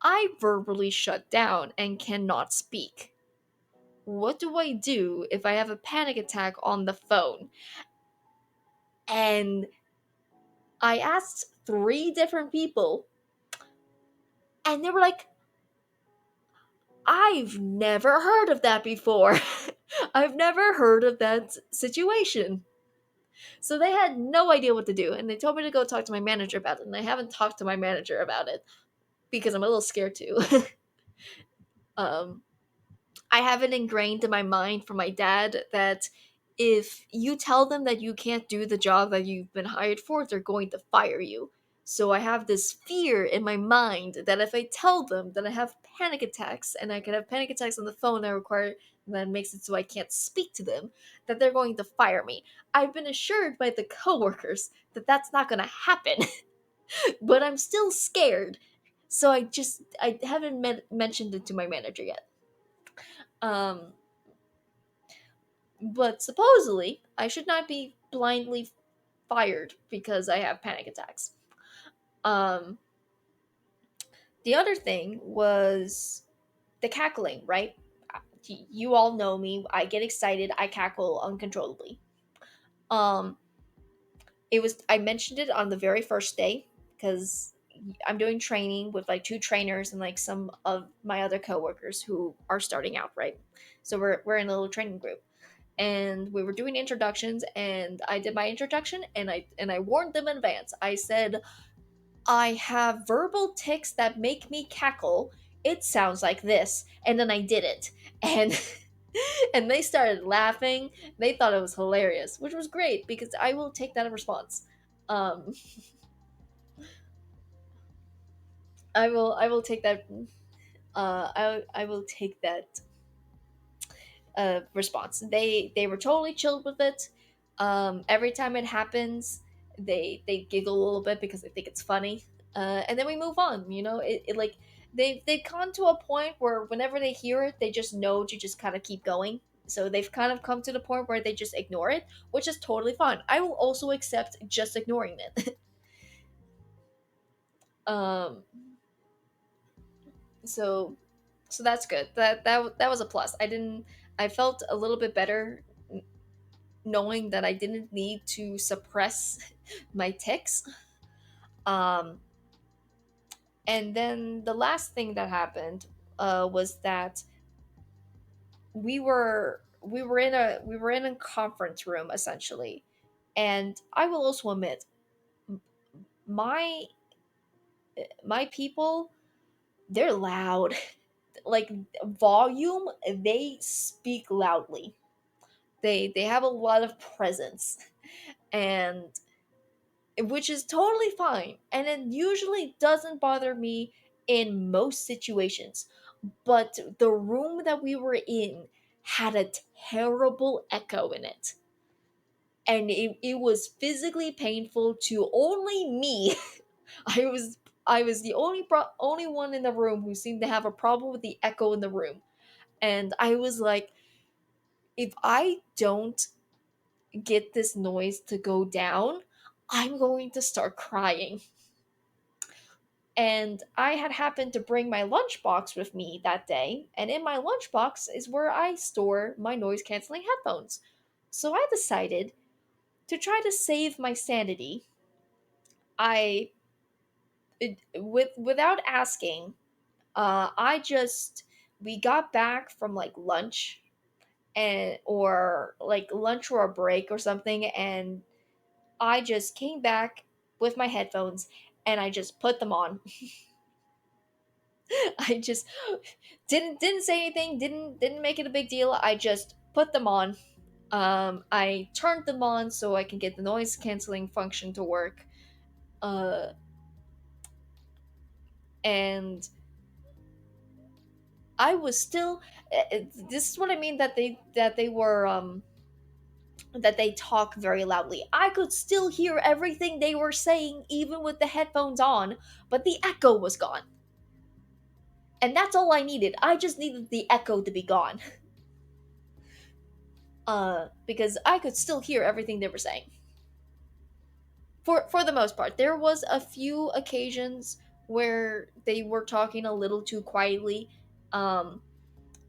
I verbally shut down and cannot speak. What do I do if I have a panic attack on the phone? And I asked 3 different people, and they were like, I've never heard of that before. I've never heard of that situation. So they had no idea what to do, and they told me to go talk to my manager about it, and I haven't talked to my manager about it because I'm a little scared too. um, I have it ingrained in my mind from my dad that if you tell them that you can't do the job that you've been hired for, they're going to fire you. So I have this fear in my mind that if I tell them that I have panic attacks and I can have panic attacks on the phone that makes it so I can't speak to them, that they're going to fire me. I've been assured by the coworkers that that's not going to happen, but I'm still scared. So I haven't mentioned it to my manager yet. Um, but supposedly, I should not be blindly fired because I have panic attacks. Um, the other thing was the cackling, right? You all know me. I get excited. I cackle uncontrollably. Um, I mentioned it on the very first day because I'm doing training with like 2 trainers and like some of my other coworkers who are starting out, right? So we're in a little training group, and we were doing introductions, and I did my introduction, and I warned them in advance. I said, I have verbal tics that make me cackle. It sounds like this. And then I did it. And and they started laughing. They thought it was hilarious, which was great because I will take that as a response. Um I will take that I will take that response. They were totally chilled with it. Every time it happens, they giggle a little bit because they think it's funny, and then we move on. It like they've come to a point where whenever they hear it, they just know to just kind of keep going. So they've kind of come to the point where they just ignore it, which is totally fine. I will also accept just ignoring it. um, so so that's good. That was a plus. I felt a little bit better knowing that I didn't need to suppress my tics. Um, and then the last thing that happened was that we were in a conference room essentially, and I will also admit my my people, they're loud. Like volume, they speak loudly. They have a lot of presence, and which is totally fine. And it usually doesn't bother me in most situations. But the room that we were in had a terrible echo in it. And it was physically painful to only me. I was the only one in the room who seemed to have a problem with the echo in the room. And I was like, if I don't get this noise to go down, I'm going to start crying. And I had happened to bring my lunchbox with me that day, and in my lunchbox is where I store my noise canceling headphones. So I decided to try to save my sanity. I without asking, I just we got back from like lunch or a break or something, and I just came back with my headphones and I just put them on. I just didn't say anything, didn't make it a big deal. I just put them on. I turned them on so I can get the noise canceling function to work. Uh, And I was still this is what I mean that they were that they talk very loudly. I could still hear everything they were saying even with the headphones on, but the echo was gone. And that's all I needed. I just needed the echo to be gone. Because I could still hear everything they were saying. For the most part. There was a few occasions where they were talking a little too quietly. Um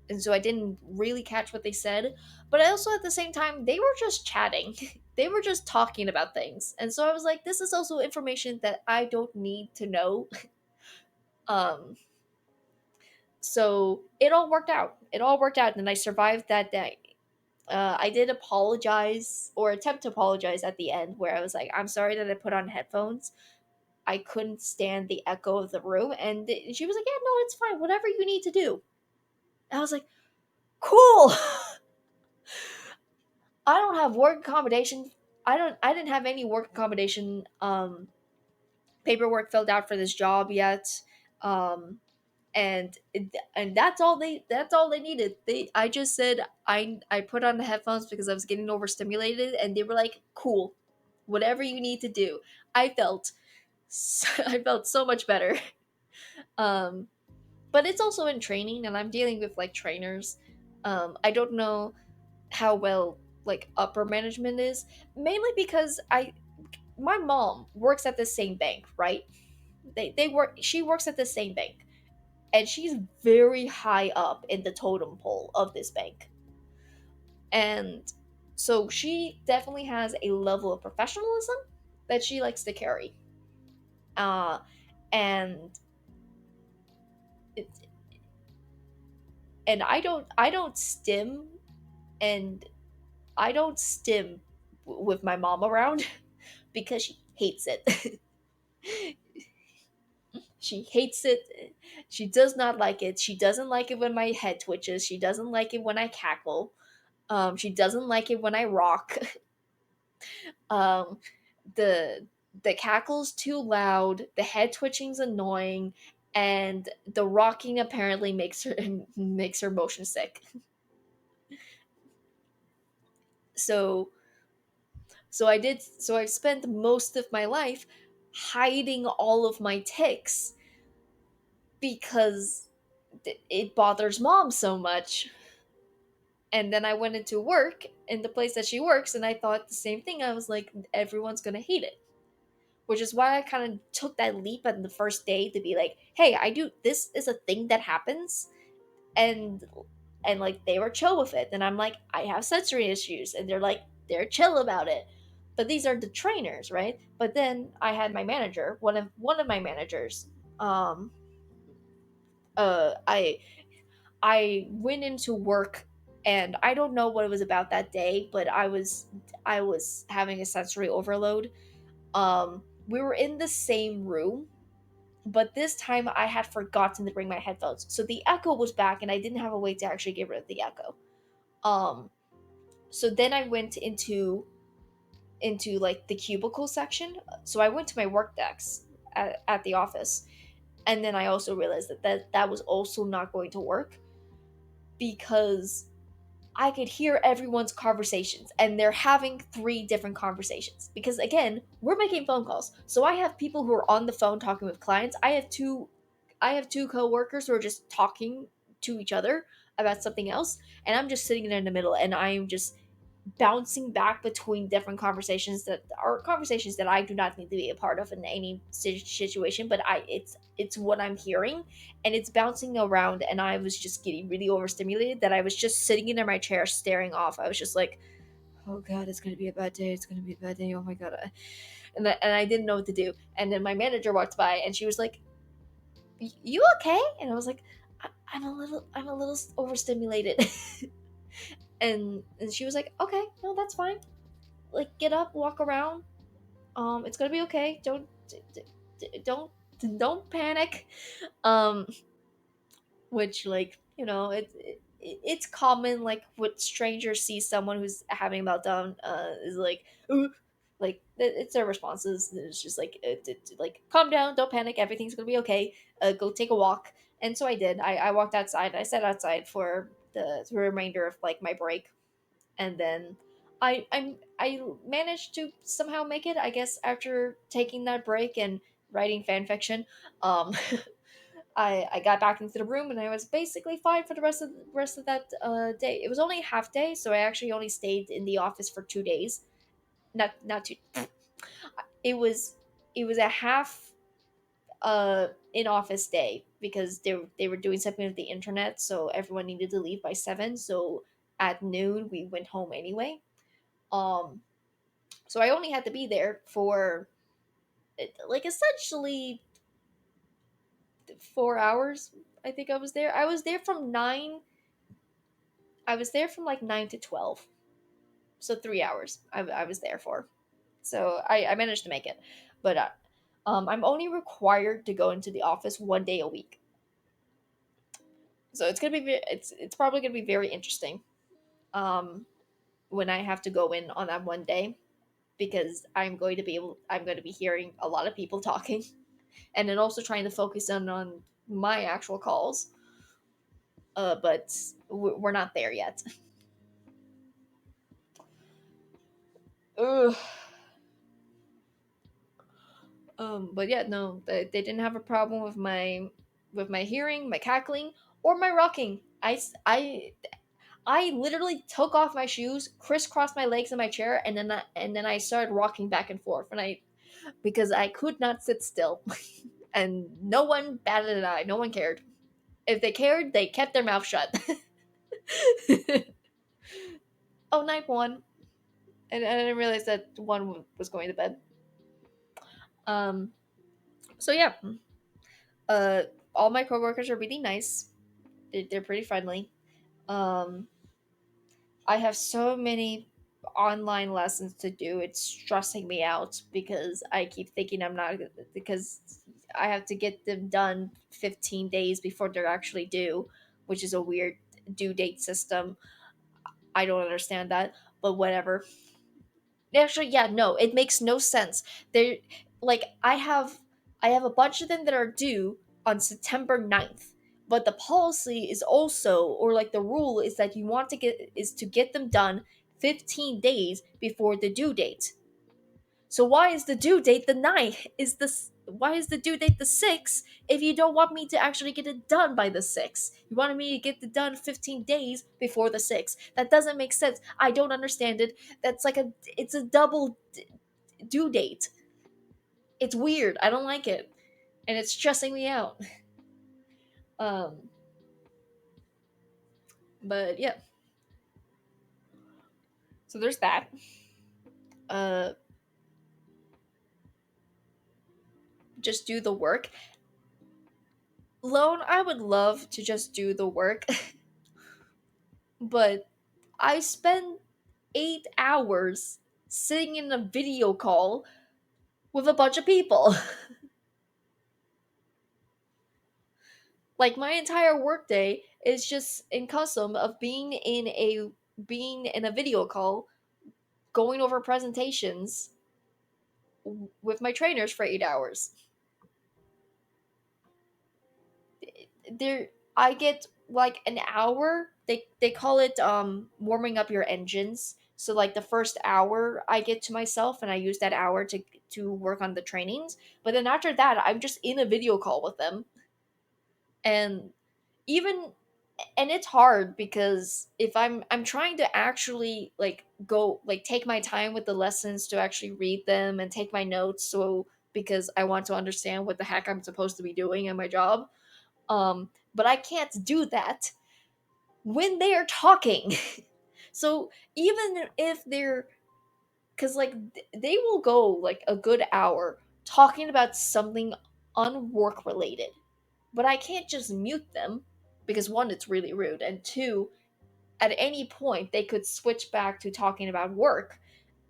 and so I didn't really catch what they said. But I also, at the same time, they were just chatting. They were just talking about things, and so I was like, this is also information that I don't need to know. um, so it all worked out. It all worked out, and I survived that day. I did apologize or attempt to apologize at the end, where I was like, I'm sorry that I put on headphones. I couldn't stand the echo of the room, and she was like, yeah, no, it's fine. Whatever you need to do. And I was like, cool. I don't have work accommodation. I didn't have any work accommodation paperwork filled out for this job yet. Um and that's all they needed. I just said I put on the headphones because I was getting overstimulated, and they were like, "Cool. Whatever you need to do." I felt I felt so much better. Um but it's also in training, and I'm dealing with like trainers. I don't know how well like upper management is, mainly because I my mom works at the same bank, right? They work she works at the same bank, and she's very high up in the totem pole of this bank. And so she definitely has a level of professionalism that she likes to carry. Uh and it, and I don't stim and I don't stim with my mom around because she hates it. She hates it. She does not like it. She doesn't like it when my head twitches. She doesn't like it when I cackle. She doesn't like it when I rock. um, the the cackle's too loud. The head twitching's annoying, and the rocking apparently makes her motion sick. So so I spent most of my life hiding all of my ticks because it bothers mom so much. And then I went into work in the place that she works, and I thought the same thing. I was like, everyone's gonna hate it. Which is why I kind of took that leap on the first day to be like, hey, I do this is a thing that happens. and and like they were chill with it. And I'm like, I have sensory issues, and they're like, they're chill about it. But these are the trainers, right? But then I had my manager, one of my managers. Um I went into work, and I don't know what it was about that day, but I was having a sensory overload. We were in the same room, but this time I had forgotten to bring my headphones. So the echo was back, and I didn't have a way to actually get rid of the echo. Um so then I went into like the cubicle section. So I went to my work desk at the office, and then I also realized that was also not going to work because I could hear everyone's conversations, and they're having three different conversations. Because again, we're making phone calls. So I have people who are on the phone talking with clients. I have two coworkers who are just talking to each other about something else, and I'm just sitting there in the middle, and I am just bouncing back between different conversations that are conversations that I do not need to be a part of in any situation, but it's what I'm hearing, and it's bouncing around, and I was just getting really overstimulated that I was just sitting in my chair staring off. I was just like, oh god, it's gonna be a bad day. It's gonna be a bad day. Oh my god. And I didn't know what to do. And then my manager walked by, and she was like, "You okay?" And I was like, I'm a little overstimulated." And she was like, "Okay, no, that's fine. Like, get up, walk around. It's gonna be okay. Don't don't panic." Um, which, like, you know, it's common, like when strangers see someone who's having a meltdown, is like, "Ooh," like it's their responses. It's just like like calm down, don't panic, everything's gonna be okay. Go take a walk. And so I did. I walked outside. I sat outside for the remainder of like my break, and then I managed to somehow make it. I guess after taking that break and writing fan fiction, um, I got back into the room and I was basically fine for the rest of that day. It was only a half day, so I actually only stayed in the office for 2 days. Not two. It was a half in office day because they were doing something with the internet, so everyone needed to leave by 7. So at noon we went home anyway. Um, so I only had to be there for like essentially 4 hours. I think I was there. I was there from 9. I was there from like 9 to 12. So 3 hours I was there for. So I managed to make it, but I'm only required to go into the office 1 day a week. So it's gonna be it's probably gonna be very interesting. Um, when I have to go in on that 1 day because I'm going to be hearing a lot of people talking, and then also trying to focus on my actual calls. But we're not there yet. Ugh. But yeah, no, they didn't have a problem with my hearing, my cackling, or my rocking. I literally took off my shoes, crisscrossed my legs in my chair, and then I started rocking back and forth, and I because I could not sit still, and no one batted an eye. No one cared. If they cared, they kept their mouth shut. Oh, night one, and I didn't realize that one was going to bed. Um, so yeah, uh, all my coworkers are really nice. They're pretty friendly. Um, I have so many online lessons to do. It's stressing me out because I keep thinking I'm not because I have to get them done 15 days before they're actually due, which is a weird due date system. I don't understand that, but whatever. Actually, yeah, no, it makes no sense. They're like I have a bunch of them that are due on September 9th. But the policy is also, or like the rule is that you want to get them done 15 days before the due date. So why is the due date the 9th? Why is the due date the 6th if you don't want me to actually get it done by the 6th? You wanted me to get it done 15 days before the 6th. That doesn't make sense. I don't understand it. That's like it's a double due date. It's weird. I don't like it. And it's stressing me out. Um but yeah. So there's that. Uh just do the work. Lone, I would love to just do the work, but I spend 8 hours sitting in a video call with a bunch of people. Like my entire workday is just in custom of being in a video call, going over presentations with my trainers for 8 hours. There, I get like an hour. They call it warming up your engines. So like the first hour I get to myself and I use that hour to work on the trainings. But then after that, I'm just in a video call with them. And even and it's hard because if I'm trying to actually like go like take my time with the lessons to actually read them and take my notes, so because I want to understand what the heck I'm supposed to be doing in my job. But I can't do that when they are talking. So even if they're because like they will go like a good hour talking about something unwork related, but I can't just mute them because one, it's really rude, and two, at any point they could switch back to talking about work,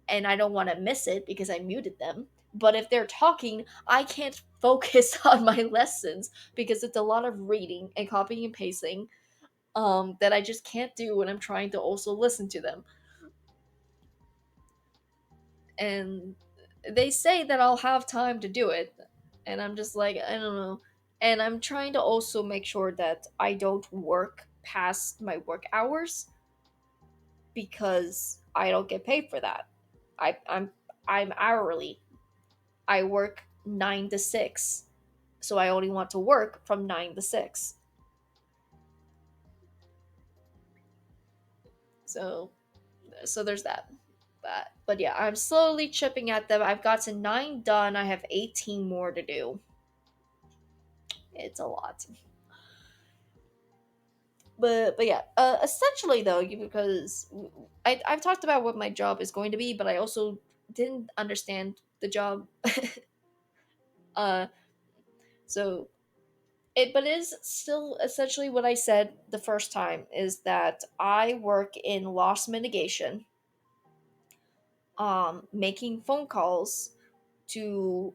and I don't want to miss it because I muted them. But if they're talking, I can't focus on my lessons because it's a lot of reading and copying and pasting that I just can't do when I'm trying to also listen to them. And they say that I'll have time to do it, and I'm just like, I don't know. And I'm trying to also make sure that I don't work past my work hours because I don't get paid for that. I, I'm I'm hourly. I work 9 to 6, so I only want to work from 9 to 6. So there's that. But yeah, I'm slowly chipping at them. I've gotten 9 done. I have 18 more to do. It's a lot. But yeah, essentially though, because I've talked about what my job is going to be, but I also didn't understand the job. uh, so but it is still essentially what I said the first time, is that I work in loss mitigation, making phone calls to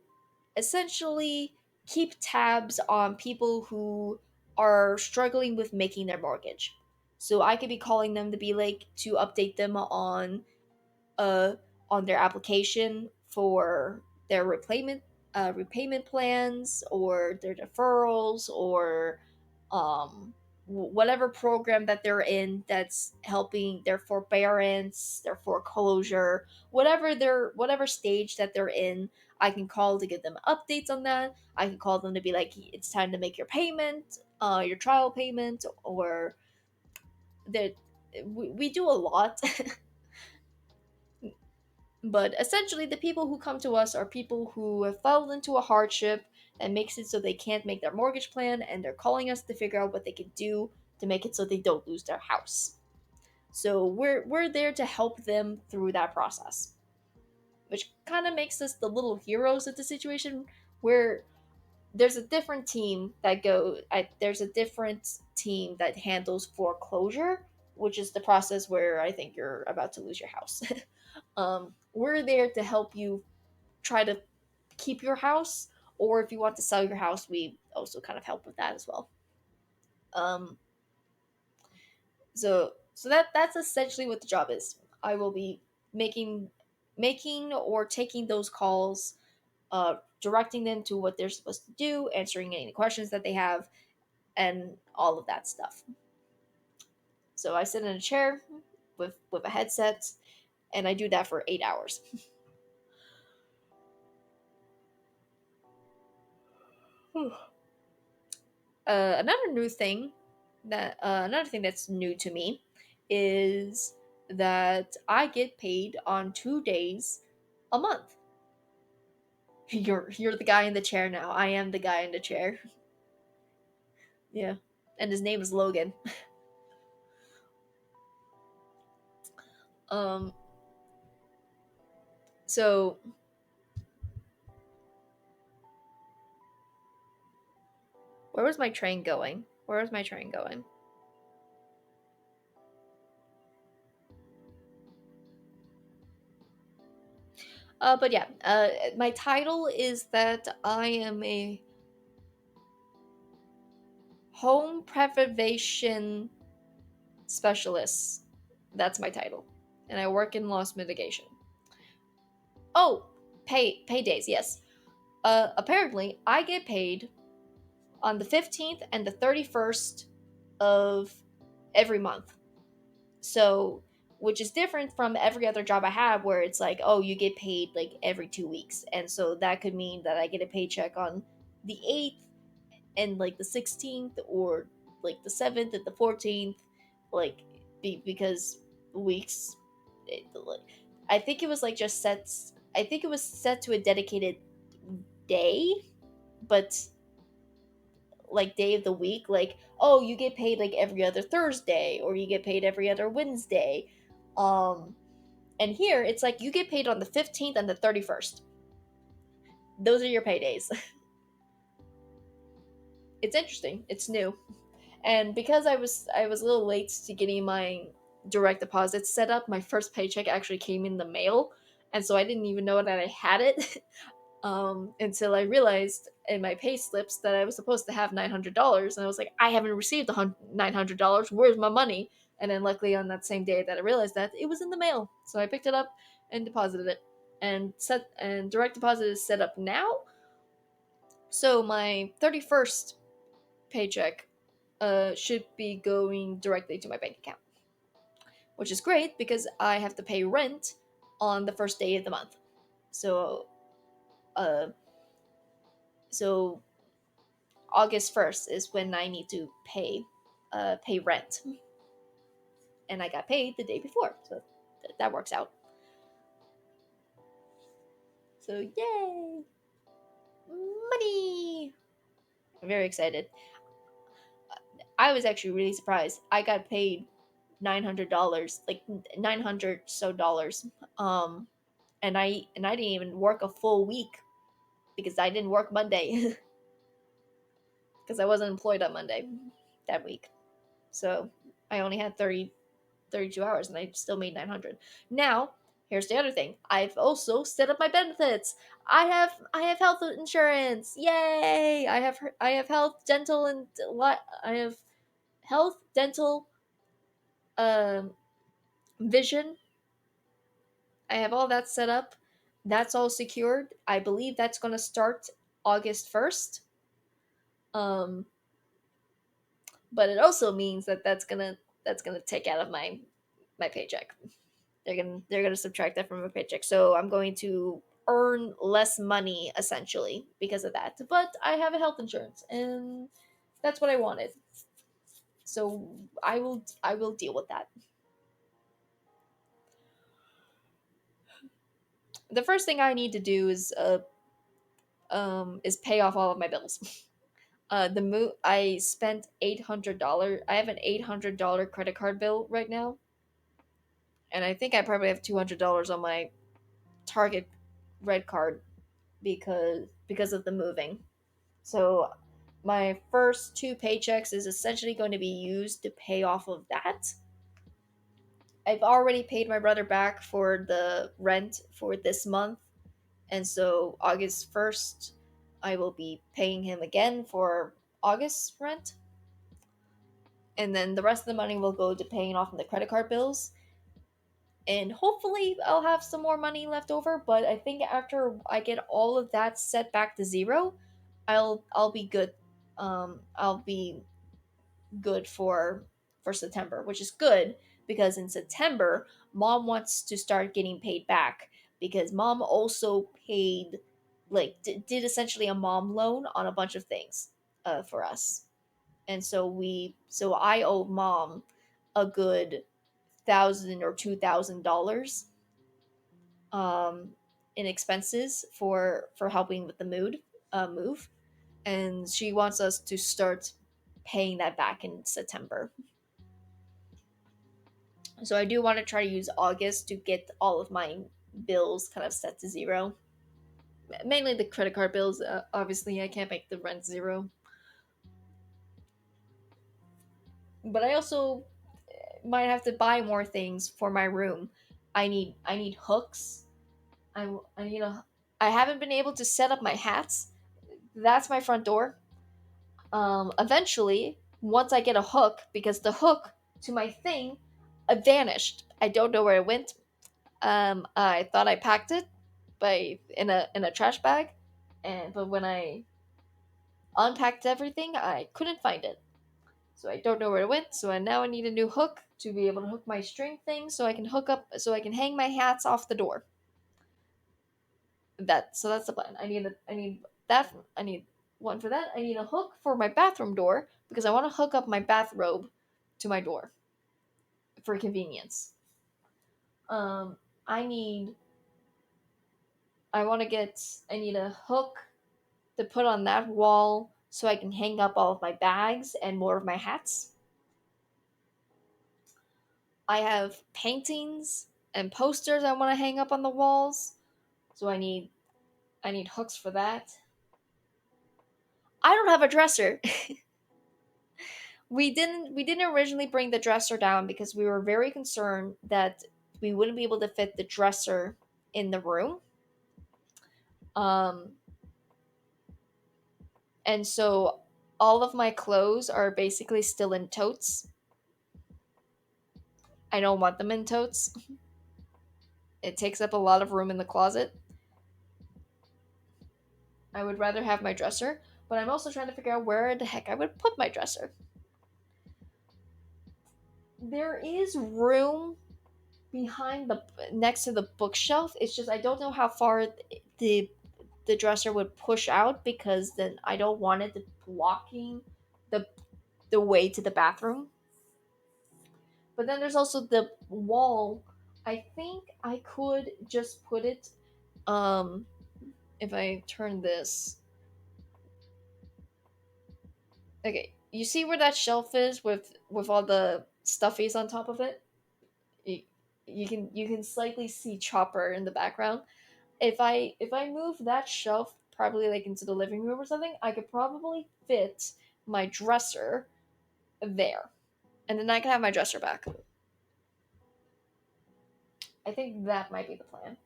essentially keep tabs on people who are struggling with making their mortgage. So I could be calling them to be like, to update them uh on their application for their repayment plans, or their deferrals, or whatever program that they're in that's helping their forbearance, their foreclosure, whatever stage that they're in. I can call to give them updates on that. I can call them to be like, it's time to make your payment, your trial payment, or that we do a lot. But essentially, the people who come to us are people who have fallen into a hardship that makes it so they can't make their mortgage plan, and they're calling us to figure out what they can do to make it so they don't lose their house. So we're there to help them through that process, which kind of makes us the little heroes of the situation. Where there's a different team that there's a different team that handles foreclosure, which is the process where I think you're about to lose your house. We're there to help you try to keep your house, or if you want to sell your house, we also kind of help with that as well. Um, so that's essentially what the job is. I will be making or taking those calls, directing them to what they're supposed to do, answering any questions that they have, and all of that stuff. So I sit in a chair with a headset, and I do that for 8 hours. Another new thing another thing that's new to me is that I get paid on 2 days a month. You're the guy in the chair now. I am the guy in the chair. Yeah, and his name is Logan. um, so where was my train going? Where was my train going? But yeah, my title is that I am a home preservation specialist. That's my title, and I work in loss mitigation. Oh, paydays. Yes. Apparently, I get paid on the 15th and the 31st of every month. So, which is different from every other job I have, where it's like, oh, you get paid like every 2 weeks, and so that could mean that I get a paycheck on the 8th and like the 16th, or like the 7th and the 14th, like because weeks. Like, I think it was like just sets. I think it was set to a dedicated day, but like day of the week, like, oh, you get paid like every other Thursday, or you get paid every other Wednesday. Um, and here it's like you get paid on the 15th and the 31st. Those are your paydays. It's interesting. It's new. And because I was a little late to getting my direct deposit set up, my first paycheck actually came in the mail, and so I didn't even know that I had it. Until I realized in my pay slips that I was supposed to have $900, and I was like, I haven't received the $900. Where's my money? And then luckily on that same day that I realized that, it was in the mail, so I picked it up and deposited it, and direct deposit is set up now. So my 31st paycheck should be going directly to my bank account, which is great because I have to pay rent on the first day of the month. So uh so August 1st is when I need to pay rent. And I got paid the day before. So that works out. So yay! Money! I'm very excited. I was actually really surprised. I got paid $900, like 900 so dollars. And I didn't even work a full week because I didn't work Monday because I wasn't employed on Monday that week. So I only had 32 hours and I still made 900. Now, here's the other thing. I've also set up my benefits. I have health insurance. Yay! I have health, dental and I have health, dental, um vision. I have all that set up. That's all secured. I believe that's going to start August 1st. Um but it also means that that's going to take out of my paycheck. They're gonna subtract that from my paycheck. So I'm going to earn less money essentially because of that. But I have a health insurance and that's what I wanted. So I will deal with that. The first thing I need to do is pay off all of my bills. I spent $800. I have an $800 credit card bill right now, and I think I probably have $200 on my Target red card because of the moving. So my first two paychecks is essentially going to be used to pay off of that. I've already paid my brother back for the rent for this month, and so August 1st, I will be paying him again for August's rent. And then the rest of the money will go to paying off the credit card bills. And hopefully I'll have some more money left over, but I think after I get all of that set back to zero, I'll be good. I'll be good for September, which is good because in September, mom wants to start getting paid back because mom also paid did essentially a mom loan on a bunch of things for us. And so I owe mom a good $1,000 or $2,000 um in expenses for helping with the move, and she wants us to start paying that back in September. So I do want to try to use August to get all of my bills kind of set to zero. Mainly the credit card bills. Obviously, I can't make the rent zero. But I also might have to buy more things for my room. I need hooks. I need a. I haven't been able to set up my hats. That's my front door. Eventually, once I get a hook, because the hook to my thing vanished. I don't know where it went. I thought I packed it by in a trash bag, but when I unpacked everything, I couldn't find it. So I don't know where it went. So now I need a new hook to be able to hook my string thing, so I can hang my hats off the door. That's the plan. I need one for that. I need a hook for my bathroom door because I want to hook up my bathrobe to my door for convenience. Um, I need I need a hook to put on that wall so I can hang up all of my bags and more of my hats. I have paintings and posters I want to hang up on the walls, so I need hooks for that. I don't have a dresser. We didn't originally bring the dresser down because we were very concerned that we wouldn't be able to fit the dresser in the room. Um and so all of my clothes are basically still in totes. I don't want them in totes. It takes up a lot of room in the closet. I would rather have my dresser, but I'm also trying to figure out where the heck I would put my dresser. There is room behind the next to the bookshelf. It's just I don't know how far the the dresser would push out because then I don't want it blocking the the way to the bathroom. But then there's also the wall. I think I could just put it if I turn this. Okay, you see where that shelf is with all the stuffies on top of it? You, you can slightly see Chopper in the background. If I move that shelf probably like into the living room or something, I could probably fit my dresser there. And then I can have my dresser back. I think that might be the plan.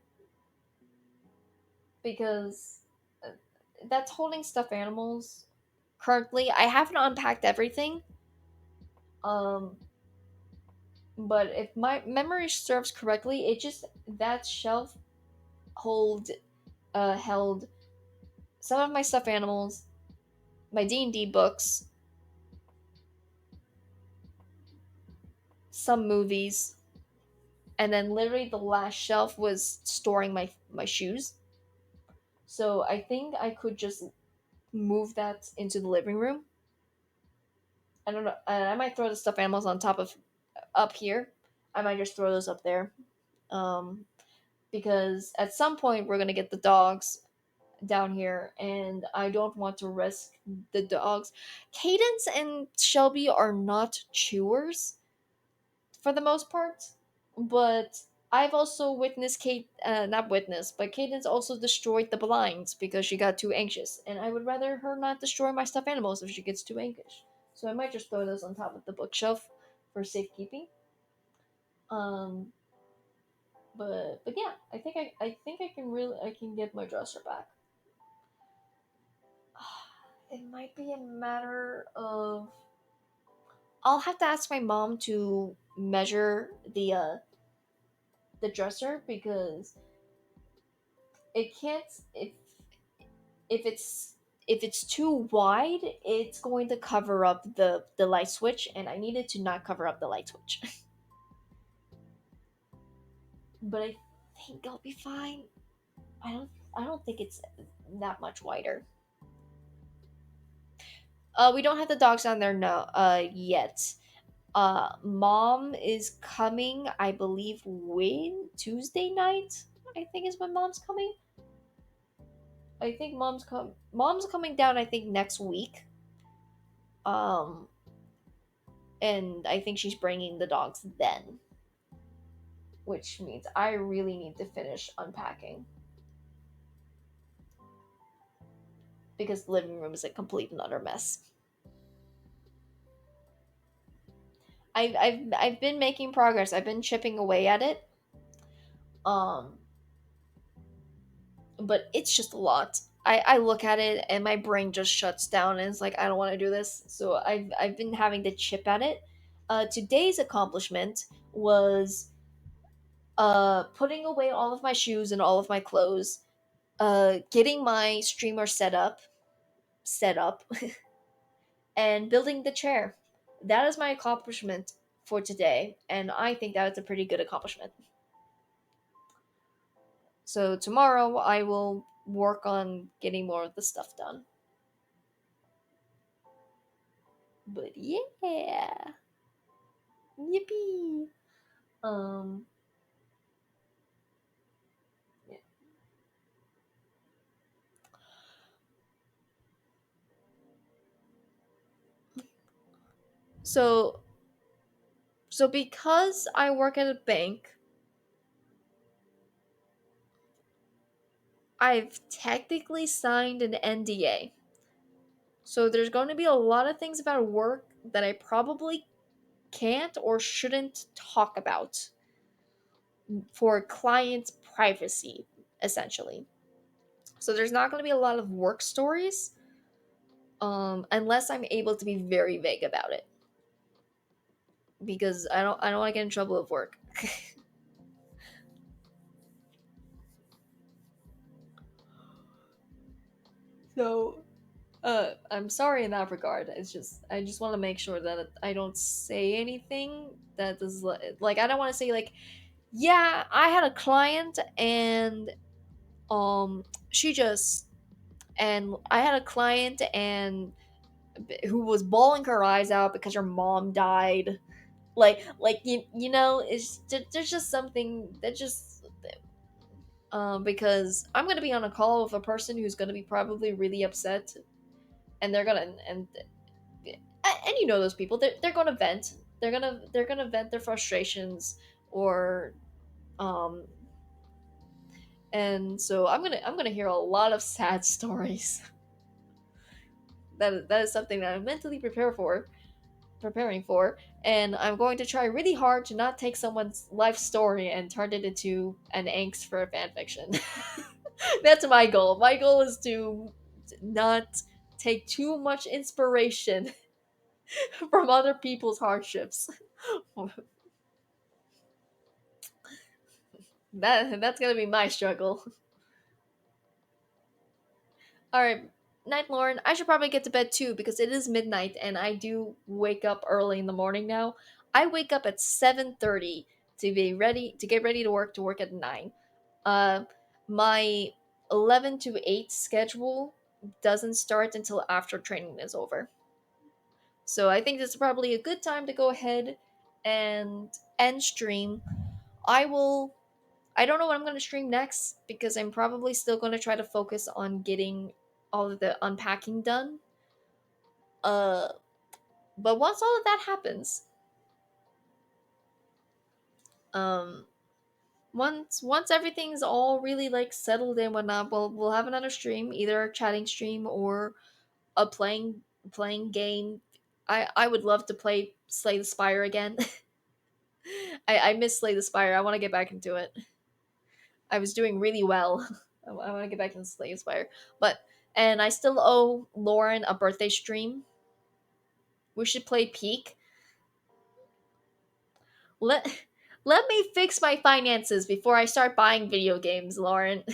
Because that's holding stuffed animals. Currently, I haven't unpacked everything. Um, but if my memory serves correctly, it just that shelf hold held some of my stuffed animals, my D&D books, some movies, and then literally the last shelf was storing my shoes. So I think I could just move that into the living room. I don't know. I might throw the stuffed animals on top of up here. I might just throw those up there. Um, because at some point we're gonna get the dogs down here, and I don't want to risk the dogs. Cadence and Shelby are not chewers for the most part, but I've also witnessed not witnessed, but Cadence also destroyed the blinds because she got too anxious, and I would rather her not destroy my stuffed animals if she gets too anxious. So I might just throw those on top of the bookshelf for safekeeping. Um, but yeah, I think I can get my dresser back. It might be a matter of I'll have to ask my mom to measure the dresser because it can't if it's if it's too wide, it's going to cover up the light switch, and I needed to not cover up the light switch. But I think I'll be fine. I don't think it's that much wider. We don't have the dogs down there no yet. Mom is coming, I believe, when Tuesday night. I think is when mom's coming. I think mom's coming down. I think next week. Um, and I think she's bringing the dogs then, which means I really need to finish unpacking because the living room is a complete and utter mess. I've been making progress. I've been chipping away at it. Um, but it's just a lot. I look at it and my brain just shuts down and it's like I don't want to do this. So I've been having to chip at it. Today's accomplishment was putting away all of my shoes and all of my clothes, getting my streamer set up, and building the chair. That is my accomplishment for today, and I think that is a pretty good accomplishment. So tomorrow I will work on getting more of the stuff done. But yeah, yippee! Um, yeah. So so because I work at a bank, I've technically signed an NDA. So there's going to be a lot of things about work that I probably can't or shouldn't talk about for client privacy, essentially. So there's not going to be a lot of work stories, unless I'm able to be very vague about it, because I don't want to get in trouble with work. So, I'm sorry in that regard. It's just I just want to make sure that I don't say anything that is like I don't want to say like, yeah, I had a client and she just and I had a client and who was bawling her eyes out because her mom died. Like you know, there's just something that just because I'm gonna be on a call with a person who's gonna be probably really upset, and they're gonna and you know those people they're gonna vent, they're gonna vent their frustrations or um and so I'm gonna hear a lot of sad stories. That is something that I'm mentally preparing for, and I'm going to try really hard to not take someone's life story and turn it into an angst for a fan fiction. That's my goal. My goal is to not take too much inspiration from other people's hardships. That's gonna be my struggle. All right, night, Lauren. I should probably get to bed too because it is midnight and I do wake up early in the morning now. I wake up at 7:30 to get ready to work at 9. Uh, my 11 to 8 schedule doesn't start until after training is over. So I think this is probably a good time to go ahead and end stream. I will I don't know what I'm going to stream next because I'm probably still going to try to focus on getting all of the unpacking done. Uh but once all of that happens, um once everything's all really like settled and whatnot, we'll have another stream, either a chatting stream or a playing game. I would love to play Slay the Spire again. I miss Slay the Spire. I want to get back into it. I was doing really well. I want to get back into Slay the Spire, but and I still owe Lauren a birthday stream. We should play Peak. Let let me fix my finances before I start buying video games, Lauren.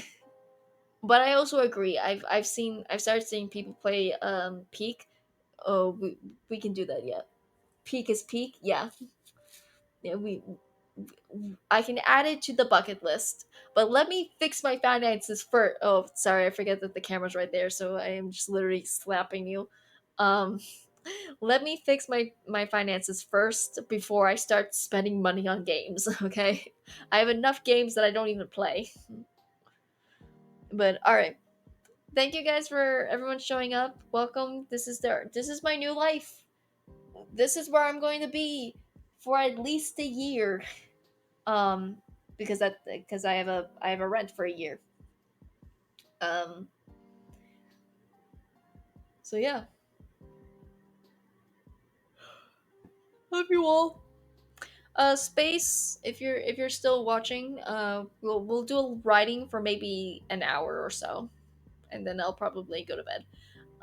But I also agree. I've started seeing people play Peak. Oh, we can do that. Yeah, Peak is Peak. Yeah, yeah. I can add it to the bucket list. But let me fix my finances first. Oh, sorry, I forget that the camera's right there, so I am just literally slapping you. Um, let me fix my finances first before I start spending money on games. Okay, I have enough games that I don't even play. But all right, thank you guys for everyone showing up. Welcome. This is my new life. This is where I'm going to be for at least a year. Um, because I have a rent for a year. Um, so yeah, love you all. Space, if you're still watching, we'll do a writing for maybe an hour or so, and then I'll probably go to bed.